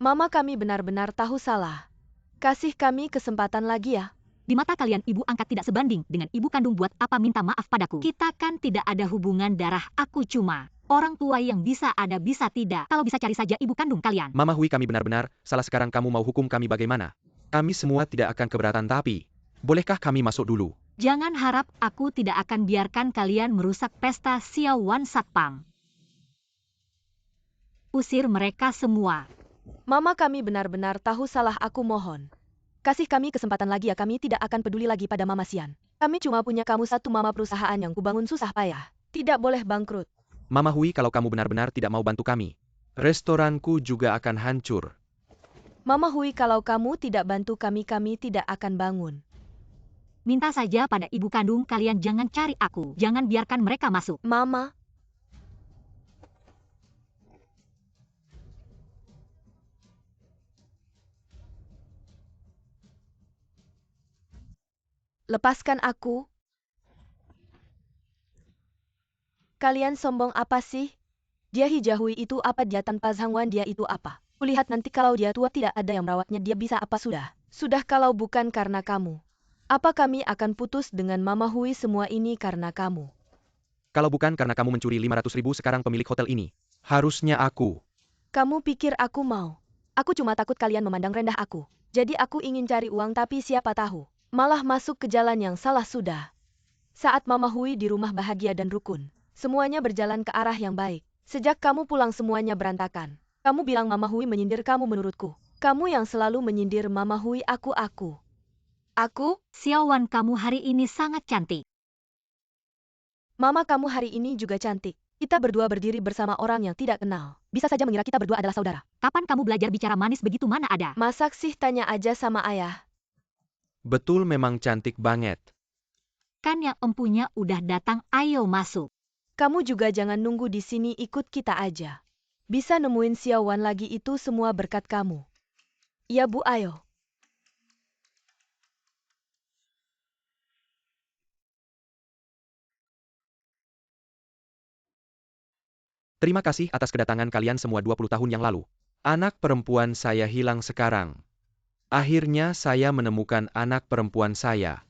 Mama, kami benar-benar tahu salah. Kasih kami kesempatan lagi ya. Di mata kalian ibu angkat tidak sebanding dengan ibu kandung, buat apa minta maaf padaku? Kita kan tidak ada hubungan darah, aku cuma orang tua yang bisa ada bisa tidak. Kalau bisa cari saja ibu kandung kalian. Mama Hui, kami benar-benar salah. Sekarang kamu mau hukum kami bagaimana? Kami semua tidak akan keberatan, tapi bolehkah kami masuk dulu? Jangan harap aku tidak akan biarkan kalian merusak pesta Xiao Wan Satpam. Usir mereka semua. Mama, kami benar-benar tahu salah, aku mohon. Kasih kami kesempatan lagi ya, kami tidak akan peduli lagi pada Mama Sian. Kami cuma punya kamu satu, Mama, perusahaan yang kubangun susah payah. Tidak boleh bangkrut. Mama Hui, kalau kamu benar-benar tidak mau bantu kami, restoranku juga akan hancur. Mama Hui, kalau kamu tidak bantu kami, kami tidak akan bangun. Minta saja pada ibu kandung kalian, jangan cari aku. Jangan biarkan mereka masuk. Mama. Lepaskan aku. Kalian sombong apa sih? Dia Hijahui itu apa, dia tanpa Zhang Wan dia itu apa? Kulihat nanti kalau dia tua tidak ada yang merawatnya, dia bisa apa sudah? Sudah, kalau bukan karena kamu. Apa kami akan putus dengan Mama Hui? Semua ini karena kamu. Kalau bukan karena kamu mencuri 500.000, sekarang pemilik hotel ini harusnya aku. Kamu pikir aku mau? Aku cuma takut kalian memandang rendah aku. Jadi aku ingin cari uang, tapi siapa tahu malah masuk ke jalan yang salah. Sudah. Saat Mama Hui di rumah bahagia dan rukun, semuanya berjalan ke arah yang baik. Sejak kamu pulang semuanya berantakan. Kamu bilang Mama Hui menyindir kamu, menurutku. Kamu yang selalu menyindir Mama Hui. Aku. Xiao Wan, kamu hari ini sangat cantik. Mama, kamu hari ini juga cantik. Kita berdua berdiri bersama orang yang tidak kenal. Bisa saja mengira kita berdua adalah saudara. Kapan kamu belajar bicara manis begitu, mana ada? Masak sih, tanya aja sama ayah. Betul, memang cantik banget. Kan yang empunya udah datang, ayo masuk. Kamu juga jangan nunggu di sini, ikut kita aja. Bisa nemuin Xiao Wan lagi, itu semua berkat kamu. Ya Bu, ayo. Terima kasih atas kedatangan kalian semua 20 tahun yang lalu. Anak perempuan saya hilang sekarang. Akhirnya saya menemukan anak perempuan saya.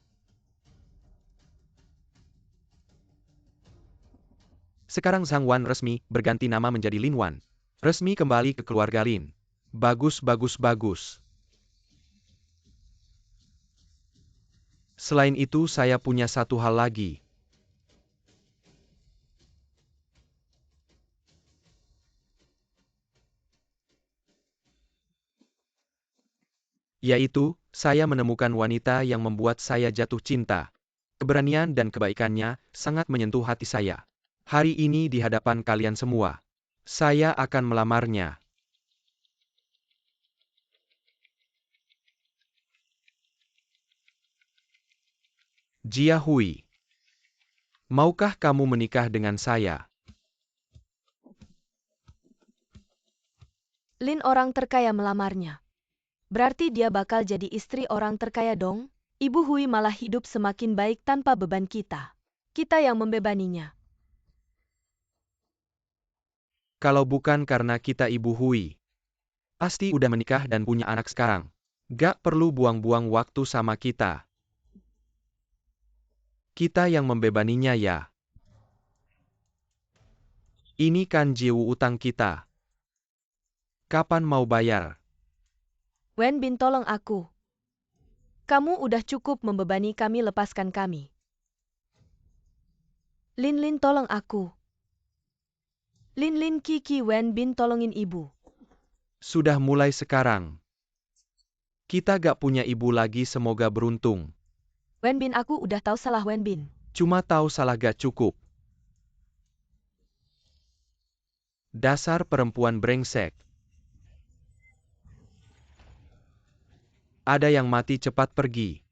Sekarang Zhang Wan resmi berganti nama menjadi Lin Wan. Resmi kembali ke keluarga Lin. Bagus. Selain itu saya punya satu hal lagi. Yaitu, saya menemukan wanita yang membuat saya jatuh cinta. Keberanian dan kebaikannya sangat menyentuh hati saya. Hari ini di hadapan kalian semua, saya akan melamarnya. Jia Hui, maukah kamu menikah dengan saya? Lin orang terkaya melamarnya. Berarti dia bakal jadi istri orang terkaya dong? Ibu Hui malah hidup semakin baik tanpa beban kita. Kita yang membebaninya. Kalau bukan karena kita Ibu Hui, pasti udah menikah dan punya anak sekarang. Gak perlu buang-buang waktu sama kita. Kita yang membebaninya ya. Ini kan jiwu utang kita. Kapan mau bayar? Wen Bin, tolong aku. Kamu udah cukup membebani kami, lepaskan kami. Lin Lin, tolong aku. Lin Lin, Kiki, Wen Bin, tolongin ibu. Sudah mulai sekarang. Kita gak punya ibu lagi, semoga beruntung. Wen Bin, aku udah tahu salah Wen Bin. Cuma tahu salah gak cukup. Dasar perempuan brengsek. Ada yang mati cepat pergi.